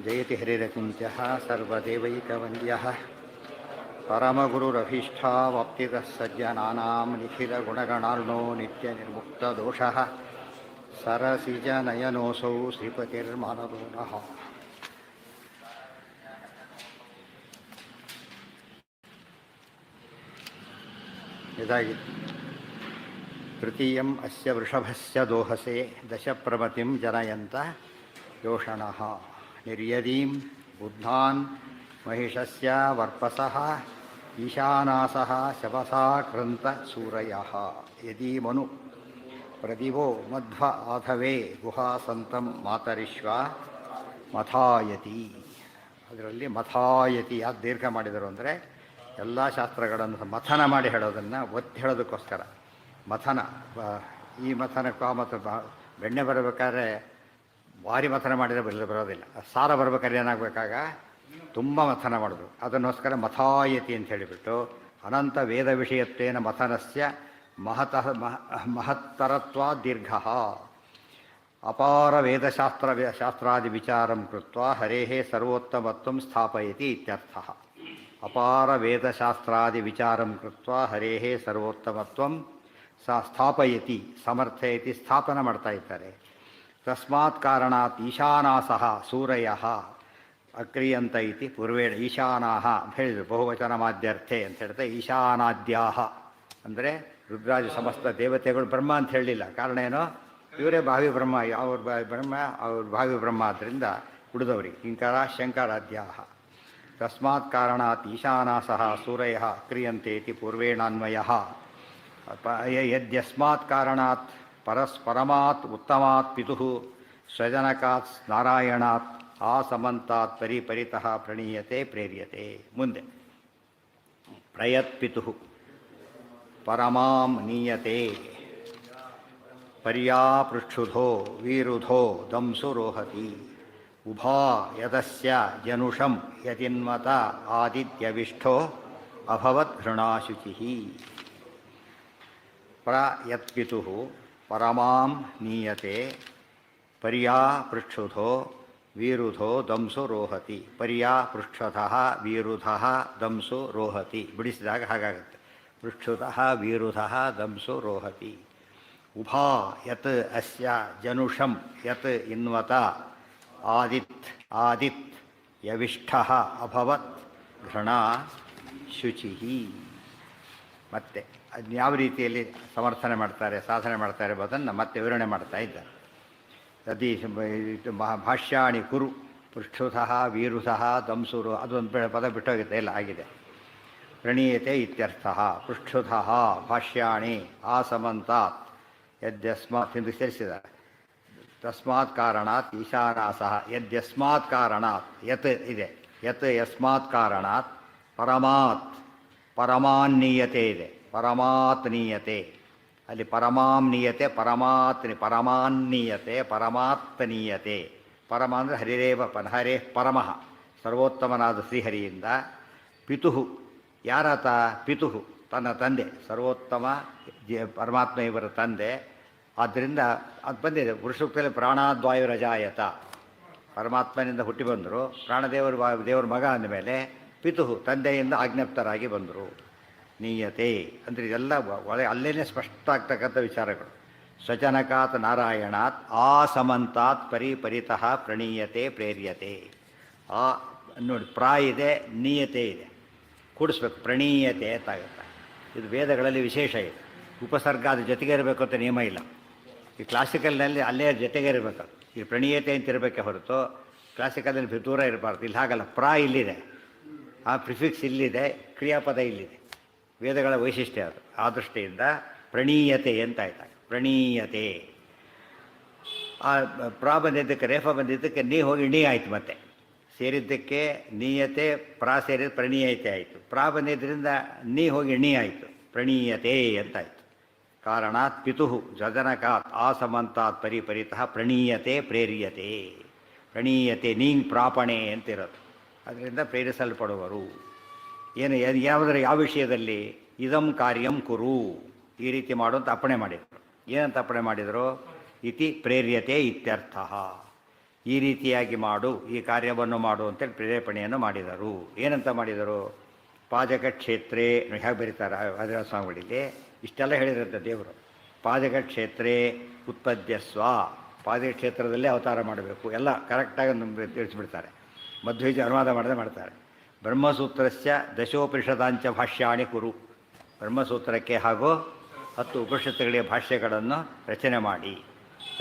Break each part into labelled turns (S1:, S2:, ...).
S1: ಜಯತಿ ಹರಿರಚಿಂತ್ಯಃ ಸರ್ವದೇವೈಕವಂದ್ಯಃ ಪರಮಗುರುರಭೀಷ್ಟಾವಾಪ್ತಿತಃ ಸಜ್ಜನಾನಾಂ ನಿಖಿಲಗುಣಗಣಾರ್ಣೋ ನಿತ್ಯನಿರ್ಮುಕ್ತದೋಷಃ ಸರಸಿಜನಯನೋऽಸೌ ಶ್ರೀಪತಿರ್ಮಾನದೋ ನಃ. ಇದಾಗಿ ತೃತೀಯಂ ಅಸ್ಯ ವೃಷಭಸ್ಯ ದೋಹಸೆ ದಶಪ್ರಮತಿಂ ಜನಯಂತ ಯೋಷಣಃ ನಿರ್ಯದೀಂ ಬುದ್ಧಾನ್ ಮಹಿಷಸ್ಯ ವರ್ಪಸಃ ಈಶಾನಾಸಃ ಶವಸಾ ಕೃಂತ ಸೂರಯಃ ಯದೀಮನು ಪ್ರದಿವೋ ಮಧ್ವ ಆಧವೇ ಗುಹಾಸಂತಂ ಮಾತರಿಶ್ವ ಮಥಾಯತಿ. ಅದರಲ್ಲಿ ಮಥಾಯತಿ ಯಾಕೆ ದೀರ್ಘ ಮಾಡಿದರು ಅಂದರೆ ಎಲ್ಲ ಶಾಸ್ತ್ರಗಳನ್ನು ಮಥನ ಮಾಡಿ ಹೇಳೋದನ್ನು ಒತ್ತಿ ಹೇಳೋದಕ್ಕೋಸ್ಕರ ಮಥನ. ಈ ಮಥನಕ್ಕೂ ಮತ್ತು ಬೆಣ್ಣೆ ಬರಬೇಕಾದ್ರೆ ಭಾರಿ ಮಥನ ಮಾಡಿದರೆ ಬರೋದಿಲ್ಲ. ಸಾರ ಬರ್ಬೇಕಾದ್ರೆ ಏನಾಗಬೇಕಾಗ ತುಂಬ ಮಥನ ಮಾಡೋದು. ಅದನ್ನೋಸ್ಕರ ಮಥಾಯತಿ ಅಂತ ಹೇಳಿಬಿಟ್ಟು ಅನಂತ ವೇದ ವಿಷಯತ್ವೇನ ಮಥನಸ್ಯ ಮಹತ್ತರತ್ವ ದೀರ್ಘ ಅಪಾರ ಶಾಸ್ತ್ರಾದಿ ವಿಚಾರಂ ಕೃತ್ವ ಹರೇಃ ಸರ್ವೋತ್ತಮತ್ವಂ ಸ್ಥಾಪಯತಿ ಇತ್ಯರ್ಥಃ. ಅಪಾರ ವೇದಶಾಸ್ತ್ರಾದಿ ವಿಚಾರಂ ಕೃತ್ವ ಹರೇಃ ಸರ್ವೋತ್ತಮತ್ವಂ ಸ್ಥಾಪಯತಿ ಸಮರ್ಥಯತಿ ಸ್ಥಾಪನ ಮಾಡ್ತಾ ಇದ್ದಾರೆ. ತಸ್ಮಾತ್ ಕಾರಣಾತ್ ಈಶಾನಾಸಃ ಸೂರಯಃ ಅಕ್ರಿಯಂತ ಇತಿ ಪೂರ್ವೇಣ ಈಶಾನಾಹ ಅಂತ ಹೇಳಿದರು. ಬಹುವಚನ ಮಾಧ್ಯರ್ಥೆ ಅಂತ ಹೇಳ್ತಾ ಈಶಾನಾದ್ಯಾಹ ಅಂದರೆ ರುದ್ರಾಜ ಸಮಸ್ತ ದೇವತೆಗಳು ಬ್ರಹ್ಮ ಅಂತ ಹೇಳಲಿಲ್ಲ. ಕಾರಣ ಏನೋ ಇವರೇ ಭಾವಿ ಬ್ರಹ್ಮ, ಅವ್ರ ಬ್ರಹ್ಮ ಅವ್ರ ಭಾವಿ ಬ್ರಹ್ಮ ಆದ್ದರಿಂದ ಉಳಿದವರಿಗೆ ಕಿಂಕರ ಶಂಕರಾದ್ಯಾಹ. ತಸ್ಮಾತ್ ಕಾರಣಾತ್ ಈಶಾನಾಸಃ ಸೂರಯಃ ಕ್ರಿಯಂತೆ ಇತಿ ಪೂರ್ವೇಣಾನ್ವಯಃ. ಯದ್ಯಸ್ಮಾತ್ ಕಾರಣಾತ್ ಪರಮಾತ್ ಉತ್ತಮಾತ್ ಪಿತುಃ ಸ್ವಜನಕಾತ್ ನಾರಾಯಣಾತ್ ಆಸಮಂತಾತ್ ಪರಿತಃ ಪ್ರಣೀಯತೆ ಪ್ರೇರ್ಯತೆ. ಮುಂದೆ ಪ್ರಯತ್ ಪಿತುಃ ಪರಮಾಂ ನೀಯತೆ ಪರ್ಯಾಪೃಚ್ಛುಧೋ ವೀರುಧೋ ದಂಸು ರೋಹತಿ ಉಭಾ ಯದಸ್ಯ ಜನುಷಂ ಯತಿನ್ಮತ ಆದಿತ್ಯವಿಷ್ಠೋ ಅಭವತ್ ಘೃಣಾಶುಚಿಃ. ಪ್ರಯತ್ಪಿತುಃ ಪರಮಾಂ ನೀಯತೆ ಪರ್ಯಾಪೃಚ್ಛುಧೋ ವೀರುಧೋ ದಂಸು ರೋಹತಿ. ಪರ್ಯಾಪೃಚ್ಛತಃ ವೀರುಧಃ ದಂಸು ರೋಹತಿ. ಬಿಡಿಸಿದಾಗ ಹಾಗಾಗುತ್ತೆ. ಪೃಚ್ಛುತಃ ವೀರುಧಃ ದಂಸು ರೋಹತಿ. ಉಭಾ ಯತ್ ಅಸ್ಯ ಜನುಷಂ ಯತ್ ಇನ್ವತ ಆದಿತ್ ಯವಿಷ್ಠಃ ಅಭವತ್ ಘೃಣ ಶುಚಿಃ. ಮತ್ತೆ ಅದನ್ನ ಯಾವ ರೀತಿಯಲ್ಲಿ ಸಮರ್ಥನೆ ಮಾಡ್ತಾರೆ, ಸಾಧನೆ ಮಾಡ್ತಾರೆ ಎಂಬುದನ್ನು ಮತ್ತೆ ವಿವರಣೆ ಮಾಡ್ತಾ ಇದ್ದಾರೆ. ಅದಿ ಭಾಷ್ಯಾಣಿ ಕುರು ಪೃಷ್ಠುತಃ ವೀರುಧಃ ದಂಸುರು ಅದೊಂದು ಪದ ಬಿಟ್ಟೋಗುತ್ತೆ, ಇಲ್ಲ ಆಗಿದೆ. ಪ್ರಣೀಯತೆ ಇತ್ಯರ್ಥಃ. ಪೃಷ್ಠುತಃ ಭಾಷ್ಯಾಣಿ ಆಸಮಂತಾತ್ ಯದ್ಯಸ್ಮಾತ್ ಎಂದು ಸೇರಿಸಿದ್ದಾರೆ. ತಸ್ಮಾತ್ ಕಾರಣಾತ್ ಈಶಾನಾಸಃ ಯದ್ಯಸ್ಮಾತ್ ಕಾರಣಾತ್ ಯತ್ ಇದೆ. ಯತ್ ಯಸ್ಮಾತ್ ಕಾರಣಾತ್ ಪರಮಾತ್ ಪರಮಾನ್ನೀಯತೆ ಇದೆ. ಪರಮಾತ್ ನೀಯತೆ ಅಲ್ಲಿ ಪರಮಾಂ ನೀಯತೆ ಪರಮಾನ್ನೀಯತೆ ಪರಮಾತ್ಮನೀಯತೆ. ಪರಮ ಅಂದರೆ ಹರಿರೇವ ಹರೇ ಪರಮಃ ಸರ್ವೋತ್ತಮನಾದ ಶ್ರೀಹರಿಯಿಂದ. ಪಿತುಃ ಯಾರಾತ? ಪಿತುಃ ತನ್ನ ತಂದೆ, ಸರ್ವೋತ್ತಮ ಪರಮಾತ್ಮ ಇವರ ತಂದೆ. ಆದ್ದರಿಂದ ಅದು ಬಂದಿದೆ ಪುರುಷೋಕ್ತದಲ್ಲಿ ಪ್ರಾಣಾದ್ವಾಯುರಜಾಯತ. ಪರಮಾತ್ಮನಿಂದ ಹುಟ್ಟಿ ಬಂದರು, ದೇವರ ಮಗ ಅಂದಮೇಲೆ ಪಿತುಃ ತಂದೆಯಿಂದ ಆಜ್ಞಪ್ತರಾಗಿ ಬಂದರು. ನೀಯತೆ ಅಂದರೆ ಇದೆಲ್ಲ ಅಲ್ಲೇನೇ ಸ್ಪಷ್ಟ ಆಗ್ತಕ್ಕಂಥ ವಿಚಾರಗಳು. ಸ್ವಜನಕಾತ್ ನಾರಾಯಣಾತ್ ಆಸಮಂತಾತ್ ಪರಿತಃ ಪ್ರಣೀಯತೆ ಪ್ರೇರ್ಯತೆ. ಆ ನೋಡಿ ಇದೆ, ನೀಯತೆ ಇದೆ, ಕೂಡಿಸ್ಬೇಕು. ಪ್ರಣೀಯತೆ ಅಂತಾಗುತ್ತೆ. ಇದು ವೇದಗಳಲ್ಲಿ ವಿಶೇಷ ಇದೆ. ಉಪಸರ್ಗ ಅದು ಜೊತೆಗೆ ಇರಬೇಕು ಅಂತ ನಿಯಮ ಇಲ್ಲ. ಈ ಕ್ಲಾಸಿಕಲ್ನಲ್ಲಿ ಅಲ್ಲೇ ಜೊತೆಗೆ ಇರಬೇಕು. ಈ ಪ್ರಣೀಯತೆ ಅಂತ ಇರಬೇಕೆ ಹೊರತು ಕ್ಲಾಸಿಕಲ್ನಲ್ಲಿ ದೂರ ಇರಬಾರ್ದು. ಇಲ್ಲಿ ಹಾಗಲ್ಲ. ಇಲ್ಲಿದೆ, ಆ ಪ್ರಿಫಿಕ್ಸ್ ಇಲ್ಲಿದೆ, ಕ್ರಿಯಾಪದ ಇಲ್ಲಿದೆ. ವೇದಗಳ ವೈಶಿಷ್ಟ್ಯ ಅದು. ಆ ದೃಷ್ಟಿಯಿಂದ ಪ್ರಣೀಯತೆ ಅಂತ ಆಯ್ತಾಗ ಪ್ರಣೀಯತೆ. ಆ ಬಂದಿದ್ದಕ್ಕೆ ರೇಫ ಬಂದಿದ್ದಕ್ಕೆ ನೀ ಹೋಗಿ ಣಿ ಆಯಿತು. ಮತ್ತೆ ಸೇರಿದ್ದಕ್ಕೆ ನೀಯತೆ, ಸೇರಿದ ಪ್ರಣೀಯತೆ ಆಯಿತು. ಬಂದಿದ್ದರಿಂದ ನೀ ಹೋಗಿ ಣಿ ಆಯಿತು, ಪ್ರಣೀಯತೆ ಅಂತಾಯಿತು. ಕಾರಣಾತ್ ಪಿತುಃ ಜಜನಕಾತ್ ಆಸಮಂತಾತ್ ಪರಿತಃ ಪ್ರಣೀಯತೆ ಪ್ರೇರ್ಯತೆ. ಪ್ರಣೀಯತೆ ನೀಂಗ್ ಪ್ರಾಪಣೆ ಅಂತಿರೋದು. ಅದರಿಂದ ಪ್ರೇರಿಸಲ್ಪಡುವರು. ಯಾವುದರ ಯಾವ ವಿಷಯದಲ್ಲಿ? ಇದಂ ಕಾರ್ಯಂ ಕುರು, ಈ ರೀತಿ ಮಾಡುವಂತ ಅಪ್ಪಣೆ ಮಾಡಿದರು. ಏನಂತ ಅಪ್ಪಣೆ ಮಾಡಿದರು? ಇತಿ ಪ್ರೇರ್ಯತೆ ಇತ್ಯರ್ಥ. ಈ ರೀತಿಯಾಗಿ ಮಾಡು, ಈ ಕಾರ್ಯವನ್ನು ಮಾಡು ಅಂತೇಳಿ ಪ್ರೇರೇಪಣೆಯನ್ನು ಮಾಡಿದರು. ಏನಂತ ಮಾಡಿದರು? ಪಾಜಕ ಕ್ಷೇತ್ರೇ ಹೇಗೆ ಬರೀತಾರೆ ಅದರ ಸ್ವಾಮಿಗಳಿಗೆ ಇಷ್ಟೆಲ್ಲ ಹೇಳಿರುತ್ತೆ ದೇವರು. ಪಾಜಕ ಕ್ಷೇತ್ರೇ ಉತ್ಪದ್ಯಸ್ವ, ಪಾಜಕ ಕ್ಷೇತ್ರದಲ್ಲೇ ಅವತಾರ ಮಾಡಬೇಕು, ಎಲ್ಲ ಕರೆಕ್ಟಾಗಿ ತಿಳಿಸ್ಬಿಡ್ತಾರೆ. ಮಧ್ವೀಜ ಅನುವಾದ ಮಾಡದೆ ಮಾಡ್ತಾರೆ. ಬ್ರಹ್ಮಸೂತ್ರಸ್ಯ ದಶೋಪನಿಷದಾಂಚ ಭಾಷ್ಯಾಣಿ ಕುರು, ಬ್ರಹ್ಮಸೂತ್ರಕ್ಕೆ ಹಾಗೂ 10 ಉಪನಿಷತ್ತುಗಳಿಗೆ ಭಾಷ್ಯಗಳನ್ನು ರಚನೆ ಮಾಡಿ.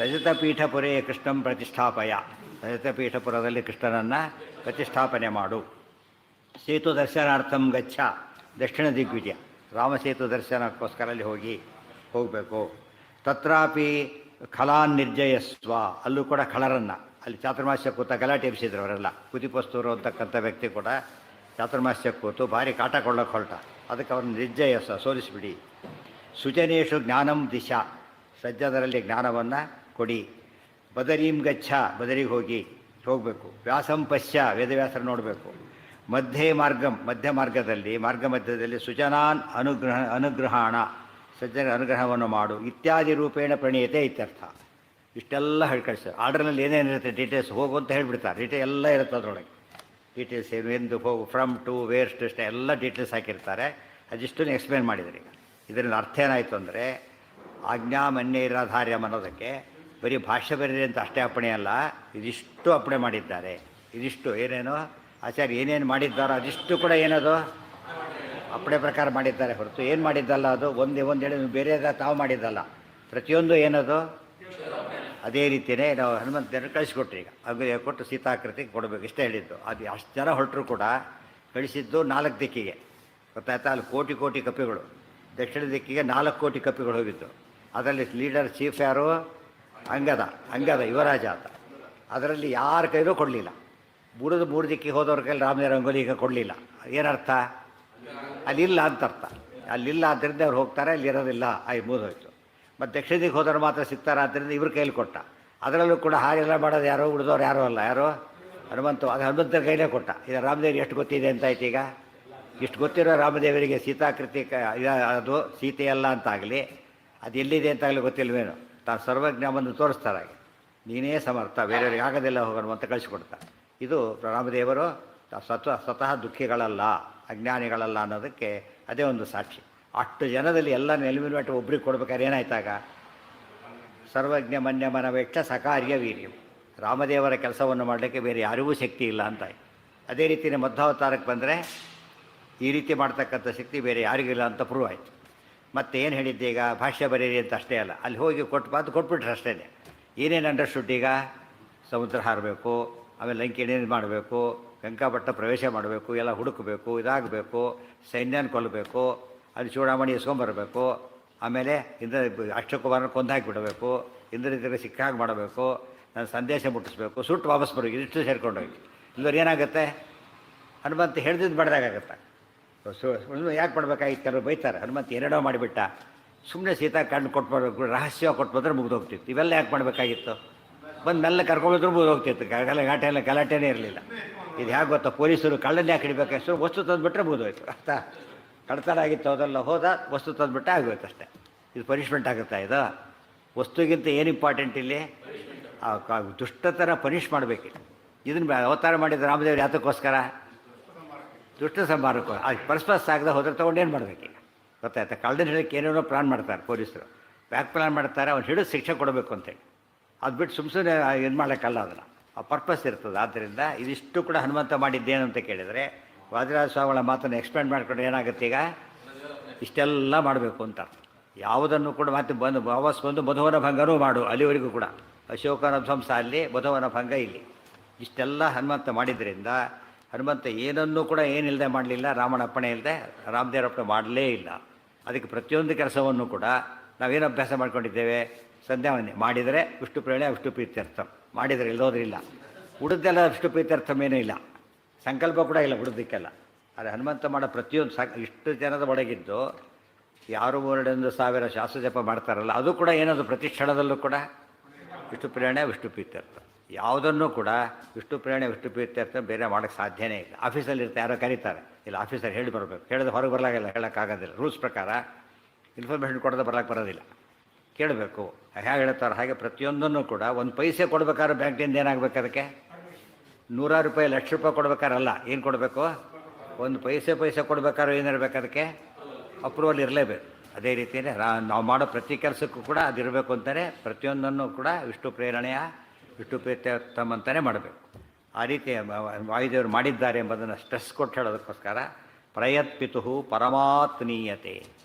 S1: ರಜತಪೀಠಪುರೇ ಕೃಷ್ಣಂ ಪ್ರತಿಷ್ಠಾಪಯ, ರಜತಪೀಠಪುರದಲ್ಲಿ ಕೃಷ್ಣನನ್ನು ಪ್ರತಿಷ್ಠಾಪನೆ ಮಾಡು. ಸೇತು ದರ್ಶನಾರ್ಥಂ ಗಚ್ಚ, ದಕ್ಷಿಣ ದಿಗ್ವಿಜಯ, ರಾಮಸೇತು ದರ್ಶನಕ್ಕೋಸ್ಕರ ಅಲ್ಲಿ ಹೋಗಬೇಕು. ತತ್ರಾಪಿ ಖಲಾನ್ ನಿರ್ಜಯಸ್ವ, ಅಲ್ಲೂ ಕೂಡ ಖಳರನ್ನು, ಅಲ್ಲಿ ಚಾತುರ್ಮಾಸ್ಯ ಕೂತ ಗಲಾಟೆ ಎಬ್ಸಿದ್ರು ಅವರೆಲ್ಲ. ಕುತಿಪಸ್ತೂರು ಅಂತಕ್ಕಂಥ ವ್ಯಕ್ತಿ ಕೂಡ ಚಾತುರ್ಮಾಸ್ಯ ಕೂತು ಭಾರಿ ಕಾಟ ಕೊಳ್ಳೋಕೆ ಹೊರಟ, ಅದಕ್ಕೆ ಅವ್ರನ್ನ ನಿರ್ಜಯಸ್ವ, ಸೋಲಿಸಿಬಿಡಿ. ಸುಜನೇಶು ಜ್ಞಾನಂ ದಿಶಾ, ಸಜ್ಜನರಲ್ಲಿ ಜ್ಞಾನವನ್ನು ಕೊಡಿ. ಬದರೀಂ ಗಚ್ಚ, ಬದರಿಗೆ ಹೋಗಬೇಕು. ವ್ಯಾಸಂ ಪಶ್ಯ, ವೇದವ್ಯಾಸರ ನೋಡಬೇಕು. ಮಧ್ಯೆ ಮಾರ್ಗಂ, ಮಧ್ಯ ಮಾರ್ಗದಲ್ಲಿ, ಮಾರ್ಗ ಮಧ್ಯದಲ್ಲಿ ಸುಜನಾನ್ ಅನುಗ್ರಹಾಣ, ಸಜ್ಜನ ಅನುಗ್ರಹವನ್ನು ಮಾಡು. ಇತ್ಯಾದಿ ರೂಪೇಣ ಪ್ರಣೀಯತೆ ಇತ್ಯರ್ಥ. ಇಷ್ಟೆಲ್ಲ ಹೇಳಿ ಕಳಿಸ್ತಾರೆ. ಆರ್ಡರ್ನಲ್ಲಿ ಏನೇನಿರುತ್ತೆ ಡೀಟೇಲ್ಸ್ ಹೋಗು ಅಂತ ಹೇಳಿಬಿಡ್ತಾರೆ. ಡೀಟೇಲ್ ಎಲ್ಲ ಇರುತ್ತೆ ಅದರೊಳಗೆ. ಡೀಟೇಲ್ಸ್ ಏನು, ಎಂದು ಹೋಗು, from to where to stay, ಎಲ್ಲ ಡೀಟೇಲ್ಸ್ ಹಾಕಿರ್ತಾರೆ. ಅದಿಷ್ಟನ್ನು ಎಕ್ಸ್ಪ್ಲೇನ್ ಮಾಡಿದ್ದಾರೆ. ಈಗ ಇದರಿಂದ ಅರ್ಥ ಏನಾಯಿತು ಅಂದರೆ, ಆಜ್ಞಾಮನ್ಯೈರಾಧಾರ್ಯಂ ಅನ್ನೋದಕ್ಕೆ ಬರೀ ಭಾಷ್ಯ ಬರೀರಿ ಅಂತ ಅಷ್ಟೇ ಅಪ್ಪಣೆ ಅಲ್ಲ, ಇದಿಷ್ಟು ಅಪ್ಪಣೆ ಮಾಡಿದ್ದಾರೆ. ಇದಿಷ್ಟು ಏನೇನೋ ಆಚಾರ್ಯ ಏನೇನು ಮಾಡಿದ್ದಾರೋ ಅದಿಷ್ಟು ಕೂಡ ಏನದು ಅಪ್ಪಣೆ ಪ್ರಕಾರ ಮಾಡಿದ್ದಾರೆ ಹೊರತು ಏನು ಮಾಡಿದ್ದಲ್ಲ ಅದು ಒಂದು ಹೇಳಿ ಬೇರೆ ತಾವು ಮಾಡಿದ್ದಲ್ಲ. ಪ್ರತಿಯೊಂದು ಏನದು ಅದೇ ರೀತಿಯೇ ನಾವು ಹನುಮಂತನ ಕಳಿಸ್ಕೊಟ್ರಿ. ಈಗ ಅಗ್ನಿ ಕೊಟ್ಟು ಸೀತಾಕೃತಿಗೆ ಕೊಡಬೇಕು, ಇಷ್ಟೇ ಹೇಳಿದ್ದು. ಅದು ಅಷ್ಟು ಜನ ಹೊರಟರು ಕೂಡ ಕಳಿಸಿದ್ದು 4 ದಿಕ್ಕಿಗೆ, ಗೊತ್ತಾಯ್ತಾ? ಅಲ್ಲಿ ಕೋಟಿ ಕೋಟಿ ಕಪಿಗಳು, ದಕ್ಷಿಣ ದಿಕ್ಕಿಗೆ 4 ಕೋಟಿ ಕಪಿಗಳು ಹೋಗಿದ್ದು. ಅದರಲ್ಲಿ ಲೀಡರ್ ಚೀಫ್ ಯಾರು? ಅಂಗದ ಯುವರಾಜ ಅಂತ. ಅದರಲ್ಲಿ ಯಾರ ಕೈಲೂ ಕೊಡಲಿಲ್ಲ. ಬುಡದ 3 ದಿಕ್ಕಿಗೆ ಹೋದವ್ರ ಕೈಲಿ ರಾಮದೇವ ರಂಗೋಲಿ ಈಗ ಕೊಡಲಿಲ್ಲ. ಏನರ್ಥ? ಅಲ್ಲಿಲ್ಲ ಅಂತ ಅರ್ಥ. ಅಲ್ಲಿಲ್ಲ ಆದ್ದರಿಂದ ಅವ್ರು ಹೋಗ್ತಾರೆ, ಅಲ್ಲಿರೋದಿಲ್ಲ, ಮುಗಿದೋಯ್ತು. ಮತ್ತು ದಕ್ಷಿಣ ದಿಕ್ಕಿಗೆ ಹೋದವ್ರು ಮಾತ್ರ ಸಿಗ್ತಾರೆ, ಆದ್ದರಿಂದ ಇವ್ರ ಕೈಲಿ ಕೊಟ್ಟ. ಅದರಲ್ಲೂ ಕೂಡ ಹಾಗೆಲ್ಲ ಮಾಡೋದು ಯಾರೋ, ಉಳಿದವ್ರು ಯಾರೋ ಅಲ್ಲ, ಯಾರೋ ಹನುಮಂತ. ಅದು ಹನುಮಂತರ ಕೈಲೇ ಕೊಟ್ಟ. ಈಗ ರಾಮದೇವ್ರಿಗೆ ಎಷ್ಟು ಗೊತ್ತಿದೆ ಅಂತಾಯ್ತು. ಈಗ ಇಷ್ಟು ಗೊತ್ತಿರೋ ರಾಮದೇವರಿಗೆ ಸೀತಾಕೃತಿ ಅದು ಸೀತೆಯಲ್ಲ ಅಂತಾಗಲಿ, ಅದು ಎಲ್ಲಿದೆ ಅಂತಾಗಲಿ ಗೊತ್ತಿಲ್ವೇನು, ತಾನು ಸರ್ವಜ್ಞವನ್ನು ತೋರಿಸ್ತಾರೆ. ನೀನೇ ಸಮರ್ಥ, ಬೇರೆಯವ್ರಿಗೆ ಆಗೋದಿಲ್ಲ ಹೋಗೋಣ ಅಂತ ಕಳಿಸ್ಕೊಡ್ತಾರೆ. ಇದು ರಾಮದೇವರು ಸ್ವತಃ ದುಃಖಿಗಳಲ್ಲ, ಅಜ್ಞಾನಿಗಳಲ್ಲ ಅನ್ನೋದಕ್ಕೆ ಅದೇ ಒಂದು ಸಾಕ್ಷಿ. ಅಷ್ಟು ಜನದಲ್ಲಿ ಎಲ್ಲ ನೆಲವಿನಟ್ಟು ಒಬ್ರಿಗೆ ಕೊಡ್ಬೇಕಾದ್ರೆ ಏನಾಯ್ತಾಗ? ಸರ್ವಜ್ಞ ಮನ್ಯ ಮನವೇಕ್ಷ ಸಕಾರ್ಯ ವೀರ್ಯಂ. ರಾಮದೇವರ ಕೆಲಸವನ್ನು ಮಾಡಲಿಕ್ಕೆ ಬೇರೆ ಯಾರಿಗೂ ಶಕ್ತಿ ಇಲ್ಲ ಅಂತಾಯ್ತು. ಅದೇ ರೀತಿಯೇ ಮಧ್ವಾವತಾರಕ್ಕೆ ಬಂದರೆ ಈ ರೀತಿ ಮಾಡ್ತಕ್ಕಂಥ ಶಕ್ತಿ ಬೇರೆ ಯಾರಿಗಿಲ್ಲ ಅಂತ ಪ್ರೂವ್ ಆಯಿತು. ಮತ್ತೆ ಏನು ಹೇಳಿದ್ದೆ? ಈಗ ಭಾಷ್ಯ ಬರೀರಿ ಅಂತ ಅಷ್ಟೇ ಅಲ್ಲ, ಅಲ್ಲಿ ಹೋಗಿ ಕೊಟ್ಬಿಟ್ರೆ ಅಷ್ಟೇ. ಏನೇನು ಅಂಡರ್ಸ್ಟುಡ್? ಈಗ ಸಮುದ್ರ ಹಾರಬೇಕು, ಆಮೇಲೆ ಲಂಕಿಣಿ ಮಾಡಬೇಕು, ಗಂಗಾಪಟ್ಟ ಪ್ರವೇಶ ಮಾಡಬೇಕು, ಎಲ್ಲ ಹುಡುಕಬೇಕು, ಇದಾಗಬೇಕು, ಸೈನ್ಯನ ಕೊಲ್ಲಬೇಕು, ಅಲ್ಲಿ ಚೂಡಾಮಣಿ ಇಸ್ಕೊಂಬರಬೇಕು, ಆಮೇಲೆ ಅಕ್ಷಕುಮಾರನ ಕೊಂದಾಕಿಬಿಡಬೇಕು, ಇಂದ್ರಜಿಗೆ ಸಿಕ್ಕಾಗಿ ಮಾಡಬೇಕು, ನನ್ನ ಸಂದೇಶ ಮುಟ್ಟಿಸ್ಬೇಕು, ಸುಟ್ಟು ವಾಪಸ್ ಬರಬೇಕು. ಇದಿಷ್ಟು ಸೇರ್ಕೊಂಡೋಗಿ ಇಲ್ಲವ್ರು ಏನಾಗುತ್ತೆ? ಹನುಮಂತ ಹೇಳ್ದಿದ್ದು ಬಡ್ದಾಗತ್ತೆ. ಯಾಕೆ ಮಾಡ್ಬೇಕಾಗಿತ್ತು? ಕೆಲವರು ಬೈತಾರೆ, ಹನುಮಂತ ಏನೇನೋ ಮಾಡಿಬಿಟ್ಟ, ಸುಮ್ಮನೆ ಸೀತಾ ಕಣ್ಣು ಕೊಟ್ಬರ್ಬೇಕು, ರಹಸ್ಯ ಕೊಟ್ಟು ಬಂದರೆ ಮುಗಿದೋಗ್ತಿತ್ತು. ಇವೆಲ್ಲ ಯಾಕೆ ಮಾಡಬೇಕಾಗಿತ್ತು? ಬಂದು ಮೆಲ್ಲ ಕರ್ಕೊಂಡ್ರು ಮುಗಿದೋಗ್ತಿತ್ತು. ಗಲಾಟೆನೇ ಇರಲಿಲ್ಲ. ಇದು ಹೇಗೆ ಗೊತ್ತಾ? ಪೊಲೀಸರು ಕಳ್ಳನ್ನ ಯಾಕೆ ಹಿಡಿಬೇಕಾಯ್ತು? ವಸ್ತು ತಂದುಬಿಟ್ರೆ ಮುಗಿದೋಯ್ತು. ಅರ್ಥ? ಕಳ್ತನ ಆಗಿತ್ತು, ಅದೆಲ್ಲ ಹೋದ, ವಸ್ತು ತಂದುಬಿಟ್ಟೆ ಆಗೋಯ್ತು ಅಷ್ಟೇ. ಇದು ಪನಿಷ್ಮೆಂಟ್ ಆಗುತ್ತಾ? ಇದು ವಸ್ತುಗಿಂತ ಏನು ಇಂಪಾರ್ಟೆಂಟ್ ಇಲ್ಲಿ? ದುಷ್ಟತನ ಪನಿಷ್ ಮಾಡಬೇಕಿಲ್ಲ. ಇದನ್ನು ಅವತಾರ ಮಾಡಿದ ರಾಮದೇವ್ರು ಯಾತಕ್ಕೋಸ್ಕರ? ದುಷ್ಟ ಸಂಹಾರಕ್ಕೋ. ಅದು ಪರಸ್ಪರ ಆಗದೆ ಹೋದ್ರೆ ತೊಗೊಂಡೇನು ಮಾಡಬೇಕೀಗ? ಗೊತ್ತಾಯ್ತಾ? ಕಳ್ಳನ ಹಿಡಕ್ಕೆ ಏನೇನೋ ಪ್ಲಾನ್ ಮಾಡ್ತಾರೆ ಪೊಲೀಸರು. ಯಾಕೆ ಪ್ಲಾನ್ ಮಾಡ್ತಾರೆ? ಅವ್ನು ಹಿಡಿದು ಶಿಕ್ಷೆ ಕೊಡಬೇಕು ಅಂತೇಳಿ. ಅದು ಬಿಟ್ಟು ಸುಮ್ಮನೆ ಏನು ಮಾಡೋಕ್ಕಲ್ಲ, ಅದನ್ನು ಆ ಪರ್ಪಸ್ ಇರ್ತದೆ. ಆದ್ದರಿಂದ ಇದಿಷ್ಟು ಕೂಡ ಹನುಮಂತ ಮಾಡಿದ್ದೇನು ಅಂತ ಕೇಳಿದರೆ, ವಾದಿರಾಜ ಸ್ವಾಮಿಗಳ ಮಾತನ್ನು ಎಕ್ಸ್ಪ್ಲೇನ್ ಮಾಡಿಕೊಂಡ್ರೆ ಏನಾಗುತ್ತೆ? ಈಗ ಇಷ್ಟೆಲ್ಲ ಮಾಡಬೇಕು ಅಂತ. ಯಾವುದನ್ನು ಕೂಡ ಮತ್ತೆ ವಾಪಸ್ ಬಂದು ಮಧುವನ ಭಂಗನೂ ಮಾಡು, ಅಲ್ಲಿವರೆಗೂ ಕೂಡ ಅಶೋಕನ ಧ್ವಂಸ ಅಲ್ಲಿ, ಮಧುವನ ಭಂಗ ಇಲ್ಲಿ. ಇಷ್ಟೆಲ್ಲ ಹನುಮಂತ ಮಾಡಿದ್ರಿಂದ ಹನುಮಂತ ಏನನ್ನೂ ಕೂಡ ಏನಿಲ್ಲದೆ ಮಾಡಲಿಲ್ಲ. ರಾಮನ ಅಪ್ಪಣೆ ಇಲ್ಲದೆ, ರಾಮದೇವರ ಅಪ್ಪಣೆ ಮಾಡಲೇ ಇಲ್ಲ. ಅದಕ್ಕೆ ಪ್ರತಿಯೊಂದು ಕೆಲಸವನ್ನು ಕೂಡ ನಾವೇನು ಅಭ್ಯಾಸ ಮಾಡ್ಕೊಂಡಿದ್ದೇವೆ? ಸಂಧ್ಯಾವಂದನೆ ಮಾಡಿದರೆ ವಿಷ್ಣು ಪ್ರೇರಣೆ, ವಿಷ್ಣು ಪ್ರೀತ್ಯರ್ಥಂ ಮಾಡಿದರೆ ಇಲ್ಲೋದ್ರಿಲ್ಲ. ಉಳಿದೆಲ್ಲ ವಿಷ್ಣು ಪ್ರೀತ್ಯರ್ಥಂ ಏನೂ ಇಲ್ಲ, ಸಂಕಲ್ಪ ಕೂಡ ಇಲ್ಲ ಉಳಿದಕ್ಕೆಲ್ಲ. ಆದರೆ ಹನುಮಂತ ಮಾಡೋ ಪ್ರತಿಯೊಂದು ಇಷ್ಟು ಜನದ ಒಳಗಿದ್ದು 6,3,1,000 ಶಾಸ್ತ್ರ ಜಪ ಮಾಡ್ತಾರಲ್ಲ, ಅದು ಕೂಡ ಏನದು? ಪ್ರತಿ ಕ್ಷಣದಲ್ಲೂ ಕೂಡ ವಿಷ್ಣು ಪ್ರೇರಣೆ, ವಿಷ್ಣು ಪ್ರೀತ್ಯರ್ಥ. ಯಾವುದನ್ನು ಕೂಡ ವಿಷ್ಣು ಪ್ರೇರಣೆ, ವಿಷ್ಣು ಪ್ರೀತ್ಯರ್ಥ ಬೇರೆ ಮಾಡೋಕ್ಕೆ ಸಾಧ್ಯನೇ ಇಲ್ಲ. ಆಫೀಸಲ್ಲಿ ಇರ್ತಾರೆ, ಯಾರೋ ಕರೀತಾರೆ, ಇಲ್ಲ ಆಫೀಸರ್ ಹೇಳಿ ಬರಬೇಕು, ಹೇಳಿದ್ರೆ ಹೊರಗೆ ಬರಲಾಗಿಲ್ಲ, ಹೇಳೋಕ್ಕಾಗೋದಿಲ್ಲ. ರೂಲ್ಸ್ ಪ್ರಕಾರ ಇನ್ಫಾರ್ಮೇಷನ್ ಕೊಡೋದು ಬರಲಿಕ್ಕೆ ಬರೋದಿಲ್ಲ. ಕೇಳಬೇಕು. ಹೇಗೆ ಹೇಳ್ತಾರೆ ಹಾಗೆ ಪ್ರತಿಯೊಂದನ್ನು ಕೂಡ ಒಂದು ಪೈಸೆ ಕೊಡ್ಬೇಕಾದ್ರೆ ಬ್ಯಾಂಕಿಂದ ಏನಾಗಬೇಕು ಅದಕ್ಕೆ? ನೂರಾರು ರೂಪಾಯಿ ಲಕ್ಷ ರೂಪಾಯಿ ಕೊಡ್ಬೇಕಾರಲ್ಲ, ಏನು ಕೊಡಬೇಕು? ಒಂದು ಪೈಸೆ ಕೊಡ್ಬೇಕಾದ್ರೆ ಏನಿರಬೇಕು ಅದಕ್ಕೆ? ಅಪ್ರೂವಲ್ ಇರಲೇಬೇಕು. ಅದೇ ರೀತಿಯೇ ನಾವು ಮಾಡೋ ಪ್ರತಿ ಕೆಲಸಕ್ಕೂ ಕೂಡ ಅದಿರಬೇಕು ಅಂತಲೇ ಪ್ರತಿಯೊಂದನ್ನು ಕೂಡ ವಿಷ್ಣು ಪ್ರೇರಣೆಯ ವಿಷ್ಣು ಪ್ರೀತ್ಯರ್ಥಮ್ ಅಂತಲೇ ಮಾಡಬೇಕು. ಆ ರೀತಿ ವಾಯುದೇವರು ಮಾಡಿದ್ದಾರೆ ಎಂಬುದನ್ನು ಸ್ಟ್ರೆಸ್ ಕೊಟ್ಟು ಹೇಳೋದಕ್ಕೋಸ್ಕರ ಪ್ರಯತ್ಪಿತು ಪರಮಾತ್ಮೀಯತೆ.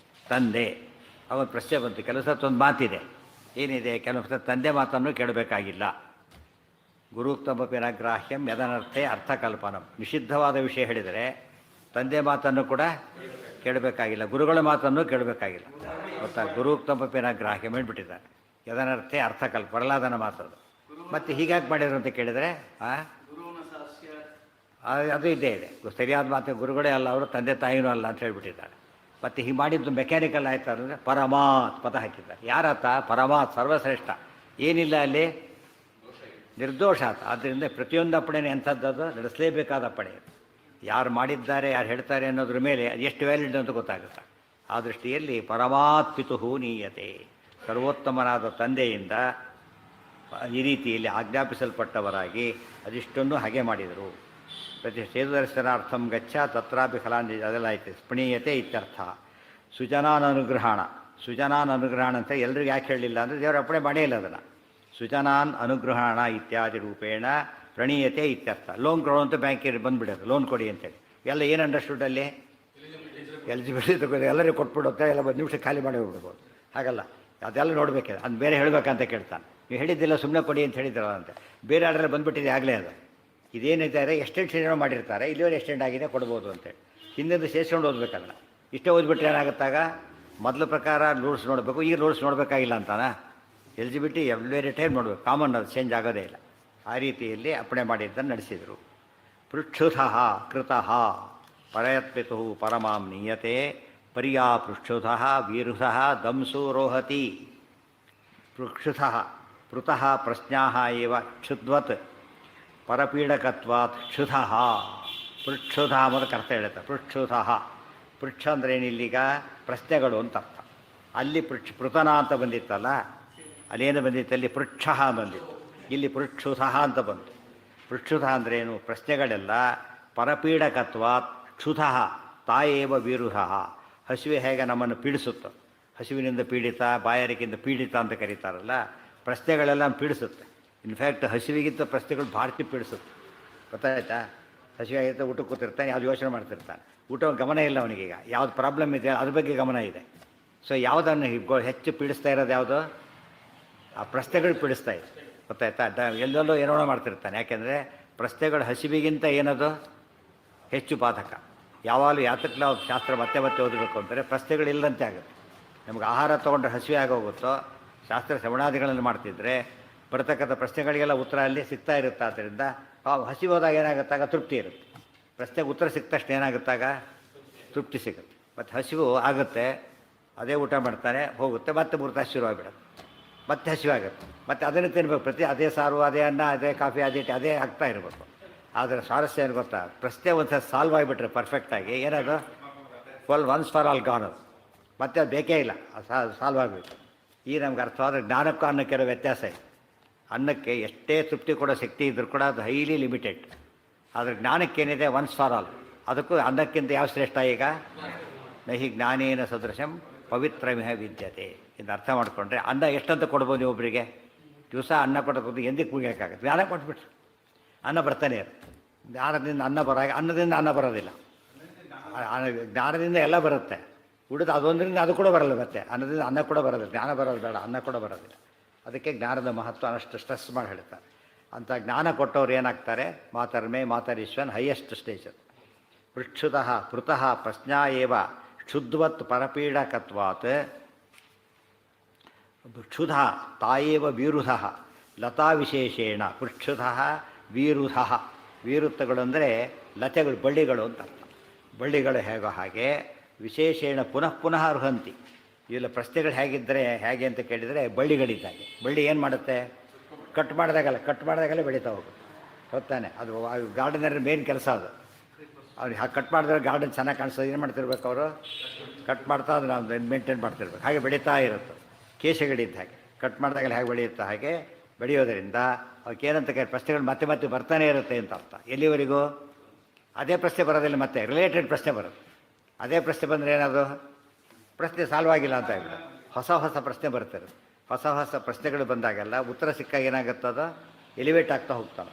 S1: ತಂದೆ ಅವನ ಪ್ರಶ್ನೆ ಬಂತು. ಕೆಲವು ಸತ್ತು ಒಂದು ಮಾತಿದೆ, ಏನಿದೆ? ಕೆಲವು ಸತ್ತು ತಂದೆ ಮಾತನ್ನು ಕೇಳಬೇಕಾಗಿಲ್ಲ. ಗುರುಕ್ತಮಪಿನಗ್ರಾಹ್ಯಂ ಯದನರ್ಥೆ ಅರ್ಥಕಲ್ಪನಂ. ನಿಷಿದ್ಧವಾದ ವಿಷಯ ಹೇಳಿದರೆ ತಂದೆ ಮಾತನ್ನು ಕೂಡ ಕೇಳಬೇಕಾಗಿಲ್ಲ, ಗುರುಗಳ ಮಾತನ್ನು ಕೇಳಬೇಕಾಗಿಲ್ಲ. ಗೊತ್ತಾ? ಗುರುಕ್ತಮಪಿನಗ್ರಾಹ್ಯಂ ಹೇಳ್ಬಿಟ್ಟಿದ್ದಾರೆ. ಯದನರ್ಥೆ ಅರ್ಥಕಲ್ಪ, ಪ್ರಹ್ಲಾದನ ಮಾತದು. ಮತ್ತು ಹೀಗಾಗಿ ಮಾಡಿದ್ರು ಅಂತ ಕೇಳಿದರೆ ಅದು ಇದ್ದೇ ಇದೆ. ಸರಿಯಾದ ಮಾತು, ಗುರುಗಳೇ ಅಲ್ಲ ಅವರು, ತಂದೆ ತಾಯಿನೂ ಅಲ್ಲ ಅಂತ ಹೇಳ್ಬಿಟ್ಟಿದ್ದಾರೆ. ಮತ್ತು ಹೀಗೆ ಮಾಡಿದ್ದು ಮೆಕ್ಯಾನಿಕಲ್ ಆಯ್ತು ಅಂದರೆ ಪರಮಾತ್ ಪದ ಹಾಕಿದ್ದಾರೆ. ಯಾರತ್ತ? ಪರಮಾತ್, ಸರ್ವಶ್ರೇಷ್ಠ, ಏನಿಲ್ಲ ಅಲ್ಲಿ, ನಿರ್ದೋಷ ಆತ. ಆದ್ದರಿಂದ ಪ್ರತಿಯೊಂದು ಅಪ್ಪಣೆನೇ ಎಂಥದ್ದು, ನಡೆಸಲೇಬೇಕಾದ ಅಪ್ಪಣೆ. ಯಾರು ಮಾಡಿದ್ದಾರೆ, ಯಾರು ಹೇಳ್ತಾರೆ ಅನ್ನೋದ್ರ ಮೇಲೆ ಅದು ಎಷ್ಟು ವ್ಯಾಲಿಡ್ ಅಂತ ಗೊತ್ತಾಗುತ್ತೆ. ಆ ದೃಷ್ಟಿಯಲ್ಲಿ ಪರಮಾತ್ ಪಿತುಹು ನೀಯತೆ, ಸರ್ವೋತ್ತಮನಾದ ತಂದೆಯಿಂದ ಈ ರೀತಿಯಲ್ಲಿ ಆಜ್ಞಾಪಿಸಲ್ಪಟ್ಟವರಾಗಿ ಅದಿಷ್ಟನ್ನು ಹಾಗೆ ಮಾಡಿದರು. ಪ್ರತಿ ಸೇತುದರ್ಶನಾರ್ಥಂ ಗಚ್ಚ ತತ್ರಾಪಿ ಫಲಾಂಜಿ, ಅದೆಲ್ಲ ಐತೆ. ಸ್ಪಣೀಯತೆ ಇತ್ಯರ್ಥ. ಸುಜನಾನ್ ಅನುಗ್ರಹಣ, ಸುಜನಾನ್ ಅನುಗ್ರಹಣ ಅಂತ ಎಲ್ರಿಗೂ ಯಾಕೆ ಹೇಳಲಿಲ್ಲ ಅಂದರೆ ದೇವರ ಅಪ್ಪಣೆ ಮಾಡೇ ಇಲ್ಲ ಅದನ್ನು. ಸುಜನಾನ್ ಅನುಗ್ರಹಣ ಇತ್ಯಾದಿ ರೂಪೇಣ ಪ್ರಣೀಯತೆ ಇತ್ಯರ್ಥ. ಲೋನ್ ಕೊಡೋ ಅಂತ ಬ್ಯಾಂಕಿಗೆ ಬಂದುಬಿಡೋದು, ಲೋನ್ ಕೊಡಿ ಅಂತೇಳಿ. ಎಲ್ಲ ಏನು ಅಂಡರ್ಸ್ಟುಡಲ್ಲಿ? ಎಲಿಜಿಬಿಲಿಟಿ ತಗೋದು, ಎಲ್ಲರಿಗೂ ಕೊಟ್ಬಿಡುತ್ತೆ, ಎಲ್ಲ ಒಂದು ನಿಮಿಷ ಖಾಲಿ ಮಾಡಿ ಹೋಗ್ಬಿಡ್ಬೋದು. ಹಾಗಲ್ಲ, ಅದೆಲ್ಲ ನೋಡಬೇಕಿದೆ. ಅದು ಬೇರೆ ಹೇಳಬೇಕಂತ ಕೇಳ್ತಾನೆ. ನೀವು ಹೇಳಿದ್ದಿಲ್ಲ ಸುಮ್ಮನೆ ಕೊಡಿ ಅಂತ ಹೇಳಿದ್ರಲ್ಲ ಅಂತ. ಬೇರೆ ಆರ್ಡರ್ ಬಂದುಬಿಟ್ಟಿದೆ ಆಗಲೇ. ಅದು ಇದೇನಿದ್ದಾರೆ ಎಕ್ಸ್ಟೆನ್ಷನ್ ಮಾಡಿರ್ತಾರೆ, ಇಲ್ಲಿವರೆ ಎಕ್ಸ್ಟೆಂಡ್ ಆಗಿದೆ ಕೊಡ್ಬೋದು ಅಂತೇಳಿ. ಹಿಂದಿಂದ ಸೇರಿಸ್ಕೊಂಡು ಓದಬೇಕಲ್ಲ. ಇಷ್ಟೇ ಓದ್ಬಿಟ್ರೆ ಏನಾಗುತ್ತಾಗ ಮೊದಲ ಪ್ರಕಾರ ರೂಲ್ಸ್ ನೋಡಬೇಕು, ಈಗ ರೂಲ್ಸ್ ನೋಡಬೇಕಾಗಿಲ್ಲ ಅಂತಾನ. ಎಲಿಜಿಬಿಲಿಟಿ ಎವ್ರಿ ಟೈಮ್ ನೋಡಬೇಕು, ಕಾಮನ್, ಅದು ಚೇಂಜ್ ಆಗೋದೇ ಇಲ್ಲ. ಆ ರೀತಿಯಲ್ಲಿ ಅಪ್ಪಣೆ ಮಾಡಿದ್ದನ್ನು ನಡೆಸಿದರು. ಪೃಕ್ಷುತಃ ಕೃತಃ ಪರಯತ್ಪಿತು ಪರಮಾಂ ನೀಯತೆ ಪರ್ಯಾ ಪೃಕ್ಷುತಃ ವೀರುಷಃ ದಂಸು ರೋಹತಿ. ಪೃಕ್ಷುತಃ ಪೃತಃ ಪ್ರಶ್ನಾಃ ಏವ ಕ್ಷುದ್ವತ್ ಪರಪೀಡಕತ್ವಾತ್ ಕ್ಷುತಃ. ಪೃಕ್ಷುತಃ ಅನ್ನೋದಕ್ಕೆ ಅರ್ಥ ಹೇಳುತ್ತೆ. ಪೃಕ್ಷುತಃ, ಪೃಕ್ಷ ಅಂದರೆ ಏನಿಲ್ಲೀಗ ಪ್ರಶ್ನೆಗಳು ಅಂತ ಅರ್ಥ. ಅಲ್ಲಿ ಪೃತನ ಅಂತ ಬಂದಿತ್ತಲ್ಲ, ಅಲ್ಲೇನು ಬಂದಿತ್ತು? ಅಲ್ಲಿ ಪೃಕ್ಷಃ ಬಂದಿತ್ತು, ಇಲ್ಲಿ ಪೃಕ್ಷುತಃ ಅಂತ ಬಂತು. ಪೃಕ್ಷುತಃ ಅಂದ್ರೇನು? ಪ್ರಶ್ನೆಗಳೆಲ್ಲ ಪರಪೀಡಕತ್ವಾತ್ ಕ್ಷುತಃ ತಾಯೇವ ವೀರುಷಃ. ಹಸಿವೆ ಹೇಗೆ ನಮ್ಮನ್ನು ಪೀಡಿಸುತ್ತೋ, ಹಸಿವಿನಿಂದ ಪೀಡಿತ, ಬಾಯಾರಿಕೆಯಿಂದ ಪೀಡಿತ ಅಂತ ಕರೀತಾರಲ್ಲ, ಪ್ರಶ್ನೆಗಳೆಲ್ಲ ಪೀಡಿಸುತ್ತೆ. ಇನ್ಫ್ಯಾಕ್ಟ್ ಹಸಿವಿಗಿಂತ ಪ್ರಶ್ನೆಗಳು ಭಾರತಿ ಪೀಡಿಸುತ್ತೆ. ಗೊತ್ತಾಯ್ತಾ? ಹಸಿವಾಗಿರುತ್ತೆ, ಊಟಕ್ಕೆ ಕೂತಿರ್ತಾನೆ, ಯಾವ್ದು ಯೋಚನೆ ಮಾಡ್ತಿರ್ತಾನೆ, ಊಟ ಗಮನ ಇಲ್ಲ ಅವನಿಗೀಗ. ಯಾವ್ದು ಪ್ರಾಬ್ಲಮ್ ಇದೆ ಅದ್ರ ಬಗ್ಗೆ ಗಮನ ಇದೆ. ಸೊ ಯಾವುದನ್ನು ಹೆಚ್ಚು ಪೀಡಿಸ್ತಾ ಇರೋದು ಯಾವುದು? ಆ ಪ್ರಶ್ನೆಗಳು ಪೀಡಿಸ್ತಾ ಇದೆ. ಗೊತ್ತಾಯ್ತಾ? ಎಲ್ಲೆಲ್ಲೋ ಏನೋ ಮಾಡ್ತಿರ್ತಾನೆ. ಯಾಕೆಂದರೆ ಪ್ರಶ್ನೆಗಳು ಹಸಿವಿಗಿಂತ ಏನದು ಹೆಚ್ಚು ಬಾಧಕ. ಯಾವಾಗಲೂ ಯಾತಕ್ಕೆ ನಾವು ಶಾಸ್ತ್ರ ಮತ್ತೆ ಮತ್ತೆ ಓದಬೇಕು ಅಂದರೆ ಪ್ರಶ್ನೆಗಳಿಲ್ಲದಂತೆ ಆಗುತ್ತೆ. ನಮಗೆ ಆಹಾರ ತೊಗೊಂಡ್ರೆ ಹಸಿವೆ ಆಗೋಗುತ್ತೋ, ಶಾಸ್ತ್ರ ಶ್ರವಣಾದಿಗಳನ್ನು ಮಾಡ್ತಿದ್ರೆ ಬರ್ತಕ್ಕಂಥ ಪ್ರಶ್ನೆಗಳಿಗೆಲ್ಲ ಉತ್ತರ ಅಲ್ಲಿ ಸಿಗ್ತಾ ಇರುತ್ತೆ. ಆದ್ದರಿಂದ ಹಸಿವು ಹೋದಾಗ ಏನಾಗುತ್ತಾಗ ತೃಪ್ತಿ ಇರುತ್ತೆ. ಪ್ರಶ್ನೆಗೆ ಉತ್ತರ ಸಿಕ್ಕ ತಕ್ಷಣ ಏನಾಗುತ್ತಾಗ ತೃಪ್ತಿ ಸಿಗುತ್ತೆ. ಮತ್ತು ಹಸಿವು ಆಗುತ್ತೆ, ಅದೇ ಊಟ ಮಾಡ್ತಾನೆ, ಹೋಗುತ್ತೆ, ಮತ್ತೆ ಮೂರ್ತ ಶುರುವಾಗಿಬಿಡುತ್ತೆ, ಮತ್ತೆ ಹಸಿವಾಗುತ್ತೆ, ಮತ್ತು ಅದನ್ನು ತಿನ್ಬೇಕು. ಅದೇ ಸಾರು, ಅದೇ ಅನ್ನ, ಅದೇ ಕಾಫಿ, ಅದೇ ಆಗ್ತಾ ಇರಬೇಕು. ಆದರೆ ಸ್ವಾರಸ್ಯ ಏನು ಗೊತ್ತಾ? ಪ್ರಶ್ನೆ ಒಂದು ಸಲ ಸಾಲ್ವ್ ಆಗಿಬಿಟ್ರೆ ಪರ್ಫೆಕ್ಟಾಗಿ ಏನದು ಒನ್ಸ್ ಫಾರ್ ಆಲ್ ಗಾನ್. ಅದು ಮತ್ತೆ ಅದು ಬೇಕೇ ಇಲ್ಲ, ಸಾಲ್ವ್ ಆಗಬೇಕು. ಈಗ ನಮ್ಗೆ ಅರ್ಥವಾದರೆ ಜ್ಞಾನಕ್ಕೂ ಅನ್ನಕ್ಕೆ ಇರೋ ವ್ಯತ್ಯಾಸ ಇದೆ. ಅನ್ನಕ್ಕೆ ಎಷ್ಟೇ ತೃಪ್ತಿ ಕೊಡೋ ಶಕ್ತಿ ಇದ್ರೂ ಕೂಡ ಅದು ಹೈಲಿ ಲಿಮಿಟೆಡ್. ಆದರೆ ಜ್ಞಾನಕ್ಕೇನಿದೆ ಒನ್ಸ್ ಫಾರ್ ಆಲ್. ಅದಕ್ಕೂ ಅನ್ನಕ್ಕಿಂತ ಯಾವ ಶ್ರೇಷ್ಠ? ಈಗ ನಹಿ ಜ್ಞಾನೇನ ಸದೃಶಂ ಪವಿತ್ರಮಿಹ ವಿದ್ಯತೆ. ಇದು ಅರ್ಥ ಮಾಡಿಕೊಂಡ್ರೆ ಅನ್ನ ಎಷ್ಟಂತ ಕೊಡ್ಬೋದು ನೀವು ಒಬ್ಬರಿಗೆ? ದಿವಸ ಅನ್ನ ಕೊಡೋದು ಎಂದಕ್ಕೆ ಮುಗಿಯೋಕ್ಕಾಗುತ್ತೆ? ಜ್ಞಾನ ಕೊಟ್ಬಿಟ್ರೆ ಅನ್ನ ಬರ್ತಾನೆ ಇರುತ್ತೆ. ಜ್ಞಾನದಿಂದ ಅನ್ನದಿಂದ ಅನ್ನ ಬರೋದಿಲ್ಲ. ಜ್ಞಾನದಿಂದ ಎಲ್ಲ ಬರುತ್ತೆ, ಉಳಿದು ಅದೊಂದರಿಂದ ಅದು ಕೂಡ ಬರಲ್ಲ. ಮತ್ತೆ ಅನ್ನದಿಂದ ಅನ್ನ ಕೂಡ ಬರೋದಿಲ್ಲ. ಜ್ಞಾನ ಬರೋದು ಬೇಡ, ಅನ್ನ ಕೂಡ ಬರೋದಿಲ್ಲ. ಅದಕ್ಕೆ ಜ್ಞಾನದ ಮಹತ್ವ ಅಷ್ಟು ಸ್ಟ್ರೆಸ್ ಮಾಡಿ ಹೇಳ್ತಾರೆ. ಅಂಥ ಜ್ಞಾನ ಕೊಟ್ಟವ್ರು ಏನಾಗ್ತಾರೆ? ಮಾತರ್ಮೇ ಮಾತರೀಶ್ವನ್ ಹೈಯೆಸ್ಟ್ ಸ್ಟೇಜ್. ಪೃಕ್ಷುತಃ ಪೃತಃ ಪ್ರಶ್ನಾ ಏವ ಕ್ಷುದ್ವತ್ ಪರಪೀಡಕತ್ವಾತ್ ಕ್ಷುಧ ತಾಯೇವ ವೀರುಧಃ ಲತಾ ವಿಶೇಷೇಣ. ಪೃಕ್ಷುತಃ ವೀರುಧಃ, ವೀರುತ್ತಗಳು ಅಂದರೆ ಲತೆಗಳು, ಬಳ್ಳಿಗಳು ಅಂತ ಅರ್ಥ. ಬಳ್ಳಿಗಳು ಹೇಗೋ ಹಾಗೆ ವಿಶೇಷೇಣ ಪುನಃ ಪುನಃ ಅರ್ಹಂತಿ. ಇವೆಲ್ಲ ಪ್ರಶ್ನೆಗಳು ಹೇಗಿದ್ದರೆ ಹೇಗೆ ಅಂತ ಕೇಳಿದರೆ ಬಳ್ಳಿಗಳಿದ್ದಾಗೆ. ಬಳ್ಳಿ ಏನು ಮಾಡುತ್ತೆ? ಕಟ್ ಮಾಡಿದಾಗಲೇ ಬೆಳೀತಾ ಹೋಗುತ್ತೆ. ಗೊತ್ತಾನೆ? ಅದು ಗಾರ್ಡನರ್ ಮೇನ್ ಕೆಲಸ ಅದು. ಅವ್ರಿಗೆ ಹಾಗೆ ಕಟ್ ಮಾಡಿದ್ರೆ ಗಾರ್ಡನ್ ಚೆನ್ನಾಗಿ ಕಾಣಿಸೋದು ಏನು ಮಾಡ್ತಿರ್ಬೇಕು ಅವರು? ಕಟ್ ಮಾಡ್ತಾ ಅದನ್ನು ಮೇಂಟೈನ್ ಮಾಡ್ತಿರ್ಬೇಕು. ಹಾಗೆ ಬೆಳೀತಾ ಇರುತ್ತೆ. ಕೇಶಗಳಿದ್ದ ಹಾಗೆ ಕಟ್ ಮಾಡಿದಾಗಲೇ ಹೇಗೆ ಬೆಳೆಯುತ್ತೋ ಹಾಗೆ ಬೆಳೆಯೋದರಿಂದ ಅವಕ್ಕೇನಂತ ಪ್ರಶ್ನೆಗಳು ಮತ್ತೆ ಮತ್ತೆ ಬರ್ತಾನೆ ಇರುತ್ತೆ ಅಂತ ಅರ್ಥ. ಎಲ್ಲಿವರೆಗೂ ಅದೇ ಪ್ರಶ್ನೆ ಬರೋದಿಲ್ಲ, ಮತ್ತೆ ರಿಲೇಟೆಡ್ ಪ್ರಶ್ನೆ ಬರುತ್ತೆ. ಅದೇ ಪ್ರಶ್ನೆ ಬಂದರೆ ಏನದು ಪ್ರಶ್ನೆ ಸಾಲ್ವ್ ಆಗಿಲ್ಲ ಅಂತ ಹೇಳ್ಬಿಟ್ಟು ಹೊಸ ಹೊಸ ಪ್ರಶ್ನೆ ಬರ್ತಾರೆ. ಹೊಸ ಹೊಸ ಪ್ರಶ್ನೆಗಳು ಬಂದಾಗೆಲ್ಲ ಉತ್ತರ ಸಿಕ್ಕಾಗ ಏನಾಗುತ್ತದೋ ಎಲಿವೇಟ್ ಆಗ್ತಾ ಹೋಗ್ತಾನೆ.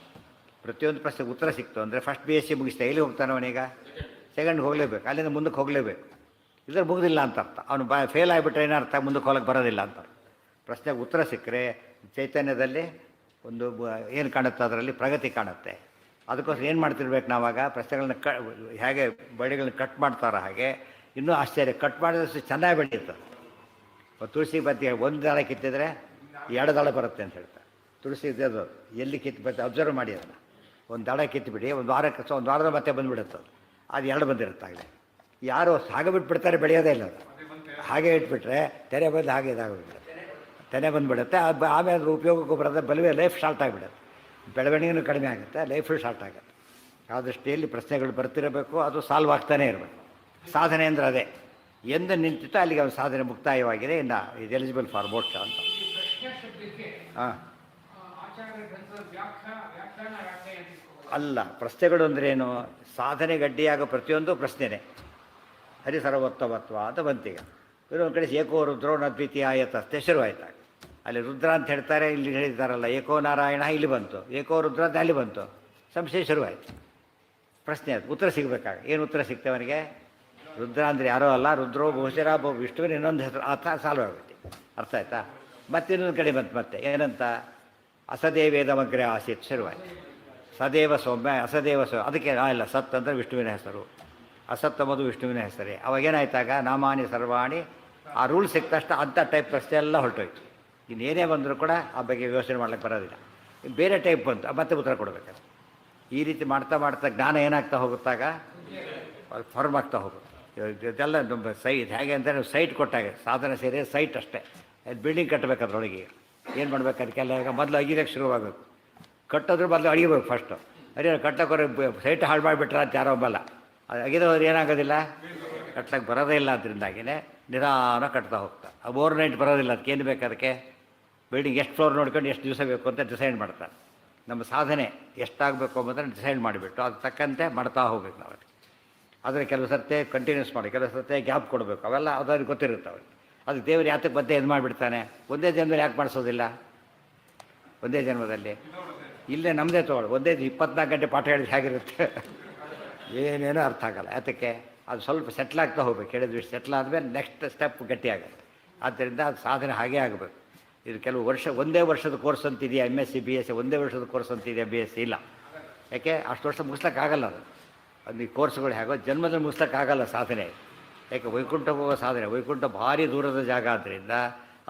S1: ಪ್ರತಿಯೊಂದು ಪ್ರಶ್ನೆಗೆ ಉತ್ತರ ಸಿಕ್ತು ಅಂದರೆ ಫಸ್ಟ್ BSc ಮುಗಿಸ್ತಾ ಎಲ್ಲಿ ಹೋಗ್ತಾನೆ ಅವನೀಗ? ಸೆಕೆಂಡ್ಗೆ ಹೋಗಲೇಬೇಕು, ಅಲ್ಲಿಂದ ಮುಂದಕ್ಕೆ ಹೋಗಲೇಬೇಕು. ಇದ್ರ ಮುಗಿದಿಲ್ಲ ಅಂತ ಅರ್ಥ. ಅವನು ಫೇಲ್ ಆಗಿಬಿಟ್ರೆ ಏನರ್ಥ? ಮುಂದಕ್ಕೆ ಹೋಗಕ್ಕೆ ಬರೋದಿಲ್ಲ ಅಂತ. ಪ್ರಶ್ನೆಗೆ ಉತ್ತರ ಸಿಕ್ಕರೆ ಚೈತನ್ಯದಲ್ಲಿ ಒಂದು ಏನು ಕಾಣುತ್ತೆ, ಅದರಲ್ಲಿ ಪ್ರಗತಿ ಕಾಣುತ್ತೆ. ಅದಕ್ಕೋಸ್ಕರ ಏನು ಮಾಡ್ತಿರ್ಬೇಕು ನಾವಾಗ? ಪ್ರಶ್ನೆಗಳನ್ನ ಹೇಗೆ ಬಳ್ಳಿಗಳನ್ನ ಕಟ್ ಮಾಡ್ತಾರೋ ಹಾಗೆ ಇನ್ನೂ ಆಶ್ಚರ್ಯ, ಕಟ್ ಮಾಡಿದಷ್ಟು ಚೆನ್ನಾಗಿ ಬೆಳೆಯುತ್ತೆ. ತುಳಸಿ ಬತ್ತಿ ಒಂದು ದಳ ಕಿತ್ತಿದ್ರೆ 2 ದಳ ಬರುತ್ತೆ ಅಂತ ಹೇಳ್ತಾರೆ. ತುಳಸಿ ಇದು ಎಲ್ಲಿ ಕಿತ್ತು ಬರುತ್ತೆ ಅಬ್ಸರ್ವ್ ಮಾಡಿ, ಅದನ್ನು ಒಂದು ದಳ ಕಿತ್ತುಬಿಡಿ, ಒಂದು ವಾರದ ಮತ್ತೆ ಬಂದುಬಿಡುತ್ತೆ. ಅದು 2 ಬಂದಿರುತ್ತೆ. ಆಗಲೇ ಯಾರು ಹಾಗೆ ಬಿಟ್ಬಿಡ್ತಾರೆ, ಬೆಳೆಯೋದೇ ಇಲ್ಲ ಅದು. ಹಾಗೆ ಇಟ್ಬಿಟ್ರೆ ತೆನೆ ಬಂದು ಹಾಗೆ ಇದಾಗೋಗ್ಬಿಡುತ್ತೆ, ತೆನೆ ಬಂದುಬಿಡುತ್ತೆ. ಆಮೇಲೆ ಅದ್ರ ಉಪಯೋಗಕ್ಕೂ ಬರೋದು ಬಲವೇ ಲೈಫ್ ಶಾರ್ಟ್ ಆಗಿಬಿಡುತ್ತೆ. ಬೆಳವಣಿಗೆನೂ ಕಡಿಮೆ ಆಗುತ್ತೆ, ಲೈಫು ಶಾರ್ಟ್ ಆಗುತ್ತೆ. ಆ ದೃಷ್ಟಿಯಲ್ಲಿ ಪ್ರಶ್ನೆಗಳು ಬರ್ತಿರಬೇಕು, ಅದು ಸಾಲ್ವ್ ಆಗ್ತಾನೇ ಇರಬೇಕು. ಸಾಧನೆ ಅಂದರೆ ಅದೇ, ಎಂದು ನಿಂತಿತ್ತು ಅಲ್ಲಿಗೆ ಅವನ ಸಾಧನೆ ಮುಕ್ತಾಯವಾಗಿದೆ. ಇನ್ನು ಇದು ಎಲಿಜಿಬಲ್ ಫಾರ್ ಮೋಕ್ಷ ಅಂತ. ಹಾಂ ಅಲ್ಲ, ಪ್ರಶ್ನೆಗಳು ಅಂದ್ರೇನು? ಸಾಧನೆ ಗಡ್ಡಿಯಾಗೋ ಪ್ರತಿಯೊಂದು ಪ್ರಶ್ನೆನೇ ಹರಿಸರ್ವೋತ್ತಮತ್ವ ಅಂತ ಬಂತೀಗ. ಇನ್ನೊಂದು ಕಡೆ ಏಕೋ ರುದ್ರೋ ನದ್ವಿತೀಯ ಆಯತಸ್ತೆ ಶುರುವಾಯ್ತಾಗ. ಅಲ್ಲಿ ರುದ್ರ ಅಂತ ಹೇಳ್ತಾರೆ, ಇಲ್ಲಿ ಹೇಳಿದ್ದಾರಲ್ಲ ಏಕೋ ನಾರಾಯಣ, ಇಲ್ಲಿ ಬಂತು. ಏಕೋ ರುದ್ರ ಅಂತ ಅಲ್ಲಿ ಬಂತು. ಸಂಶಯ ಶುರುವಾಯಿತು. ಪ್ರಶ್ನೆ ಅದು ಉತ್ತರ ಸಿಗಬೇಕಾಗ ಏನು ಉತ್ತರ ಸಿಗ್ತವನಿಗೆ? ರುದ್ರ ಅಂದರೆ ಯಾರೋ ಅಲ್ಲ, ರುದ್ರೋ ಬಹುಶಃ ವಿಷ್ಣುವಿನ ಇನ್ನೊಂದು ಹೆಸರು. ಅರ್ಥ ಸಾಲ್ವ್ ಆಗುತ್ತೆ. ಅರ್ಥ ಆಯ್ತಾ? ಮತ್ತೆ ಇನ್ನೊಂದು ಕಡೆ ಬಂತು, ಮತ್ತೆ ಏನಂತ? ಅಸದೇವೇದಮಗ್ರೆ ಆಸೀತ್ ಶುರುವಾಯಿತು. ಸದೇವ ಸೌಮ್ಯ, ಅಸದೇವ ಅದಕ್ಕೆ ಇಲ್ಲ, ಸತ್ ಅಂದರೆ ವಿಷ್ಣುವಿನ ಹೆಸರು, ಅಸತ್ ಎಂಬುದು ವಿಷ್ಣುವಿನ ಹೆಸರೇ. ಅವಾಗೇನಾಯ್ತಾಗ ನಾಮಾನಿ ಸರ್ವಾಣಿ, ಆ ರೂಲ್ ಸಿಕ್ತಷ್ಟ ಅಂಥ ಟೈಪ್ ಪ್ರಶ್ನೆ ಎಲ್ಲ ಹೊರಟೋಯ್ತು. ಇನ್ನೇನೇ ಬಂದರೂ ಕೂಡ ಆ ಬಗ್ಗೆ ಯೋಚನೆ ಮಾಡ್ಲಿಕ್ಕೆ ಬರೋದಿಲ್ಲ. ಬೇರೆ ಟೈಪ್ ಬಂತು, ಮತ್ತೆ ಉತ್ತರ ಕೊಡಬೇಕು. ಈ ರೀತಿ ಮಾಡ್ತಾ ಮಾಡ್ತಾ ಜ್ಞಾನ ಏನಾಗ್ತಾ ಹೋಗುತ್ತಾಗ ಫಾರ್ಮ್ ಆಗ್ತಾ ಹೋಗುತ್ತೆ. ಇದೆಲ್ಲ ನಮ್ಮ ಸೈಟ್ ಹೇಗೆ ಅಂದರೆ ಸೈಟ್ ಕೊಟ್ಟಾಗ ಸಾಧನೆ ಸೇರಿ ಸೈಟ್ ಅಷ್ಟೇ. ಬಿಲ್ಡಿಂಗ್ ಕಟ್ಟಬೇಕು, ಅದರೊಳಗೆ ಏನು ಮಾಡ್ಬೇಕು? ಅದಕ್ಕೆಲ್ಲ ಈಗ ಮೊದಲು ಅಗಿಯೋಕ್ಕೆ ಶುರುವಾಗಬೇಕು. ಕಟ್ಟೋದ್ರ ಬದಲು ಅಡಿಬೇಕು ಫಸ್ಟು. ಅದೇ ಕಟ್ಟೋಕ್ಕೋರೆ ಸೈಟ್ ಹಾಳು ಮಾಡಿಬಿಟ್ರೆ ಅಂತ ಯಾರೋ ಒಬ್ಬಲ್ಲ. ಅದು ಅಗಿದವ್ರು ಏನಾಗೋದಿಲ್ಲ, ಕಟ್ಲಕ್ಕೆ ಬರೋದೇ ಇಲ್ಲ. ಅದರಿಂದಾಗಿಯೇ ನಿಧಾನ ಕಟ್ತಾ ಹೋಗ್ತಾ. ಓವರ್ ನೈಟ್ ಬರೋದಿಲ್ಲ. ಅದಕ್ಕೆ ಏನು ಬೇಕು? ಅದಕ್ಕೆ ಬಿಲ್ಡಿಂಗ್ ಎಷ್ಟು ಫ್ಲೋರ್ ನೋಡ್ಕೊಂಡು ಎಷ್ಟು ದಿವಸ ಬೇಕು ಅಂತ ಡಿಸೈಡ್ ಮಾಡ್ತಾರೆ. ನಮ್ಮ ಸಾಧನೆ ಎಷ್ಟಾಗಬೇಕು ಅಂಬುದನ್ನು ಡಿಸೈಡ್ ಮಾಡಿಬಿಟ್ಟು ಅದು ತಕ್ಕಂತೆ ಮಾಡ್ತಾ ಹೋಗ್ಬೇಕು ನಾವು. ಆದರೆ ಕೆಲವು ಸರ್ತೆ ಕಂಟಿನ್ಯೂಸ್ ಮಾಡಿ, ಕೆಲವು ಸರ್ತೆ ಗ್ಯಾಪ್ ಕೊಡಬೇಕು. ಅವೆಲ್ಲ ಅದ್ರಿಗೆ ಗೊತ್ತಿರುತ್ತೆ ಅವ್ರಿಗೆ. ಅದಕ್ಕೆ ದೇವರು ಯಾತಕ್ಕೆ ಮತ್ತೆ ಇದು ಮಾಡಿಬಿಡ್ತಾನೆ? ಒಂದೇ ಜನ್ಮದಲ್ಲಿ ಯಾಕೆ ಮಾಡಿಸೋದಿಲ್ಲ? ಒಂದೇ ಜನ್ಮದಲ್ಲಿ ಇಲ್ಲೇ ನಮ್ಮದೇ ತೊಗೊಳ್ಳಿ. ಒಂದೇ 24 ಗಂಟೆ ಪಾಠ ಹೇಳಿದ್ರೆ ಹೇಗಿರುತ್ತೆ? ಏನೇನೋ ಅರ್ಥ ಆಗಲ್ಲ. ಯಾತಕ್ಕೆ? ಅದು ಸ್ವಲ್ಪ ಸೆಟ್ಲ್ ಆಗ್ತಾ ಹೋಗ್ಬೇಕು. ಹೇಳಿದ್ವಿ ಸೆಟ್ಲ್ ಆದಮೇಲೆ ನೆಕ್ಸ್ಟ್ ಸ್ಟೆಪ್ ಗಟ್ಟಿ ಆಗುತ್ತೆ. ಆದ್ದರಿಂದ ಅದು ಸಾಧನೆ ಹಾಗೇ ಆಗಬೇಕು. ಇದು ಕೆಲವು ವರ್ಷ, ಒಂದೇ ವರ್ಷದ ಕೋರ್ಸ್ ಅಂತಿದೆಯಾ MSc BSc? ಒಂದೇ ವರ್ಷದ ಕೋರ್ಸ್ ಅಂತಿದೆಯಾ BSc? ಇಲ್ಲ. ಯಾಕೆ? ಅಷ್ಟು ವರ್ಷ ಮುಗಿಸ್ಲಿಕ್ಕಾಗಲ್ಲ. ಅದು ಈ ಕೋರ್ಸ್ಗಳು ಹೇಗೋ ಜನ್ಮದಲ್ಲಿ ಮುಗಿಸ್ಲಿಕ್ಕಾಗಲ್ಲ ಸಾಧನೆ. ಯಾಕೆ? ವೈಕುಂಠ ಹೋಗೋ ಸಾಧನೆ. ವೈಕುಂಠ ಭಾರಿ ದೂರದ ಜಾಗ ಆದ್ದರಿಂದ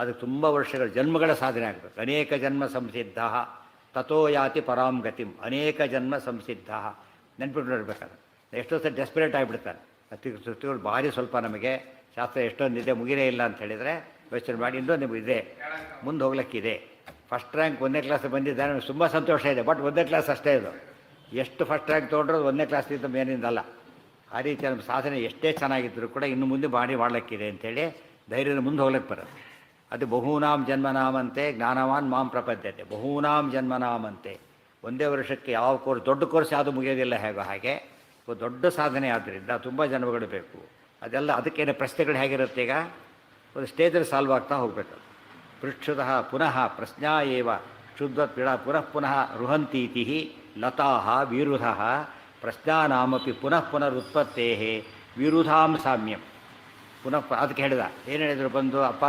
S1: ಅದು ತುಂಬ ವರ್ಷಗಳ ಜನ್ಮಗಳ ಸಾಧನೆ ಆಗಬೇಕು. ಅನೇಕ ಜನ್ಮ ಸಂಸಿದ್ಧ ತಥೋ ಯಾತಿ ಪರಾಂ ಗತಿಂ. ಅನೇಕ ಜನ್ಮ ಸಂಸಿದ್ಧ ನೆನ್ಪಿಟ್ಟು ನೋಡ್ಬೇಕಾದ್ರೆ ಎಷ್ಟೋ ಸಲ ಡೆಸ್ಪರೇಟ್ ಆಗಿಬಿಡ್ತಾರೆ. ಸೃಷ್ಟಿಗಳು ಭಾರಿ ಸ್ವಲ್ಪ ನಮಗೆ ಶಾಸ್ತ್ರ ಎಷ್ಟೊಂದಿದೆ, ಮುಗಿರೇ ಇಲ್ಲ ಅಂತ ಹೇಳಿದರೆ ಯೋಚನೆ ಮಾಡಿ ಇನ್ನೂ ನಿಮಗೆ ಇದೆ, ಮುಂದೆ ಹೋಗ್ಲಿಕ್ಕಿದೆ. ಫಸ್ಟ್ ರ್ಯಾಂಕ್ 1ನೇ ಕ್ಲಾಸ್ ಬಂದಿದ್ದಾರೆ, ನಮಗೆ ತುಂಬ ಸಂತೋಷ ಇದೆ. ಬಟ್ 1ನೇ ಕ್ಲಾಸ್ ಅಷ್ಟೇ ಇದು. ಎಷ್ಟು ಫಸ್ಟ್ ರ್ಯಾಂಕ್ ತೊಗೊಂಡ್ರೆ 1ನೇ ಕ್ಲಾಸ್ನಿಂದ ಮೇನಿಂದಲ್ಲ. ಆ ರೀತಿ ನಮ್ಮ ಸಾಧನೆ ಎಷ್ಟೇ ಚೆನ್ನಾಗಿದ್ದರೂ ಕೂಡ ಇನ್ನು ಮುಂದೆ ಮಾಡ್ಲಿಕ್ಕಿದೆ ಅಂಥೇಳಿ ಧೈರ್ಯದ ಮುಂದೆ ಹೋಗ್ಲಿಕ್ಕೆ ಬರೋದು. ಅದು ಬಹೂನಾಂ ಜನ್ಮನಾಮಂತೆ ಜ್ಞಾನವಾನ್ ಮಾಂ ಪ್ರಪದ್ಯತೆ. ಬಹೂನಾಂ ಜನ್ಮನಾಮಂತೆ. ಒಂದೇ ವರ್ಷಕ್ಕೆ ಯಾವ ಕೋರ್ಸ್, ದೊಡ್ಡ ಕೋರ್ಸ್ ಯಾವುದು ಮುಗಿಯೋದಿಲ್ಲ ಹೇಗೋ ಹಾಗೆ ದೊಡ್ಡ ಸಾಧನೆ ಆದ್ದರಿಂದ ತುಂಬ ಜನ್ಮಗಳು ಬೇಕು. ಅದೆಲ್ಲ ಅದಕ್ಕೇನೆ ಪ್ರಶ್ನೆಗಳು ಹೇಗಿರುತ್ತೆ? ಈಗ ಒಂದು ಸ್ಟೇಜಲ್ಲಿ ಸಾಲ್ವ್ ಆಗ್ತಾ ಹೋಗಬೇಕು. ಪೃಕ್ಷುತಃ ಪುನಃ ಪ್ರಶ್ನಾ ಏವ ಶುದ್ಧ ಪೀಡ ಪುನಃ ಪುನಃ ರುಹಂತೀತಿ ಲತಾ ವಿರುಧ ಪ್ರಶ್ನಾನಾಮಪಿ ಪುನಃ ಪುನರುತ್ಪತ್ತೇ ವಿರುಧಾಂ ಸಾಮ್ಯಂ. ಪುನಃ ಅದಕ್ಕೆ ಹೇಳಿದ. ಏನು ಹೇಳಿದರು? ಬಂದು ಅಪ್ಪ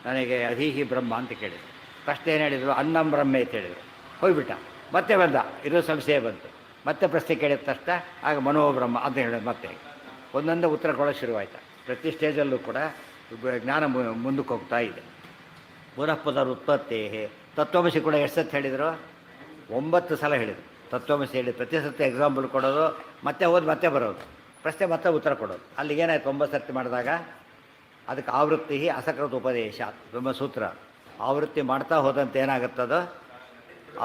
S1: ನನಗೆ ಅಧೀಹಿ ಬ್ರಹ್ಮ ಅಂತ ಕೇಳಿದರು. ಪ್ರಶ್ನೆ ಏನು ಹೇಳಿದರು? ಅನ್ನಂ ಬ್ರಹ್ಮೆ ಅಂತ ಹೇಳಿದರು. ಹೋಗ್ಬಿಟ್ಟ. ಮತ್ತೆ ಬಂದ, ಇರೋ ಸಂಶಯ ಬಂತು. ಮತ್ತೆ ಪ್ರಶ್ನೆ ಕೇಳಿದ ತಕ್ಷಣ ಆಗ ಮನೋಬ್ರಹ್ಮ ಅಂತ ಹೇಳಿದ್ರು. ಮತ್ತೆ ಒಂದೊಂದೇ ಉತ್ತರ ಕೊಡೋಕ್ಕೆ ಶುರುವಾಯಿತು. ಪ್ರತಿ ಸ್ಟೇಜಲ್ಲೂ ಕೂಡ ಜ್ಞಾನ ಮುಂದಕ್ಕೆ ಹೋಗ್ತಾ ಇದೆ. ಪುನಃ ಪುನರುತ್ಪತ್ತೇ ತತ್ವಮಸಿ ಕೂಡ ಎಷ್ಟು ಸತ್ತು ಹೇಳಿದರು? 9 ಸಲ ಹೇಳಿದರು ತತ್ವಮಸಿ ಹೇಳಿ. ಪ್ರತಿ ಸತಿ ಎಕ್ಸಾಂಪಲ್ ಕೊಡೋದು, ಮತ್ತೆ ಓದಿ ಮತ್ತೆ ಬರೋದು, ಪ್ರಶ್ನೆ ಮತ್ತೆ ಉತ್ತರ ಕೊಡೋದು. ಅಲ್ಲಿಗೇನಾಯ್ತು? 9 ಸರ್ತಿ ಮಾಡಿದಾಗ ಅದಕ್ಕೆ ಆವೃತ್ತಿ ಅಸಕೃತ ಉಪದೇಶ ಬ್ರಹ್ಮಸೂತ್ರ. ಆವೃತ್ತಿ ಮಾಡ್ತಾ ಹೋದಂತೆ ಏನಾಗುತ್ತದೋ,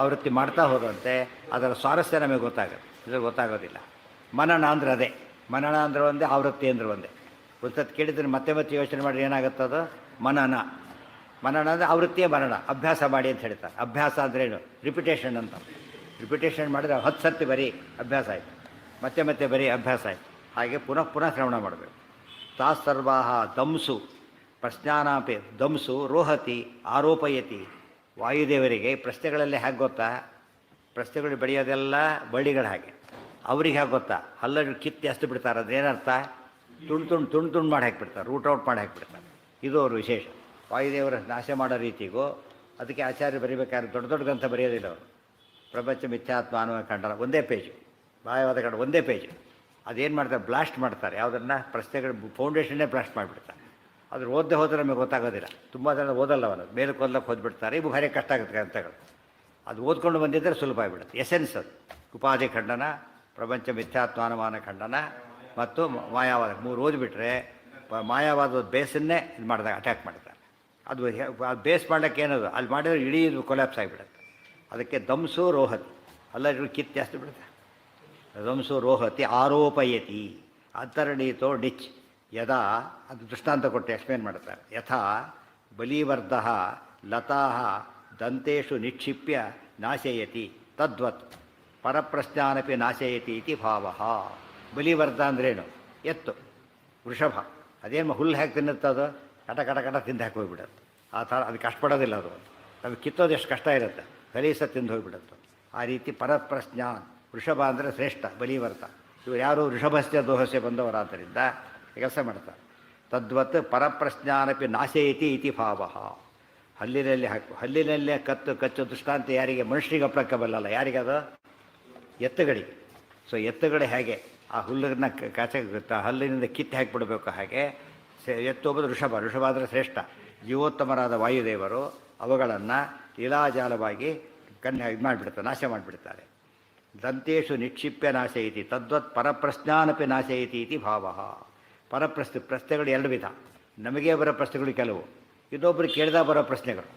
S1: ಆವೃತ್ತಿ ಮಾಡ್ತಾ ಹೋದಂತೆ ಅದರ ಸ್ವಾರಸ್ಯ ನಮಗೆ ಗೊತ್ತಾಗುತ್ತೆ. ಇದು ಗೊತ್ತಾಗೋದಿಲ್ಲ. ಮನನ ಅಂದ್ರೆ ಅದೇ. ಮನನ ಅಂದ್ರೆ ಒಂದೇ, ಆವೃತ್ತಿ ಅಂದ್ರೆ ಒಂದೇ. ಒಂದು ಕೇಳಿದ್ರೆ ಮತ್ತೆ ಮತ್ತೆ ಯೋಚನೆ ಮಾಡಿ ಏನಾಗುತ್ತದೋ ಮನನ. ಮನನ ಅಂದರೆ ಆವೃತ್ತಿಯೇ ಮನನ, ಅಭ್ಯಾಸ ಮಾಡಿ ಅಂತ ಹೇಳ್ತಾರೆ. ಅಭ್ಯಾಸ ಅಂದ್ರೇನು? ರಿಪಿಟೇಷನ್ ಅಂತ. ರಿಪಿಟೇಷನ್ ಮಾಡಿದ್ರೆ 10 ಸರ್ತಿ ಬರೀ ಅಭ್ಯಾಸ ಆಯಿತು, ಮತ್ತೆ ಮತ್ತೆ ಬರೀ ಅಭ್ಯಾಸ ಆಯಿತು. ಹಾಗೆ ಪುನಃ ಪುನಃ ಶ್ರವಣ ಮಾಡಬೇಕು. ತಾಸ್ಸರ್ವಾಹ ದಂಸು ಪ್ರಶ್ನಾನಾಪಿ ದಂಸು ರೋಹತಿ ಆರೋಪಯತಿ. ವಾಯುದೇವರಿಗೆ ಪ್ರಶ್ನೆಗಳಲ್ಲಿ ಹೇಗೆ ಗೊತ್ತಾ? ಪ್ರಶ್ನೆಗಳು ಬೆಳೆಯೋದೆಲ್ಲ ಬಳ್ಳಿಗಳು ಹಾಗೆ. ಅವ್ರಿಗೆ ಹೇಗೆ ಗೊತ್ತಾ? ಹಲ್ಲನ್ನು ಕಿತ್ತಿ ಹಸ್ತು ಬಿಡ್ತಾರೆ. ಅದೇನರ್ಥ? ತುಂಡು ಮಾಡಿ ಹಾಕಿಬಿಡ್ತಾರೆ, ರೂಟ್ ಔಟ್ ಮಾಡಿ ಹಾಕಿಬಿಡ್ತಾರೆ. ಇದು ಅವರು ವಿಶೇಷ. ವಾಯುದೇವರ ನಾಶ ಮಾಡೋ ರೀತಿಗೂ ಅದಕ್ಕೆ ಆಚಾರ್ಯ ಬರೀಬೇಕಾದ್ರೆ ದೊಡ್ಡ ದೊಡ್ಡ ಗ್ರಂಥ ಬರೆಯೋದಿಲ್ಲ ಅವರು. ಪ್ರಪಂಚ ಮಿಥ್ಯಾತ್ಮ ಅನ್ನುವ ಖಂಡನ ಒಂದೇ ಪೇಜು, ಮಾಯವಾದ ಖಂಡ ಒಂದೇ ಪೇಜು. ಅದೇನು ಮಾಡ್ತಾರೆ? ಬ್ಲಾಸ್ಟ್ ಮಾಡ್ತಾರೆ. ಯಾವುದನ್ನು? ಪ್ರಶ್ನೆಗಳು ಫೌಂಡೇಶನ್ನೇ ಬ್ಲಾಸ್ಟ್ ಮಾಡಿಬಿಡ್ತಾರೆ. ಅದ್ರ ಓದದೆ ಹೋದರೆ ನಮಗೆ ಗೊತ್ತಾಗೋದಿಲ್ಲ. ತುಂಬ ಜನ ಓದಲ್ಲ ಅವನು, ಮೇಲೆ ಕೊಲ್ಲಕ್ಕೆ ಹೋದ್ಬಿಡ್ತಾರೆ. ಇವು ಭಾರಿ ಕಷ್ಟ ಆಗುತ್ತೆ ಗ್ರಂಥಗಳು. ಅದು ಓದ್ಕೊಂಡು ಬಂದಿದ್ದರೆ ಸುಲಭ ಆಗಿಬಿಡುತ್ತೆ. ಎಸೆನ್ಸ್ ಅದು. ಉಪಾಧಿ ಖಂಡನ, ಪ್ರಪಂಚ ಮಿಥ್ಯಾತ್ಮಾನುಮಾನ ಖಂಡನ ಮತ್ತು ಮಾಯಾವಾದ 3 ಓದಿಬಿಟ್ರೆ ಮಾಯಾವಾದ ಬೇಸನ್ನೇ ಇದು ಮಾಡಿದಾಗ ಅಟ್ಯಾಕ್ ಮಾಡ್ತಾರೆ. ಅದು ಬೇಸ್ ಮಾಡೋಕ್ಕೆ ಏನದು ಅಲ್ಲಿ ಮಾಡಿದ್ರೆ ಇಡೀ ಇದು ಕೊಲ್ಯಾಪ್ಸ್ ಆಗಿಬಿಡುತ್ತೆ. ಅದಕ್ಕೆ ದಂಸು ರೋಹತಿ, ಅಲ್ಲ ಕಿತ್ತು ಜಾಸ್ತಿ ಬಿಡುತ್ತೆ. ದಂಸು ರೋಹತಿ ಆರೋಪಯತಿ ಅಂತರ್ಣೀತೋ ಡಿಚ್ ಯದಾ. ಅದು ದೃಷ್ಟಾಂತ ಕೊಟ್ಟು ಎಕ್ಸ್ಪ್ಲೇನ್ ಮಾಡ್ತಾರೆ. ಯಥಾ ಬಲಿವರ್ಧ ಲತಾ ದಂತೇಶು ನಿಕ್ಷಿಪ್ಯ ನಾಶಯತಿ ತದ್ವತ್ ಪರಪ್ರಶ್ನಾನಪಿ ನಾಶಯತಿ ಇತಿ ಭಾವ. ಬಲಿವರ್ಧ ಅಂದ್ರೇನು? ಎತ್ತು, ವೃಷಭ. ಅದೇನು ಹುಲ್ಲು ಹಾಕಿ ತಿನ್ನುತ್ತದು? ಕಟ ಕಟ ಕಟ ತಿಂದು ಹಾಕಿ ಹೋಗ್ಬಿಡುತ್ತೆ. ಆ ಥರ ಅದಕ್ಕೆ ಕಷ್ಟಪಡೋದಿಲ್ಲ ಅದು. ನಮಗೆ ಕಿತ್ತೋದು ಎಷ್ಟು ಕಷ್ಟ ಇರುತ್ತೆ, ಕಲೀಸ ತಿಂದು ಹೋಗಿಬಿಡುತ್ತೆ. ಆ ರೀತಿ ಪರಪ್ರಶ್ನಾನ್. ವೃಷಭ ಅಂದರೆ ಶ್ರೇಷ್ಠ, ಬಲಿವರ್ಧ. ಇವರು ಯಾರು? ವೃಷಭಸ್ಯ ದೋಹಸ್ಯ ಬಂದವರಾದ್ದರಿಂದ ಕೆಲಸ ಮಾಡ್ತಾರೆ. ತದ್ವತ್ ಪರಪ್ರಶ್ನಾನಪಿ ನಾಶಯತಿ ಇತಿ ಭಾವ. ಹಲ್ಲಿನಲ್ಲಿ ಹಾಕು, ಹಲ್ಲಿನಲ್ಲೇ ಕಚ್ಚು ದೃಷ್ಟಾಂತ ಯಾರಿಗೆ? ಮನುಷ್ಯರಿಗೆ ಅಪ್ಲಕ್ಕಬಲ್ಲ. ಯಾರಿಗದು? ಎತ್ತುಗಳಿಗೆ. ಸೊ ಎತ್ತುಗಳು ಹೇಗೆ ಆ ಹುಲ್ಲನ್ನು ಹಲ್ಲಿನಿಂದ ಕಿತ್ತು ಹಾಕಿಬಿಡಬೇಕು, ಹಾಗೆ ಎತ್ತು ಒಬ್ಬದು ಋಷಭ. ಋಷಭ ಅಂದರೆ ಶ್ರೇಷ್ಠ, ಜೀವೋತ್ತಮರಾದ ವಾಯುದೇವರು ಅವುಗಳನ್ನು ಲೀಲಾಜಾಲವಾಗಿ ಇದು ಮಾಡಿಬಿಡ್ತಾರೆ, ನಾಶ ಮಾಡಿಬಿಡ್ತಾರೆ. ದಂತೇಶು ನಿಕ್ಷಿಪ್ಯ ನಾಶಯತಿ ತದ್ವತ್ ಪರಪ್ರಶ್ನಾನಪಿ ನಾಶಯತಿ ಇತಿ ಭಾವ. ಪ್ರಶ್ನೆಗಳು 2 ವಿಧ. ನಮಗೆ ಬರೋ ಪ್ರಶ್ನೆಗಳು ಕೆಲವು, ಇನ್ನೊಬ್ಬರು ಕೇಳಿದಾಗ ಬರೋ ಪ್ರಶ್ನೆಗಳು.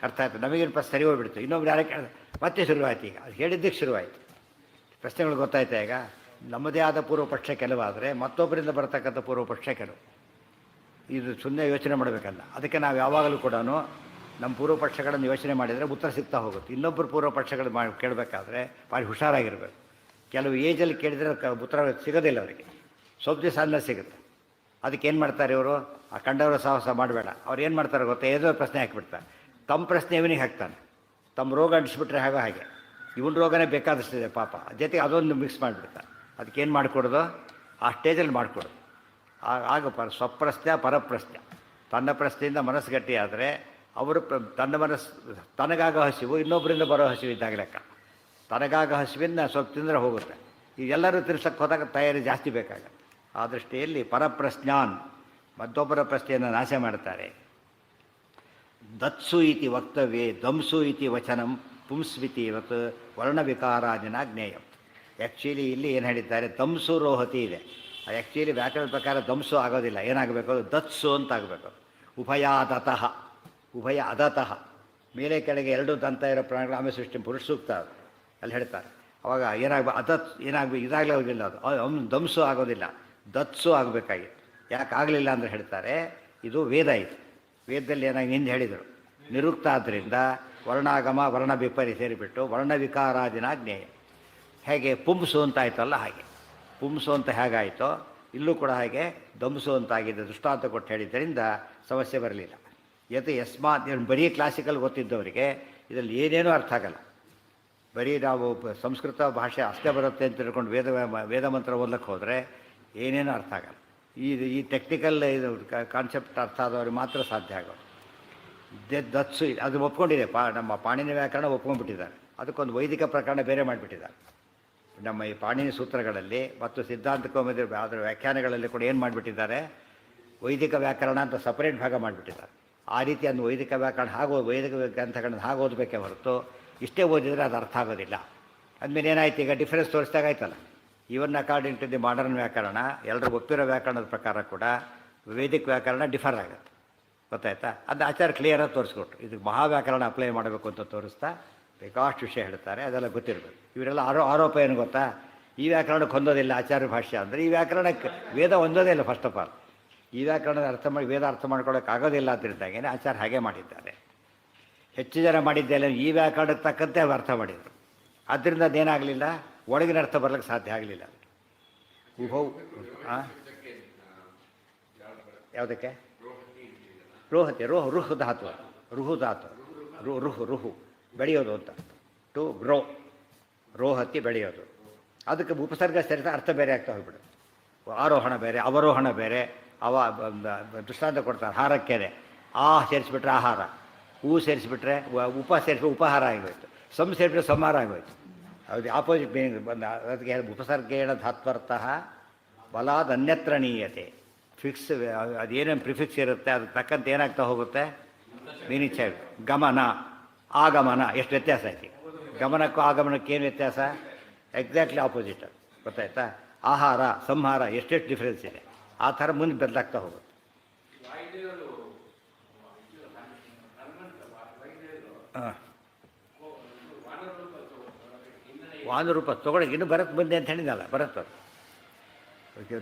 S1: ಅರ್ಥ ಆಯ್ತು? ನಮಗೇನು ಪ್ರಶ್ನೆ ಸರಿ ಹೋಗ್ಬಿಡ್ತು, ಇನ್ನೊಬ್ರು ಯಾರೇ ಕೇಳಿದ ಮತ್ತೆ ಶುರುವಾಯ್ತು. ಈಗ ಅದು ಹೇಳಿದ್ದಕ್ಕೆ ಶುರುವಾಯಿತು. ಪ್ರಶ್ನೆಗಳು ಗೊತ್ತಾಯ್ತಾ? ಈಗ ನಮ್ಮದೇ ಆದ ಪೂರ್ವಪಕ್ಷ ಕೆಲವಾದರೆ ಮತ್ತೊಬ್ಬರಿಂದ ಬರತಕ್ಕಂಥ ಪೂರ್ವಪಕ್ಷ ಕೆಲವು. ಇದು ಸುಮ್ಮನೆ ಯೋಚನೆ ಮಾಡಬೇಕಲ್ಲ. ಅದಕ್ಕೆ ನಾವು ಯಾವಾಗಲೂ ಕೂಡ ನಮ್ಮ ಪೂರ್ವಪಕ್ಷಗಳನ್ನು ಯೋಚನೆ ಮಾಡಿದರೆ ಉತ್ತರ ಸಿಗ್ತಾ ಹೋಗುತ್ತೆ. ಇನ್ನೊಬ್ಬರು ಪೂರ್ವಪಕ್ಷಗಳು ಕೇಳಬೇಕಾದ್ರೆ ಭಾರಿ ಹುಷಾರಾಗಿರಬೇಕು. ಕೆಲವು ಏಜಲ್ಲಿ ಕೇಳಿದರೆ ಉತ್ತರ ಸಿಗೋದಿಲ್ಲ ಅವರಿಗೆ, ಸ್ವಲ್ಪ ದಿವಸ ಆದಮೇಲೆ ಸಿಗುತ್ತೆ. ಅದಕ್ಕೆ ಏನು ಮಾಡ್ತಾರೆ ಇವರು? ಆ ಕಂಡವರ ಸಾಹಸ ಮಾಡಬೇಡ. ಅವ್ರು ಏನು ಮಾಡ್ತಾರೆ ಗೊತ್ತಾ? ಏದೋ ಪ್ರಶ್ನೆ ಹಾಕಿಬಿಡ್ತಾರೆ. ತಮ್ಮ ಪ್ರಶ್ನೆ ಇವನಿಗೆ ಹಾಕ್ತಾನೆ. ತಮ್ಮ ರೋಗ ಅಂಟಿಸ್ಬಿಟ್ರೆ ಹಾಗೆ ಇವನ ರೋಗನೇ ಬೇಕಾದಷ್ಟಿದೆ ಪಾಪ, ಜೊತೆಗೆ ಅದೊಂದು ಮಿಕ್ಸ್ ಮಾಡಿಬಿಡ್ತಾರೆ. ಅದಕ್ಕೇನು ಮಾಡಿಕೊಡೋದು? ಆ ಸ್ಟೇಜಲ್ಲಿ ಮಾಡಿಕೊಡೋದು. ಆಗ ಸ್ವಪ್ರಶ್ನೆ ಪರಪ್ರಶ್ನೆ. ತನ್ನ ಪ್ರಶ್ನೆಯಿಂದ ಮನಸ್ಸು ಗಟ್ಟಿಯಾದರೆ ಅವರು ತನ್ನ ಮನಸ್ಸು ತನಗಾಗ ಹಸಿವು ಇನ್ನೊಬ್ಬರಿಂದ ಬರೋ ಹಸಿವು ಇದ್ದಾಗ ಲೆಕ್ಕ. ತನಗಾಗ ಹಸಿವಿಂದ ಸ್ವಲ್ಪ ತಿಂದರೆ ಹೋಗುತ್ತೆ. ಈಗೆಲ್ಲರೂ ತಿರ್ಸಕ್ಕೆ ಹೋದಾಗ ತಯಾರಿ ಜಾಸ್ತಿ ಬೇಕಾಗುತ್ತೆ. ಆ ದೃಷ್ಟಿಯಲ್ಲಿ ಪರಪ್ರಶ್ನಾನ್ ಮತ್ತೊಬ್ಬರ ಪ್ರಶ್ನೆಯನ್ನು ನಾಶ ಮಾಡ್ತಾರೆ. ದತ್ಸು ಇತಿ ವಕ್ತವ್ಯೇ ದಂಸು ಇತಿ ವಚನಂ ಪುಂಸ್ವಿತಿ ಇವತ್ತು ವರ್ಣವಿಕಾರಾದಿನ ಜ್ಞೇಯಂ. ಆ್ಯಕ್ಚುಲಿ ಇಲ್ಲಿ ಏನು ಹೇಳಿದ್ದಾರೆ? ದಂಸು ರೋಹತಿ ಇದೆ. ಆ್ಯಕ್ಚುಲಿ ವ್ಯಾಕರಣ ಪ್ರಕಾರ ದಂಸು ಆಗೋದಿಲ್ಲ. ಏನಾಗಬೇಕು? ದತ್ಸು ಅಂತ ಆಗಬೇಕು. ಉಭಯಾದತಃ, ಉಭಯ ಅದತಃ. ಮೇಲೆ ಕೆಳಗೆ 2 ದಂತ ಇರೋ ಪ್ರಾಣಿಗಳು ಆಮೇಲೆ ಸೃಷ್ಟಿ ಪುರುಷ ಸೂಕ್ತ ಅಲ್ಲಿ ಹೇಳ್ತಾರೆ. ಅವಾಗ ಏನಾಗಬೇಕು? ಇದಾಗಲೇ ಹೋಗಿಲ್ಲ, ಅದು ದಂಸು ಆಗೋದಿಲ್ಲ, ದತ್ಸು ಆಗಬೇಕಾಗಿತ್ತು. ಯಾಕೆ ಆಗಲಿಲ್ಲ ಅಂದರೆ ಹೇಳ್ತಾರೆ, ಇದು ವೇದ. ಇದು ವೇದದಲ್ಲಿ ಏನಾಗಿ ಹಿಂದೆ ಹೇಳಿದರು, ನಿರುಕ್ತ ಆದ್ದರಿಂದ ವರ್ಣಾಗಮ ವರ್ಣ ವಿಪರಿ ಸೇರಿಬಿಟ್ಟು ವರ್ಣವಿಕಾರಾದಿನ ಜ್ಞೇಯ. ಹೇಗೆ ಪುಂಸು ಅಂತ ಆಯ್ತಲ್ಲ, ಹಾಗೆ ಪುಂಸು ಅಂತ ಹೇಗಾಯಿತೋ ಇಲ್ಲೂ ಕೂಡ ಹಾಗೆ ದಂಸು ಅಂತಾಗಿದೆ. ದೃಷ್ಟಾಂತ ಕೊಟ್ಟು ಹೇಳಿದ್ದರಿಂದ ಸಮಸ್ಯೆ ಬರಲಿಲ್ಲ. ಯಸ್ಮಾತ್ ಬರೀ ಕ್ಲಾಸಿಕಲ್ ಗೊತ್ತಿದ್ದವರಿಗೆ ಇದರಲ್ಲಿ ಏನೇನೂ ಅರ್ಥ ಆಗಲ್ಲ. ಬರೀ ನಾವು ಸಂಸ್ಕೃತ ಭಾಷೆ ಅಷ್ಟೇ ಬರುತ್ತೆ ಅಂತ ತಿಳ್ಕೊಂಡು ವೇದ ಮಂತ್ರ ಓದಕ್ಕೆ ಹೋದರೆ ಏನೇನೂ ಅರ್ಥ ಆಗಲ್ಲ. ಈ ಟೆಕ್ನಿಕಲ್ ಇದು ಕಾನ್ಸೆಪ್ಟ್ ಅರ್ಥ ಆದವ್ರಿಗೆ ಮಾತ್ರ ಸಾಧ್ಯ ಆಗೋದು. ದತ್ಸು ಅದು ಒಪ್ಕೊಂಡಿದೆ. ನಮ್ಮ ಪಾಣಿನಿ ವ್ಯಾಕರಣ ಒಪ್ಕೊಂಡ್ಬಿಟ್ಟಿದ್ದಾರೆ. ಅದಕ್ಕೊಂದು ವೈದಿಕ ಪ್ರಕರಣ ಬೇರೆ ಮಾಡಿಬಿಟ್ಟಿದ್ದಾರೆ. ನಮ್ಮ ಈ ಪಾಣಿನಿ ಸೂತ್ರಗಳಲ್ಲಿ ಮತ್ತು ಸಿದ್ಧಾಂತಕೌಮುದಿ ಅದರ ವ್ಯಾಖ್ಯಾನಗಳಲ್ಲಿ ಕೂಡ ಏನು ಮಾಡಿಬಿಟ್ಟಿದ್ದಾರೆ? ವೈದಿಕ ವ್ಯಾಕರಣ ಅಂತ ಸಪರೇಟ್ ಭಾಗ ಮಾಡಿಬಿಟ್ಟಿದ್ದಾರೆ. ಆ ರೀತಿ ಒಂದು ವೈದಿಕ ವ್ಯಾಕರಣ ವೈದಿಕ ಗ್ರಂಥಗಳನ್ನ ಹಾಗೆ ಓದಬೇಕೇ ಹೊರತು ಇಷ್ಟೇ ಓದಿದರೆ ಅದು ಅರ್ಥ ಆಗೋದಿಲ್ಲ. ಅಂದಮೇಲೆ ಏನಾಯ್ತು? ಈಗ ಡಿಫ್ರೆನ್ಸ್ ತೋರಿಸ್ದಾಗಾಯ್ತಲ್ಲ. Even according to the modern ವ್ಯಾಕರಣ, ಎಲ್ಲರೂ ಒಪ್ಪಿರೋ ವ್ಯಾಕರಣದ ಪ್ರಕಾರ ಕೂಡ ವೇದಿಕ ವ್ಯಾಕರಣ ಡಿಫರ್ ಆಗುತ್ತೆ. ಗೊತ್ತಾಯ್ತಾ? ಅದು ಆಚಾರ್ಯ ಕ್ಲಿಯರಾಗಿ ತೋರಿಸ್ಕೊಟ್ರು. ಇದು ಮಹಾವ್ಯಾಕರಣ ಅಪ್ಲೈ ಮಾಡಬೇಕು ಅಂತ ತೋರಿಸ್ತಾ ಬೇಕಾಷ್ಟು ವಿಷಯ ಹೇಳ್ತಾರೆ. ಅದೆಲ್ಲ ಗೊತ್ತಿರಬೇಕು. ಇವರೆಲ್ಲ ಆರೋಪ ಏನು ಗೊತ್ತಾ? ಈ ವ್ಯಾಕರಣಕ್ಕೆ ಹೊಂದೋದಿಲ್ಲ ಆಚಾರ್ಯ ಭಾಷ್ಯ ಅಂದರೆ. ಈ ವ್ಯಾಕರಣಕ್ಕೆ ವೇದ ಹೊಂದೋದೇ ಇಲ್ಲ. ಫಸ್ಟ್ ಆಫ್ ಆಲ್ ಈ ವ್ಯಾಕರಣದ ಅರ್ಥ ಮಾಡಿ ವೇದ ಅರ್ಥ ಮಾಡ್ಕೊಳ್ಳೋಕ್ಕಾಗೋದಿಲ್ಲ ಅದರಿಂದಾಗೇನೆ ಆಚಾರ್ಯ ಹಾಗೆ ಮಾಡಿದ್ದಾರೆ. ಹೆಚ್ಚು ಜನ ಮಾಡಿದ್ದೆಲ್ಲ ಈ ವ್ಯಾಕರಣಕ್ಕೆ ತಕ್ಕಂತೆ ಅವ್ರು ಅರ್ಥ ಮಾಡಿದರು. ಆದ್ದರಿಂದ ಅದೇನಾಗಲಿಲ್ಲ, ಒಳಗಿನ ಅರ್ಥ ಬರಲಿಕ್ಕೆ ಸಾಧ್ಯ ಆಗಲಿಲ್ಲ. ಉಭೌ ಯಾವುದಕ್ಕೆ ರೋಹತಿ ರುಹು ಧಾತು, ರುಹು ಧಾತು, ರುಹು ಬೆಳೆಯೋದು ಅಂತ, ಟು ಗ್ರೋ, ರೋಹತಿ ಬೆಳೆಯೋದು. ಅದಕ್ಕೆ ಉಪಸರ್ಗ ಸೇರಿದ ಅರ್ಥ ಬೇರೆ ಆಗ್ತಾ ಹೋಗ್ಬಿಡು. ಆರೋಹಣ ಬೇರೆ, ಅವರೋಹಣ ಬೇರೆ. ದೃಷ್ಟಾಂತ ಕೊಡ್ತಾರೆ ಹಾರಕ್ಕೇನೆ. ಆ ಸೇರಿಸ್ಬಿಟ್ರೆ ಆಹಾರ, ಹೂ ಸೇರಿಸ್ಬಿಟ್ರೆ ಉಪ ಸೇರಿಸ್ಬಿಟ್ರೆ ಉಪಹಾರ ಆಗೋಯ್ತು, ಸೇರಿಬಿಟ್ರೆ ಸಂಹಾರ ಆಗೋಯ್ತು. ಅದು ಆಪೋಸಿಟ್ ಮೀನಿಂಗ್ ಬಂದ. ಅದಕ್ಕೆ ಉಪಸರ್ಗೇಣ ಧಾತ್ವರ್ಥಃ ಬಲಾದ್ ಅನ್ಯತ್ರ ನೀಯತೆ. ಫಿಕ್ಸ್ ಅದೇನೇನು ಪ್ರಿಫಿಕ್ಸ್ ಇರುತ್ತೆ ಅದಕ್ಕೆ ತಕ್ಕಂತೆ ಏನಾಗ್ತಾ ಹೋಗುತ್ತೆ ಮೀನಿಂಗ್ ಚೇಂಜ್. ಗಮನ, ಆಗಮನ, ಎಷ್ಟು ವ್ಯತ್ಯಾಸ ಐತಿ. ಗಮನಕ್ಕೂ ಆಗಮನಕ್ಕೆ ಏನು ವ್ಯತ್ಯಾಸ? Exactly opposite. ಗೊತ್ತಾಯ್ತಾ? ಆಹಾರ, ಸಂಹಾರ, ಎಷ್ಟೆಷ್ಟು ಡಿಫ್ರೆನ್ಸ್ ಇದೆ. ಆ ಥರ ಮುಂದೆ ಬದಲಾಗ್ತಾ ಹೋಗುತ್ತೆ. ಹಾಂ, ವಾನರೂಪ ತೊಗೊಳಗೆ ಇನ್ನೂ ಬರಕ್ಕೆ ಬಂದೆ ಅಂತ ಹೇಳಿದಲ್ಲ, ಬರುತ್ತದು.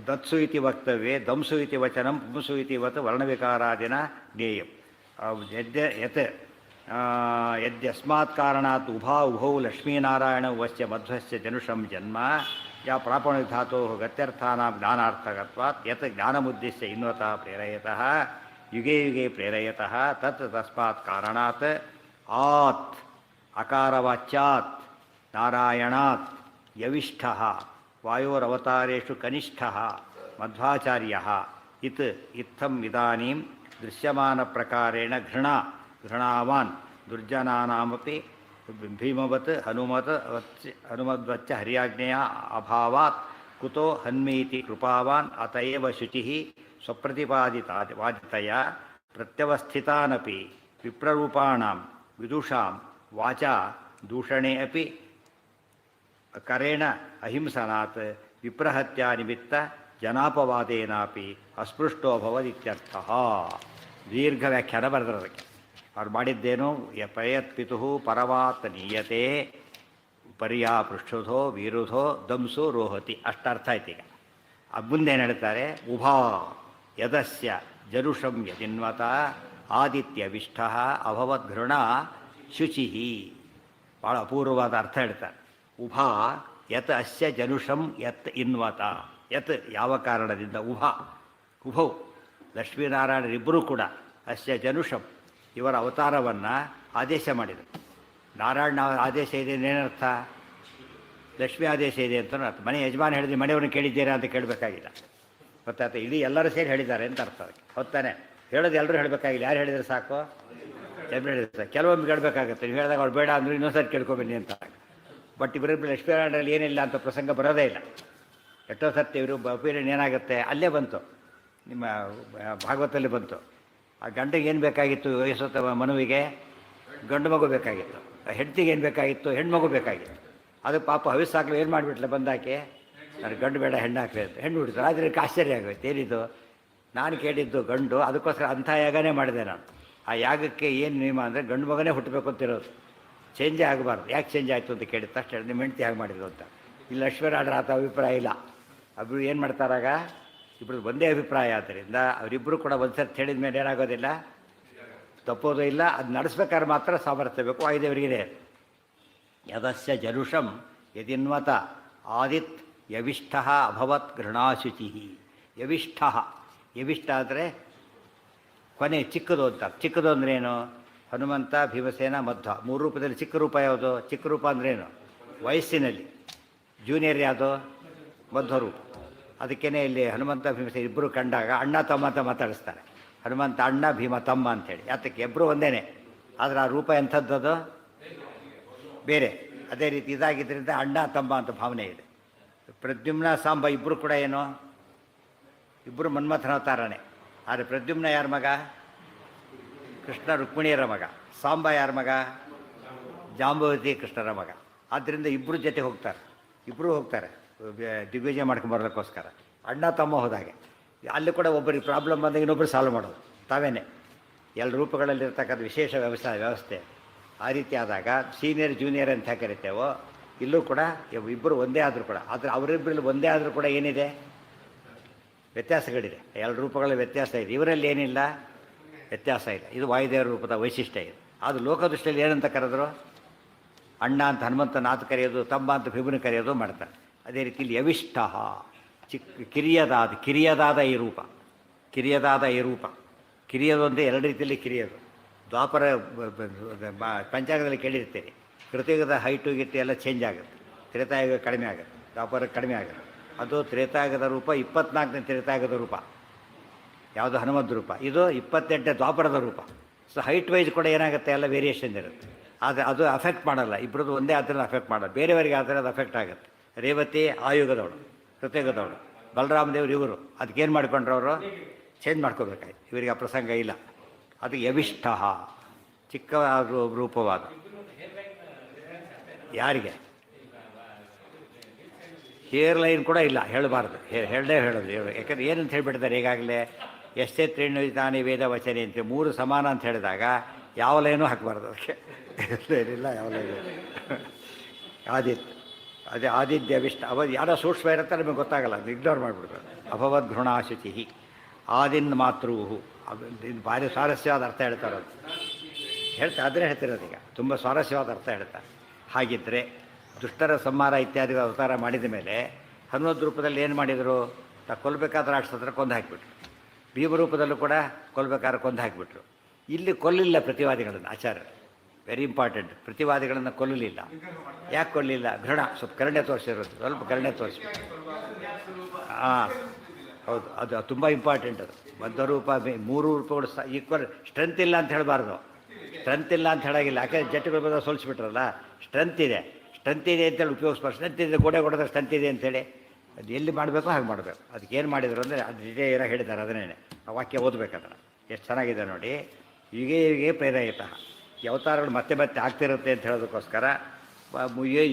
S1: ದತ್ಸು ಇತಿ ವಕ್ತವ್ಯ, ದಂಸು ಇತಿ ವಚನಂ, ಪುಂಸು ಇತಿ ವತ್ ವರ್ಣವಿಕಾರಾದಿನ ಜ್ಞೇಯಂ. ಯದ್ಯಸ್ಮಾತ್ ಕಾರಣಾತ್ ಉಭೌ ಲಕ್ಷ್ಮೀನಾರಾಯಣ ವಶ್ಯ ಮಧ್ವಸ್ಯ ಜನುಷಂ ಜನ್ಮ ಯಾ ಪ್ರಾಪಣಿಕ ಧಾತೋ ಗತ್ಯರ್ಥಾನಾಂ ಜ್ಞಾನಾರ್ಥಕತ್ವಾತ್ ಯತ್ ಜ್ಞಾನಮುದ್ದೇಶ್ಯ ಇನ್ವತಃ ಪ್ರೇರಯತಃ ಯುಗೇ ಯುಗೇ ಪ್ರೇರಯತಃ ತಸ್ಮಾತ್ ಕಾರಣಾತ್ ಆತ್ ಅಕಾರವಾಚ್ಯಾತ್ ನಾರಾಯಣಾತ್ ಯವಿಷ್ಠಃ ವಾಯೋರವತಾರೇಷು ಕನಿಷ್ಠಃ ಮಧ್ವಾಚಾರ್ಯಃ ಇತ್ತಂ ಇದಾನೀಂ ದೃಶ್ಯಮಾನ ಪ್ರಕಾರೇಣ ಘೃಣಾವಾನ್ ದುರ್ಜನಾನಾಮಪಿ ಭೀಮವತ್ ಹನುಮದ್ವಚ್ಚ ಹರ್ಯಾಜ್ಞೆಯ ಅಭಾವಾತ್ ಕುತೋ ಹನ್ಮೀತಿ ಕೃಪಾವಾನ್ ಅತಯವ ಶುಚಿಃ ಸ್ವಪ್ರತಿಪಾದಿತಯ ಪ್ರತ್ಯವಸ್ಥಿತಾನಪಿ ವಿಪ್ರರೂಪಾಣಾಂ ವಿದುಷಾಂ ವಾಚಾ ದೂಷಣೆ ಅಪಿ ಕರೇಣ ಅಹಿಂಸನಾತ್ ವಿಪ್ರಹತ್ಯಾ ನಿಮಿತ್ತ ಜನಾಪವಾದೇನಾಪಿ ಅಸ್ಪೃಷ್ಟೋ ಭವದಿತ್ಯರ್ಥಃ. ದೀರ್ಘ ವ್ಯಾಖ್ಯಾನ ಬರೆದದಕ್ಕೆ. ಅವ್ರು ಮಾಡಿದ್ದೇನು? ಪ್ರಯತ್ ಪಿತು ಪರವಾತ್ ನೀಯತೆ ಪರ್ಯಾ ಪೃಷ್ಠುಧೋ ವೀರುಧೋ ದಂಸು ರೋಹತಿ. ಅಷ್ಟರ್ಥ ಆಯ್ತು. ಈಗ ಮುಂದೇನು ಹೇಳ್ತಾರೆ? ಉಭಾ ಯದಸ್ಯ ಜರುಷಂ ಯದಿನ್ವತ ಆದಿತ್ಯವಿಷ್ಠ ಅಭವದ್ಘೃಣ ಶುಚಿ. ಭಾಳ ಅಪೂರ್ವವಾದ ಅರ್ಥ ಹೇಳ್ತಾರೆ. ಉಭಾ ಯತ್ ಅಸ್ಯ ಜನುಷಂ ಯತ್ ಇನ್ವತ. ಯತ್ ಯಾವ ಕಾರಣದಿಂದ, ಉಭೌ ಲಕ್ಷ್ಮೀನಾರಾಯಣರಿಬ್ಬರೂ ಕೂಡ ಅಸ್ಯ ಜನುಷಂ ಇವರ ಅವತಾರವನ್ನು ಆದೇಶ ಮಾಡಿದರು. ನಾರಾಯಣ ಆದೇಶ ಇದೆ ಏನರ್ಥ? ಲಕ್ಷ್ಮೀ ಆದೇಶ ಇದೆ ಅಂತ ಅರ್ಥ. ಮನೆ ಯಜಮಾನ ಹೇಳಿದ್ರೆ ಮನೆಯವ್ರನ್ನ ಕೇಳಿದ್ದೀರಾ ಅಂತ ಕೇಳಬೇಕಾಗಿಲ್ಲ. ಗೊತ್ತಾಯ್ತು? ಇಡೀ ಎಲ್ಲರೂ ಸೇರಿ ಹೇಳಿದ್ದಾರೆ ಅಂತ ಅರ್ಥ. ಅದಕ್ಕೆ ಹೊತ್ತಾನೆ ಹೇಳೋದು ಎಲ್ಲರೂ ಹೇಳಬೇಕಾಗಿಲ್ಲ. ಯಾರು ಹೇಳಿದ್ರೆ ಸಾಕು? ಎಲ್ಲರೂ ಹೇಳಿದ್ರೆ ಸಾಕು. ಕೆಲವೊಮ್ಮೆ ಕೇಳಬೇಕಾಗತ್ತೆ. ನೀವು ಹೇಳಿದಾಗ ಅವ್ರು ಬೇಡ ಅಂದ್ರೆ ಇನ್ನೊಂದ್ಸರಿ ಕೇಳ್ಕೊಬನ್ನಿ ಅಂತ. ಬಟ್ ಇವರಿಬ್ಬರು ಲಕ್ಷ್ಮೀನಾರಾಯಣರಲ್ಲಿ ಏನಿಲ್ಲ ಅಂತ ಪ್ರಸಂಗ ಬರೋದೇ ಇಲ್ಲ. ಎಷ್ಟೋ ಸತ್ಯ ಇವರು ಒಪಿನಿಯನ್ ಏನಾಗುತ್ತೆ ಅಲ್ಲೇ ಬಂತು, ನಿಮ್ಮ ಭಾಗವತಲ್ಲಿ ಬಂತು. ಆ ಗಂಡಿಗೆ ಏನು ಬೇಕಾಗಿತ್ತು? ವಯಸ್ಸು ಮನುವಿಗೆ ಗಂಡು ಮಗು ಬೇಕಾಗಿತ್ತು. ಹೆಂಡತಿಗೆ ಏನು ಬೇಕಾಗಿತ್ತು? ಹೆಣ್ಮಗು ಬೇಕಾಗಿತ್ತು. ಅದು ಪಾಪ ಹವಿಸ್ಸಾಗಲು ಏನು ಮಾಡಿಬಿಟ್ಲೆ ಬಂದಾಕೆ, ನನಗೆ ಗಂಡು ಬೇಡ ಹೆಣ್ಣು ಹಾಕ್ಲಿ ಅಂತ ಹೆಣ್ಣು ಬಿಡ್ತಾರೆ. ಆದರೆ ಆಶ್ಚರ್ಯ ಆಗೋಯ್ತು. ಏನಿದು? ನಾನು ಕೇಳಿದ್ದು ಗಂಡು, ಅದಕ್ಕೋಸ್ಕರ ಅಂಥ ಯಾಗನೇ ಮಾಡಿದೆ ನಾನು. ಆ ಯಾಗಕ್ಕೆ ಏನು ನಿಯಮ ಅಂದರೆ ಗಂಡು ಮಗನೇ ಹುಟ್ಟಬೇಕು ಅಂತಿರೋದು, ಚೇಂಜೇ ಆಗಬಾರ್ದು. ಯಾಕೆ ಚೇಂಜ್ ಆಯಿತು ಅಂತ ಕೇಳಿದ ತಕ್ಷಣ ನಿಮ್ಮ ಹೆಂಡತಿ ಹಾಗೆ ಮಾಡಿದ್ರು ಅಂತ. ಇಲ್ಲಿ ಲಕ್ಷ್ಮೀನಾರಾಯಣ ಆತ ಅಭಿಪ್ರಾಯ ಇಲ್ಲ. ಅವರು ಏನು ಮಾಡ್ತಾರಾಗ? ಇಬ್ಬರು ಒಂದೇ ಅಭಿಪ್ರಾಯ. ಆದ್ದರಿಂದ ಅವರಿಬ್ಬರು ಕೂಡ ಒಂದು ಸರ್ತಿ ಹೇಳಿದ ಮೇಲೆ ಏನಾಗೋದಿಲ್ಲ, ತಪ್ಪೋದು ಇಲ್ಲ. ಅದು ನಡೆಸ್ಬೇಕಾದ್ರೆ ಮಾತ್ರ ಸಾಮರ್ಥ್ಯ ಬೇಕು. ವಾಯುದೇವರಿಗಿದೆ. ಯದಸ್ಯ ಜರುಷಂ ಯದಿನ್ವತ ಆದಿತ್ ಯವಿಷ್ಠ ಅಭವತ್ ಗೃಣಾಶುಚಿ. ಯವಿಷ್ಠ, ಯವಿಷ್ಠ ಅಂದರೆ ಕೊನೆ ಚಿಕ್ಕದು ಅಂತ. ಚಿಕ್ಕದು ಅಂದ್ರೇನು? ಹನುಮಂತ, ಭೀಮಸೇನ, ಮಧ್ವ ಮೂರು ರೂಪದಲ್ಲಿ ಚಿಕ್ಕ ರೂಪ ಯಾವುದು? ಚಿಕ್ಕ ರೂಪ ಅಂದ್ರೇನು? ವಯಸ್ಸಿನಲ್ಲಿ ಜೂನಿಯರ್ ಯಾವುದು? ಮಧ್ವ ರೂಪ. ಅದಕ್ಕೇ ಇಲ್ಲಿ ಹನುಮಂತ ಭೀಮಸೇನ ಇಬ್ಬರು ಕಂಡಾಗ ಅಣ್ಣ ತಮ್ಮ ಅಂತ ಮಾತಾಡಿಸ್ತಾರೆ. ಹನುಮಂತ ಅಣ್ಣ, ಭೀಮ ತಮ್ಮ ಅಂಥೇಳಿ. ಯಾತಕ್ಕೆ? ಇಬ್ಬರು ಒಂದೇ. ಆದರೆ ಆ ರೂಪ ಎಂಥದ್ದದು ಬೇರೆ. ಅದೇ ರೀತಿ ಇದಾಗಿದ್ದರಿಂದ ಅಣ್ಣ ತಮ್ಮ ಅಂತ ಭಾವನೆ ಇದೆ. ಪ್ರದ್ಯುಮ್ನ ಸಾಂಬ ಇಬ್ಬರು ಕೂಡ ಏನು? ಇಬ್ಬರು ಮನ್ಮಥನ ಅವತಾರನೇ. ಆದರೆ ಪ್ರದ್ಯುಮ್ನ ಯಾರ ಮಗ? ಕೃಷ್ಣ ರುಕ್ಮಿಣಿಯರ ಮಗ. ಸಾಂಬ ಯಾರ ಮಗ? ಜಾಂಬವತಿ ಕೃಷ್ಣರ ಮಗ. ಆದ್ದರಿಂದ ಇಬ್ಬರು ಜೊತೆ ಹೋಗ್ತಾರೆ. ಇಬ್ಬರು ಹೋಗ್ತಾರೆ ದಿಗ್ವಿಜಯ ಮಾಡ್ಕೊಂಬರೋದಕ್ಕೋಸ್ಕರ. ಅಣ್ಣ ತಮ್ಮ ಹೋದಾಗೆ ಅಲ್ಲಿ ಕೂಡ ಒಬ್ಬರಿಗೆ ಪ್ರಾಬ್ಲಮ್ ಬಂದಾಗ ಇನ್ನೊಬ್ಬರು ಸಾಲ್ವ್ ಮಾಡೋದು ತಾವೇನೆ. ಎಲ್ಲ ರೂಪಗಳಲ್ಲಿರ್ತಕ್ಕಂಥ ವಿಶೇಷ ವ್ಯವಸ್ಥೆ. ಆ ರೀತಿ ಆದಾಗ ಸೀನಿಯರ್ ಜೂನಿಯರ್ ಅಂತ ಕರಿತೇವೋ, ಇಲ್ಲೂ ಕೂಡ ಇಬ್ಬರು ಒಂದೇ ಆದರೂ ಕೂಡ. ಆದರೆ ಅವರಿಬ್ಬರಲ್ಲಿ ಒಂದೇ ಆದರೂ ಕೂಡ ಏನಿದೆ? ವ್ಯತ್ಯಾಸಗಳಿದೆ, ಎರಡು ರೂಪಗಳ ವ್ಯತ್ಯಾಸ ಇದೆ. ಇವರಲ್ಲಿ ಏನಿಲ್ಲ, ವ್ಯತ್ಯಾಸ ಇಲ್ಲ. ಇದು ವಾಯುದೇವರ ರೂಪದ ವೈಶಿಷ್ಟ್ಯ ಇದೆ. ಅದು ಲೋಕದೃಷ್ಟಿಯಲ್ಲಿ ಏನಂತ ಕರೆದ್ರು, ಅಣ್ಣ ಅಂತ ಹನುಮಂತನ ಆತ ಕರೆಯೋದು, ತಮ್ಮ ಅಂತ ಭೀಮನ ಕರೆಯೋದು ಮಾಡ್ತಾರೆ. ಅದೇ ರೀತಿ ಇಲ್ಲಿ ಯವಿಷ್ಠ ಕಿರಿಯದಾದ ಈ ರೂಪ, ಕಿರಿಯದಾದ ಈ ರೂಪ. ಕಿರಿಯೋದು ಅಂದರೆ ಎರಡು ರೀತಿಯಲ್ಲಿ ಕಿರಿಯೋದು. ದ್ವಾಪರ ಪಂಚಾಂಗದಲ್ಲಿ ಕೇಳಿರ್ತೀರಿ, ಕೃತಿಯುಗದ ಹೈಟು ಗಿಟ್ಟು ಎಲ್ಲ ಚೇಂಜ್ ಆಗುತ್ತೆ, ತ್ರೇತಾಯುಗ ಕಡಿಮೆ ಆಗುತ್ತೆ, ದ್ವಾಪರ ಕಡಿಮೆ ಆಗುತ್ತೆ. ಅದು ತ್ರೇತಾಯುಗದ ರೂಪ, 24ನೇ ತ್ರೇತಾಯುಗದ ರೂಪ ಯಾವುದು ಹನುಮದ್ ರೂಪ, ಇದು 28ನೇ ದ್ವಾಪರದ ರೂಪ. ಸೊ ಹೈಟ್ ವೈಸ್ ಕೂಡ ಏನಾಗುತ್ತೆ, ಎಲ್ಲ ವೇರಿಯೇಷನ್ ಇರುತ್ತೆ. ಆದರೆ ಅದು ಅಫೆಕ್ಟ್ ಮಾಡಲ್ಲ, ಇಬ್ಬರದ್ದು ಒಂದೇ ಆದ್ದರಿಂದ ಅಫೆಕ್ಟ್ ಮಾಡಲ್ಲ. ಬೇರೆಯವರಿಗೆ ಆದರೆ ಅದು ಅಫೆಕ್ಟ್ ಆಗುತ್ತೆ. ರೇವತಿ ಆಯುಗದವಳು, ಕೃತಯುಗದವಳು, ಬಲರಾಮದೇವರು ಇವರು, ಅದಕ್ಕೇನು ಮಾಡ್ಕೊಂಡ್ರು ಅವರು, ಚೇಂಜ್ ಮಾಡ್ಕೋಬೇಕಾಯ್ತು. ಇವರಿಗೆ ಆ ಪ್ರಸಂಗ ಇಲ್ಲ. ಅದು ಯವಿಷ್ಠ ಚಿಕ್ಕ ರೂಪವಾದ. ಯಾರಿಗೆ ಹೇರ್ ಲೈನ್ ಕೂಡ ಇಲ್ಲ, ಹೇಳಬಾರ್ದು, ಹೇಳೋದು. ಯಾಕಂದರೆ ಏನಂತ ಹೇಳಿಬಿಡ್ತಾರೆ ಈಗಾಗಲೇ, ಎಷ್ಟೇ ತ್ರೀಣಿ ವೇದ ವಚನೆ ಅಂತ 3 ಸಮಾನ ಅಂತ ಹೇಳಿದಾಗ ಯಾವ ಲೈನೂ ಹಾಕಬಾರ್ದು ಅದಕ್ಕೆ. ಏನಿಲ್ಲ ಯಾವ ಲೈನು. ಅದೇ ಆದಿತ್ಯ ವಿಷ್ಣ ಯಾರೋ ಸೂಕ್ಷ್ಮ ಇರುತ್ತೆ, ನಮಗೆ ಗೊತ್ತಾಗಲ್ಲ, ಅದು ಇಗ್ನೋರ್ ಮಾಡಿಬಿಡ್ತಾರೆ. ಅಭವದ್ ಘೃಣಾಶುಚಿ ಆದಿನ್ ಮಾತೃ, ಅದು ಭಾರಿ ಸ್ವಾರಸ್ಯವಾದ ಅರ್ಥ ಹೇಳ್ತಾರೆ. ಅದು ಅದನ್ನೇ ಹೇಳ್ತಿರೋದು. ಈಗ ತುಂಬ ಸ್ವಾರಸ್ಯವಾದ ಅರ್ಥ ಹೇಳ್ತಾರೆ. ಹಾಗಿದ್ದರೆ ದುಷ್ಟರ ಸಂಹಾರ ಇತ್ಯಾದಿ ಅವತಾರ ಮಾಡಿದ ಮೇಲೆ ಹನುಮದ್ ರೂಪದಲ್ಲಿ ಏನು ಮಾಡಿದರು, ಕೊಲ್ಲಬೇಕಾದ್ರೆ ರಾಕ್ಷಸರ ಕೊಂದು ಹಾಕಿಬಿಟ್ರು. ಭೀಮರೂಪದಲ್ಲೂ ಕೂಡ ಕೊಲ್ಲಬೇಕಾದ್ರೆ ಕೊಂದು ಹಾಕಿಬಿಟ್ರು. ಇಲ್ಲಿ ಕೊಲ್ಲಿಲ್ಲ ಪ್ರತಿವಾದಿಗಳನ್ನು ಆಚಾರ್ಯರು. ವೆರಿ ಇಂಪಾರ್ಟೆಂಟ್, ಪ್ರತಿವಾದಿಗಳನ್ನು ಕೊಲ್ಲಲಿಲ್ಲ. ಯಾಕೆ ಕೊಲ್ಲಲಿಲ್ಲ, ಘೃಣ, ಸ್ವಲ್ಪ ಕರುಣೆ ತೋರಿಸಿರೋದು, ಸ್ವಲ್ಪ ಕರುಣೆ ತೋರಿಸ್ಬೇಕು. ಹಾಂ ಹೌದು, ಅದು ತುಂಬ ಇಂಪಾರ್ಟೆಂಟ್. ಅದು ಮಧ್ವರೂಪ 3 ರೂಪಗಳು ಈಕ್ವಲ್. ಸ್ಟ್ರೆಂತ್ ಇಲ್ಲ ಅಂತ ಹೇಳಬಾರ್ದು, ಸ್ಟ್ರೆಂತ್ ಇಲ್ಲ ಅಂತ ಹೇಳಾಗಿಲ್ಲ. ಯಾಕೆಂದರೆ ಜಟ್ಟುಗಳು ಬಂದ ಸೋಲಿಸ್ಬಿಟ್ರಲ್ಲ. ಸ್ಟ್ರೆಂತ್ ಇದೆ ಅಂತೇಳಿ ಉಪಯೋಗಿಸ್ಬಾರ್ದು. ಸ್ಟ್ರೆಂತ್ ಇದೆ, ಗೋಡೆ ಕೊಡೋದ್ರೆ ಸ್ಟ್ರೆಂತ್ ಇದೆ ಅಂತೇಳಿ ಅದು ಎಲ್ಲಿ ಮಾಡಬೇಕು ಹಾಗೆ ಮಾಡಬೇಕು. ಅದಕ್ಕೆ ಏನು ಮಾಡಿದರು ಅಂದರೆ ಅದು ಡಿಟೇಲಾಗಿ ಹೇಳಿದ್ದಾರೆ. ಅದನ್ನೇ ಆ ವಾಕ್ಯ ಓದಬೇಕಾದ್ರೆ ಎಷ್ಟು ಚೆನ್ನಾಗಿದೆ ನೋಡಿ. ಯುಗೆ ಪ್ರೇರಯಿತಃ, ಈ ಅವತಾರಗಳು ಮತ್ತೆ ಮತ್ತೆ ಆಗ್ತಿರುತ್ತೆ ಅಂತ ಹೇಳೋದಕ್ಕೋಸ್ಕರ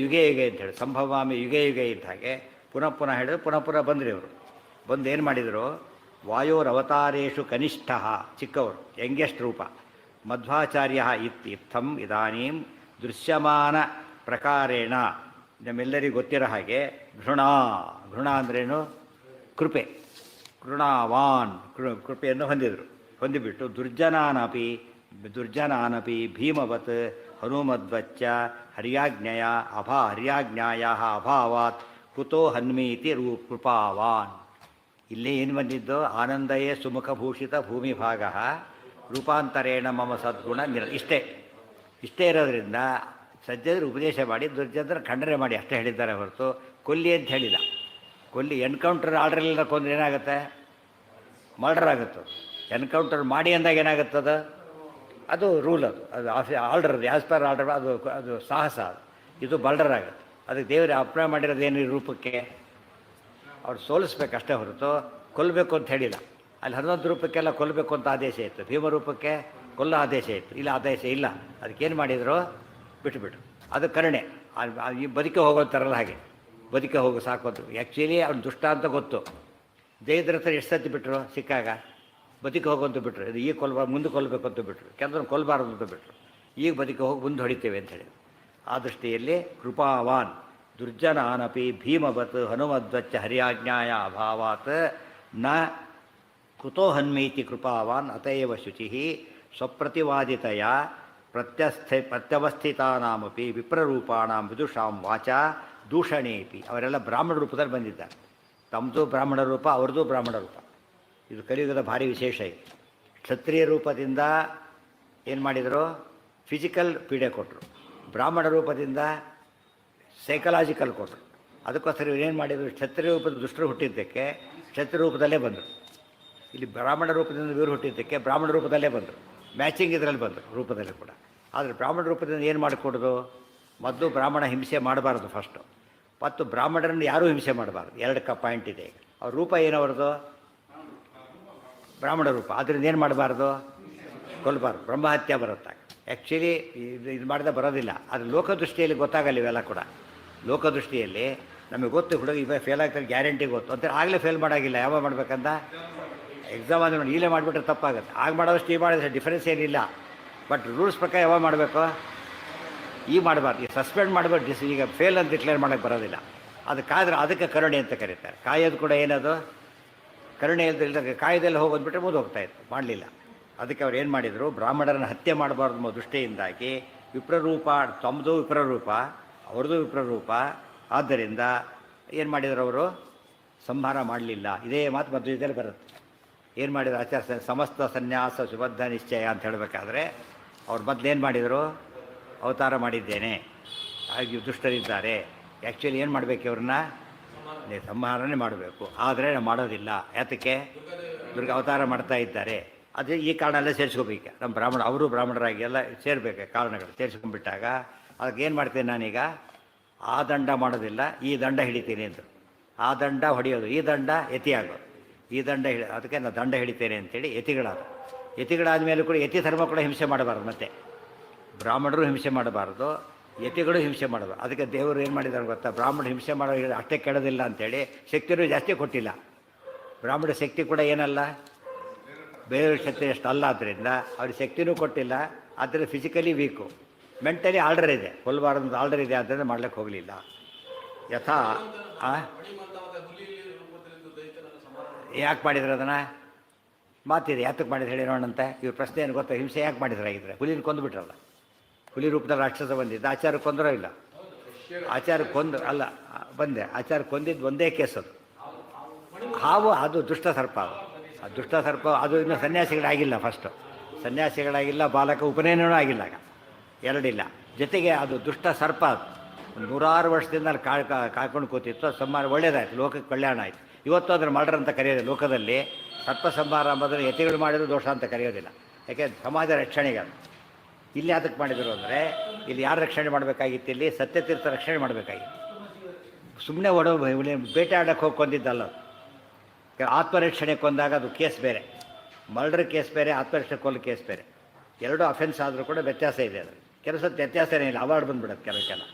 S1: ಯುಗೆ ಅಂತೇಳಿ ಸಂಭವಾಮಿ ಯುಗೆ ಇದ್ದ ಹಾಗೆ ಪುನಃ ಹೇಳಿದ್ರು. ಪುನಃ ಬಂದ್ರಿ ಅವರು. ಬಂದು ಏನು ಮಾಡಿದರು, ವಾಯೋರವತಾರೇಶು ಕನಿಷ್ಠ, ಚಿಕ್ಕವರು, ಯಂಗೆಸ್ಟ್ ರೂಪ, ಮಧ್ವಾಚಾರ್ಯ ಇತ್ತಂ ಇದಾನೀಂ ದೃಶ್ಯಮಾನ ಪ್ರಕಾರೇಣ. ನಮ್ಮೆಲ್ಲರಿಗೂ ಗೊತ್ತಿರೋ ಹಾಗೆ ಘೃಣ ಅಂದ್ರೇನು, ಕೃಪೆ, ಕೃಣಾವಾನ್ ಕೃಪೆಯನ್ನು ಹೊಂದಿಬಿಟ್ಟು ದುರ್ಜನಾನಪಿ ಭೀಮವತ್ ಹನುಮದ್ವಚ್ಚ ಹರ್ಯಾಜ್ಞೆಯ ಅಭಾವಾತ್ ಕುತೋ ಹನ್ಮೀತಿ ಕೃಪಾವಾನ್. ಇಲ್ಲೇ ಏನು ಬಂದಿದ್ದು, ಆನಂದಯೇ ಸುಮುಖಭೂಷಿತ ಭೂಮಿಭಾಗ ರೂಪಾಂತರೇಣ ಮಮ ಸದ್ಗುಣ ಇಷ್ಟೇ ಇರೋದ್ರಿಂದ ಸಜ್ಜನರು ಉಪದೇಶ ಮಾಡಿ ದುರ್ಜನರ ಖಂಡನೆ ಮಾಡಿ ಅಷ್ಟೇ ಹೇಳಿದ್ದಾರೆ ಹೊರತು ಕೊಲ್ಲಿ ಅಂತ ಹೇಳಿಲ್ಲ. ಕೊಲ್ಲಿ ಎನ್ಕೌಂಟರ್ ಆರ್ಡ್ರಲ್ಲ ಕೊಂದ್ರೆ ಏನಾಗುತ್ತೆ, ಮರ್ಡರ್ ಆಗುತ್ತೆ. ಎನ್ಕೌಂಟರ್ ಮಾಡಿ ಅಂದಾಗ ಏನಾಗುತ್ತದ, ಅದು ರೂಲ್, ಅದು ಆರ್ಡರ್, ಆ್ಯಸ್ ಪರ್ ಆರ್ಡರ್, ಅದು ಸಾಹಸ. ಇದು ಮರ್ಡರ್ ಆಗುತ್ತೆ. ಅದಕ್ಕೆ ದೇವರು ಅಪ್ಲೈ ಮಾಡಿರೋದೇನು ರೂಪಕ್ಕೆ, ಅವ್ರು ಸೋಲಿಸ್ಬೇಕು ಅಷ್ಟೇ ಹೊರತು ಕೊಲ್ಲಬೇಕು ಅಂತ ಹೇಳಿಲ್ಲ. ಅಲ್ಲಿ 11 ರೂಪಕ್ಕೆಲ್ಲ ಕೊಲ್ಲಬೇಕು ಅಂತ ಆದೇಶ ಇತ್ತು, ಭೀಮರೂಪಕ್ಕೆ ಕೊಲ್ಲೋ ಆದೇಶ ಇತ್ತು. ಇಲ್ಲ ಆದೇಶ ಇಲ್ಲ. ಅದಕ್ಕೇನು ಮಾಡಿದರು, ಬಿಟ್ಟುಬಿಟ್ರು. ಅದು ಕರುಣೆ. ಈ ಬದುಕೆ ಹೋಗೋತಾರಲ್ಲ ಹಾಗೆ, ಬದುಕೆ ಹೋಗೋ ಸಾಕೋದು. ಆ್ಯಕ್ಚುಲಿ ಅವ್ನು ದುಷ್ಟ ಅಂತ ಗೊತ್ತು. ಜಯದ್ರಥ ಎಷ್ಟು ಸತಿ ಬಿಟ್ಟರು, ಸಿಕ್ಕಾಗ ಬದುಕೆ ಹೋಗೋಂತ ಬಿಟ್ಟರು. ಇದು ಈಗ ಮುಂದೆ ಕೊಲ್ಲಬೇಕು ಅಂತ ಬಿಟ್ಟರು. ಕೆಲವರು ಕೊಲ್ಲಬಾರದು ಅಂತ ಬಿಟ್ಟರು. ಈಗ ಬದುಕೆ ಹೋಗಿ ಮುಂದೆ ಹೊಡಿತೇವೆ ಅಂಥೇಳಿ. ಆ ದೃಷ್ಟಿಯಲ್ಲಿ ಕೃಪಾವಾನ್ ದುರ್ಜನಾನಪಿ ಭೀಮವತ್ ಹನುಮದ್ವಚ್ಚ ಹರ್ಯಾಜ್ಞಾಯ ಅಭಾವಾತ್ ನ ಕುತೋ ಹನ್ಮೀತಿ ಕೃಪಾವಾನ್ ಅತಯವ ಶುಚಿ ಸ್ವಪ್ರತಿವಾದಿತೆಯ ಪ್ರತ್ಯವಸ್ಥಿತಾನಾಮಪಿ ವಿಪ್ರರೂಪಾಣಾಂ ವಿದುಷಾಂ ವಾಚ ದೂಷಣೇಪಿ. ಅವರೆಲ್ಲ ಬ್ರಾಹ್ಮಣ ರೂಪದಲ್ಲಿ ಬಂದಿದ್ದಾರೆ. ತಮ್ಮದು ಬ್ರಾಹ್ಮಣ ರೂಪ, ಅವ್ರದ್ದು ಬ್ರಾಹ್ಮಣ ರೂಪ. ಇದು ಕಲಿಯುಗದ ಭಾರಿ ವಿಶೇಷ ಇದೆ. ಕ್ಷತ್ರಿಯ ರೂಪದಿಂದ ಏನು ಮಾಡಿದರು, ಫಿಸಿಕಲ್ ಪೀಡೆ ಕೊಟ್ಟರು. ಬ್ರಾಹ್ಮಣ ರೂಪದಿಂದ ಸೈಕಲಾಜಿಕಲ್ ಕೊಟ್ಟರು. ಅದಕ್ಕೋಸ್ಕರ ಏನು ಮಾಡಿದರು, ಕ್ಷತ್ರಿಯ ರೂಪದ ದುಷ್ಟರು ಹುಟ್ಟಿದ್ದಕ್ಕೆ ಕ್ಷತ್ರಿಯ ರೂಪದಲ್ಲೇ ಬಂದರು. ಇಲ್ಲಿ ಬ್ರಾಹ್ಮಣ ರೂಪದಿಂದ ಇವರು ಹುಟ್ಟಿದ್ದಕ್ಕೆ ಬ್ರಾಹ್ಮಣ ರೂಪದಲ್ಲೇ ಬಂದರು. ಮ್ಯಾಚಿಂಗ್ ಇದರಲ್ಲಿ ಬಂದರು ರೂಪದಲ್ಲಿ ಕೂಡ. ಆದರೆ ಬ್ರಾಹ್ಮಣ ರೂಪದಿಂದ ಏನು ಮಾಡಿಕೊಡೋದು, ಮೊದಲು ಬ್ರಾಹ್ಮಣ ಹಿಂಸೆ ಮಾಡಬಾರ್ದು ಫಸ್ಟು, ಮತ್ತು ಬ್ರಾಹ್ಮಣರನ್ನು ಯಾರೂ ಹಿಂಸೆ ಮಾಡಬಾರ್ದು. 2 ಪಾಯಿಂಟ್ ಇದೆ. ಅವ್ರ ರೂಪ ಏನವರದು, ಬ್ರಾಹ್ಮಣ ರೂಪ. ಅದರಿಂದ ಏನು ಮಾಡಬಾರ್ದು, ಕೊಲ್ಲಬಾರ್ದು. ಬ್ರಹ್ಮಹತ್ಯೆ ಬರುತ್ತೆ. ಆ್ಯಕ್ಚುಲಿ ಇದು ಮಾಡಿದ ಬರೋದಿಲ್ಲ. ಆದರೆ ಲೋಕದೃಷ್ಟಿಯಲ್ಲಿ ಗೊತ್ತಾಗಲ್ಲ ಇವೆಲ್ಲ ಕೂಡ. ಲೋಕದೃಷ್ಟಿಯಲ್ಲಿ ನಮಗೆ ಗೊತ್ತು, ಹುಡುಗ ಇವಾಗ ಫೇಲ್ ಆಗ್ತಾರೆ ಗ್ಯಾರಂಟಿ ಗೊತ್ತು ಅಂತ. ಆಗಲೇ ಫೇಲ್ ಮಾಡೋಂಗಿಲ್ಲ. ಯಾವಾಗ ಮಾಡ್ಬೇಕಂತ ಎಕ್ಸಾಮ್ ಆದರೆ ನೋಡಿ, ಈಗಲೇ ಮಾಡಿಬಿಟ್ರೆ ತಪ್ಪಾಗುತ್ತೆ. ಆಗ ಮಾಡೋದಷ್ಟು ಈಗ ಮಾಡಿದ್ರೆ ಡಿಫ್ರೆನ್ಸ್ ಏನಿಲ್ಲ. ಬಟ್ ರೂಲ್ಸ್ ಪ್ರಕಾರ ಯಾವಾಗ ಮಾಡಬೇಕು, ಈಗ ಮಾಡಬಾರ್ದು. ಈಗ ಸಸ್ಪೆಂಡ್ ಮಾಡಬಾರ್ದು. ಈಗ ಫೇಲ್ ಅಂತ ಡಿಕ್ಲೇರ್ ಮಾಡೋಕ್ಕೆ ಬರೋದಿಲ್ಲ. ಅದು ಕಾದ್ರೆ ಅದಕ್ಕೆ ಕರುಣೆ ಅಂತ ಕರೀತಾರೆ. ಕಾಯೋದು ಕೂಡ ಏನದು, ಕರುಣೆ ಇಲ್ಲದೆ ಕಾಯ್ದೆಲ್ಲ ಹೋಗೋದ್ಬಿಟ್ರೆ ಮುಂದೆ ಹೋಗ್ತಾಯಿತ್ತು, ಮಾಡಲಿಲ್ಲ. ಅದಕ್ಕೆ ಅವ್ರು ಏನು ಮಾಡಿದರು, ಬ್ರಾಹ್ಮಣರನ್ನು ಹತ್ಯೆ ಮಾಡಬಾರ್ದು ಅನ್ನೋ ದೃಷ್ಟಿಯಿಂದಾಗಿ ವಿಪ್ರರೂಪ, ತಮ್ಮದು ವಿಪ್ರರೂಪ, ಅವ್ರದ್ದು ವಿಪ್ರರೂಪ, ಆದ್ದರಿಂದ ಏನು ಮಾಡಿದರು ಅವರು, ಸಂಹಾರ ಮಾಡಲಿಲ್ಲ. ಇದೇ ಮಾತು ಮಧ್ವದಲ್ಲಿ ಬರುತ್ತೆ. ಏನು ಮಾಡಿದ್ರು ಆಚಾರ್ಯ, ಸಮಸ್ತ ಸನ್ಯಾಸ ಸುಬದ್ಧ ನಿಶ್ಚಯ ಅಂತ ಹೇಳಬೇಕಾದ್ರೆ ಅವ್ರು ಮೊದಲೇನು ಮಾಡಿದರು, ಅವತಾರ ಮಾಡಿದ್ದೇನೆ, ಹಾಗೆ ದುಷ್ಟರಿದ್ದಾರೆ, ಆ್ಯಕ್ಚುಲಿ ಏನು ಮಾಡಬೇಕು ಇವ್ರನ್ನ, ಸಂಹಾರನೇ ಮಾಡಬೇಕು, ಆದರೆ ನಾವು ಮಾಡೋದಿಲ್ಲ. ಯಾತಕ್ಕೆ, ಇವ್ರಿಗೆ ಅವತಾರ ಮಾಡ್ತಾ ಇದ್ದಾರೆ, ಅದು ಈ ಕಾರಣ ಎಲ್ಲ ಸೇರಿಸ್ಕೋಬೇಕು. ನಮ್ಮ ಬ್ರಾಹ್ಮಣ, ಅವರು ಬ್ರಾಹ್ಮಣರಾಗಿ ಎಲ್ಲ ಸೇರಬೇಕು, ಕಾರಣಗಳು ಸೇರಿಸ್ಕೊಂಡ್ಬಿಟ್ಟಾಗ ಅದಕ್ಕೆ ಏನು ಮಾಡ್ತೇನೆ ನಾನೀಗ, ಆ ದಂಡ ಮಾಡೋದಿಲ್ಲ, ಈ ದಂಡ ಹಿಡಿತೀನಿ ಅಂತ. ಆ ದಂಡ ಹೊಡೆಯೋದು, ಈ ದಂಡ ಯತಿ ಆಗೋದು, ಈ ದಂಡ ಅದಕ್ಕೆ ನಾನು ದಂಡ ಹಿಡಿತೇನೆ ಅಂತೇಳಿ ಯತಿಗಳಾದ. ಯತಿಗಳಾದ ಮೇಲೂ ಕೂಡ ಯತಿ ಧರ್ಮ ಕೂಡ ಹಿಂಸೆ ಮಾಡಬಾರ್ದು, ಮತ್ತು ಬ್ರಾಹ್ಮಣರು ಹಿಂಸೆ ಮಾಡಬಾರ್ದು, ಯತಿಗಳು ಹಿಂಸೆ ಮಾಡಬಾರ್ದು. ಅದಕ್ಕೆ ದೇವರು ಏನು ಮಾಡಿದ್ದಾರೆ ಗೊತ್ತಾ, ಬ್ರಾಹ್ಮಣ ಹಿಂಸೆ ಮಾಡೋ ಅಷ್ಟೇ ಕೆಡೋದಿಲ್ಲ ಅಂತೇಳಿ ಶಕ್ತಿನೂ ಜಾಸ್ತಿ ಕೊಟ್ಟಿಲ್ಲ. ಬ್ರಾಹ್ಮಣ ಶಕ್ತಿ ಕೂಡ ಏನಲ್ಲ, ಬೇರೆ ಶಕ್ತಿ ಅಷ್ಟು ಅಲ್ಲ, ಆದ್ದರಿಂದ ಅವ್ರಿಗೆ ಶಕ್ತಿನೂ ಕೊಟ್ಟಿಲ್ಲ. ಆದ್ದರಿಂದ ಫಿಸಿಕಲಿ ವೀಕು, ಮೆಂಟಲಿ ಆರ್ಡರ್ ಇದೆ, ಕೊಲ್ಲಬಾರ್ದು ಆರ್ಡರ್ ಇದೆ, ಆದ್ದರಿಂದ ಮಾಡ್ಲಿಕ್ಕೆ ಹೋಗಲಿಲ್ಲ. ಯಥಾ ಯಾಕೆ ಮಾಡಿದ್ರು ಅದನ್ನು, ಮಾತಿದೆ ಯಾತಕ್ಕೆ ಮಾಡಿದ್ರು ಹೇಳಿ ನೋಡಂತೆ. ಇವ್ರ ಪ್ರಶ್ನೆ ಏನು ಗೊತ್ತಾ, ಹಿಂಸೆ ಯಾಕೆ ಮಾಡಿದ್ರಾಗಿದ್ರೆ, ಹುಲಿನ ಕೊಂದುಬಿಟ್ರಲ್ಲ, ಹುಲಿ ರೂಪದಲ್ಲಿ ರಾಕ್ಷಸ ಬಂದಿದ್ದು, ಆಚಾರ ಕೊಂದರೋ ಇಲ್ಲ, ಆಚಾರ ಕೊಂದು ಅಲ್ಲ ಬಂದೆ, ಆಚಾರ ಕೊಂದಿದ್ದು ಒಂದೇ ಕೇಸ್ ಅದು. ಹಾವು ಅದು ದುಷ್ಟ ಸರ್ಪ, ಅದು ಆ ದುಷ್ಟ ಸರ್ಪ ಅದು ಇನ್ನೂ ಸನ್ಯಾಸಿಗಳಾಗಿಲ್ಲ, ಫಸ್ಟು ಸನ್ಯಾಸಿಗಳಾಗಿಲ್ಲ, ಬಾಲಕ ಉಪನಯನವೂ ಆಗಿಲ್ಲ, ಆಗ ಎರಡಿಲ್ಲ. ಜೊತೆಗೆ ಅದು ದುಷ್ಟ ಸರ್ಪ, ಅದು 100 ವರ್ಷದಿಂದ ಅಲ್ಲಿ ಕಾಯ್ಕೊಂಡು ಕೂತಿತ್ತು. ಸಂಹಾರ ಒಳ್ಳೇದಾಯ್ತು, ಲೋಕಕ್ಕೆ ಕಲ್ಯಾಣ ಆಯಿತು. ಇವತ್ತು ಅದನ್ನು ಮರ್ಡರ್ ಅಂತ ಕರೆಯೋದು ಲೋಕದಲ್ಲಿ, ಸರ್ಪ ಸಂಹಾರ ಅಂಬೋದ್ರೆ ಯತಿಗಳು ಮಾಡಿದ್ರು ದೋಷ ಅಂತ ಕರೆಯೋದಿಲ್ಲ, ಯಾಕೆ ಸಮಾಜ ರಕ್ಷಣೆಗೆ ಅದು. ಇಲ್ಲಿ ಅದಕ್ಕೆ ಮಾಡಿದರು ಅಂದರೆ, ಇಲ್ಲಿ ಯಾರು ರಕ್ಷಣೆ ಮಾಡಬೇಕಾಗಿತ್ತು, ಇಲ್ಲಿ ಸತ್ಯತೀರ್ಥ ರಕ್ಷಣೆ ಮಾಡಬೇಕಾಗಿತ್ತು. ಸುಮ್ಮನೆ ಬೇಟೆ ಆಡೋಕ್ಕೆ ಹೋಗಿ ಕೊಂದಿದ್ದಲ್ಲ, ಆತ್ಮರಕ್ಷಣೆ ಕೊಂದಾಗ ಅದು ಕೇಸ್ ಬೇರೆ, ಮರ್ಡರ್ ಕೇಸ್ ಬೇರೆ, ಆತ್ಮರಕ್ಷಣೆ ಕೊಲ್ಲ ಕೇಸ್ ಬೇರೆ. ಎರಡೂ ಅಫೆನ್ಸ್ ಆದರೂ ಕೂಡ ವ್ಯತ್ಯಾಸ ಇದೆ. ಅದು ಕೆಲವು ಸತ್ತು ವ್ಯತ್ಯಾಸನೇ ಇಲ್ಲ, ಅವಾರ್ಡ್ ಬಂದುಬಿಡುತ್ತೆ ಕೆಲವಕ್ಕೆಲ್ಲ.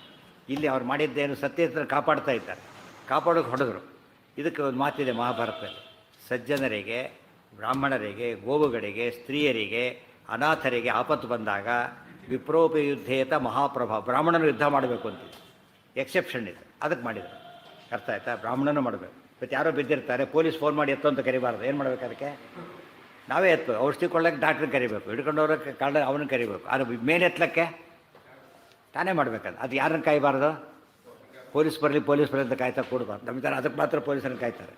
S1: ಇಲ್ಲಿ ಅವ್ರು ಮಾಡಿದ್ದೇನು, ಸತ್ಯತೀರ್ಥ ಕಾಪಾಡ್ತಾ ಇದ್ದಾರೆ, ಕಾಪಾಡೋಕೆ ಹೊಡೆದ್ರು. ಇದಕ್ಕೆ ಒಂದು ಮಾತಿದೆ ಮಹಾಭಾರತದಲ್ಲಿ, ಸಜ್ಜನರಿಗೆ, ಬ್ರಾಹ್ಮಣರಿಗೆ, ಗೋವುಗಳಿಗೆ, ಸ್ತ್ರೀಯರಿಗೆ, ಅನಾಥರಿಗೆ ಆಪತ್ತು ಬಂದಾಗ ವಿಪ್ರೋಪಯುದ್ಧೇತ ಮಹಾಪ್ರಭಾ, ಬ್ರಾಹ್ಮಣನು ಯುದ್ಧ ಮಾಡಬೇಕು ಅಂತಿದೆ, ಎಕ್ಸೆಪ್ಷನ್ ಇದೆ, ಅದಕ್ಕೆ ಮಾಡಿದರು. ಅರ್ಥ ಆಯ್ತಾ, ಬ್ರಾಹ್ಮಣನೂ ಮಾಡಬೇಕು. ಮತ್ತು ಯಾರೋ ಬಿದ್ದಿರ್ತಾರೆ, ಪೊಲೀಸ್ ಫೋನ್ ಮಾಡಿ ಎತ್ತು ಅಂತ ಕರಿಬಾರ್ದು, ಏನು ಮಾಡಬೇಕು ಅದಕ್ಕೆ, ನಾವೇ ಎತ್ತು, ಔಷಧಿ ಕೊಳ್ಳೋಕ್ಕೆ ಡಾಕ್ಟ್ರಿಗೆ ಕರಿಬೇಕು, ಹಿಡ್ಕೊಂಡವ್ರಿಗೆ ಕಾರಣ ಅವನಿಗೆ ಕರಿಬೇಕು. ಅದು ಮೇಲೆ ಎತ್ತಲಕ್ಕೆ ತಾನೇ ಮಾಡಬೇಕದು. ಅದು ಯಾರನ್ನು ಕಾಯಬಾರ್ದು, ಪೊಲೀಸ್ ಬರಲಿ ಅಂತ ಕಾಯ್ತಾ ಕೊಡಬಾರ್ದು. ನಮ್ಮ ಥರ ಅದಕ್ಕೆ ಮಾತ್ರ ಪೊಲೀಸರನ್ನು ಕಾಯ್ತಾರೆ,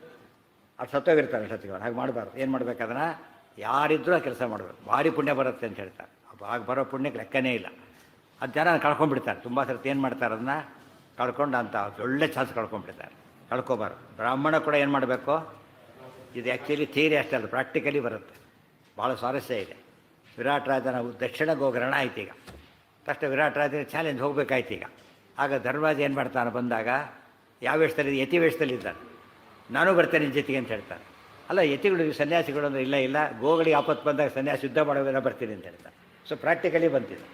S1: ಅದು ಸತ್ತೋಗಿರ್ತಾರೆ ಅಷ್ಟೊತ್ತಿಗೆ. ಹಾಗೆ ಮಾಡಬಾರ್ದು. ಏನು ಮಾಡಬೇಕು, ಅದನ್ನು ಯಾರಿದ್ರೂ ಆ ಕೆಲಸ ಮಾಡಬೇಕು, ಭಾರಿ ಪುಣ್ಯ ಬರುತ್ತೆ ಅಂತ ಹೇಳ್ತಾರೆ. ಆಗ ಬರೋ ಪುಣ್ಯಕ್ಕೆ ಲೆಕ್ಕನೇ ಇಲ್ಲ. ಅದು ಜನ ಕಳ್ಕೊಂಡ್ಬಿಡ್ತಾರೆ, ತುಂಬ ಸರ್ತಿ ಏನು ಮಾಡ್ತಾರೆ, ಅದನ್ನು ಕಳ್ಕೊಂಡು ಅಂತ ಒಳ್ಳೆ ಚಾನ್ಸ್ ಕಳ್ಕೊಂಡ್ಬಿಡ್ತಾರೆ. ಕಳ್ಕೊಬಾರ್ದು. ಬ್ರಾಹ್ಮಣ ಕೂಡ ಏನು ಮಾಡಬೇಕು, ಇದು ಆ್ಯಕ್ಚುಲಿ ಥಿಯರಿ ಅಷ್ಟೇ ಅಲ್ಲ, ಪ್ರಾಕ್ಟಿಕಲಿ ಬರುತ್ತೆ, ಭಾಳ ಸ್ವಾರಸ್ಯ ಇದೆ. ವಿರಾಟ್ ರಾಜನ ದಕ್ಷಿಣ ಗೋಗ್ರಹಣ ಆಯ್ತು. ಈಗ ತಕ್ಷಣ ವಿರಾಟ್ ರಾಜನ ಚಾಲೆಂಜ್ ಹೋಗಬೇಕಾಯ್ತು. ಈಗ ಆಗ ಧರ್ಮರಾಜ ಏನು ಮಾಡ್ತಾನೆ, ಬಂದಾಗ ಯಾವ ವೇಷದಲ್ಲಿ, ಯತಿ ವೇಷದಲ್ಲಿದ್ದಾನೆ, ನಾನು ಬರ್ತೇನೆ ನಿನ್ನ ಜೊತೆಗೆ ಅಂತ ಹೇಳ್ತಾರೆ. ಅಲ್ಲ, ಯತಿಗಳು ಸನ್ಯಾಸಿಗಳು ಅಂದರೆ ಇಲ್ಲ ಗೋಗಳಿಗೆ ಆಪತ್ತು ಬಂದಾಗ ಸನ್ಯಾಸಿ ಯುದ್ಧ ಮಾಡೋವೆಲ್ಲ ಬರ್ತೀನಿ ಅಂತ ಹೇಳ್ತಾರೆ. ಸೊ ಪ್ರಾಕ್ಟಿಕಲಿ ಬಂತಿದೆ,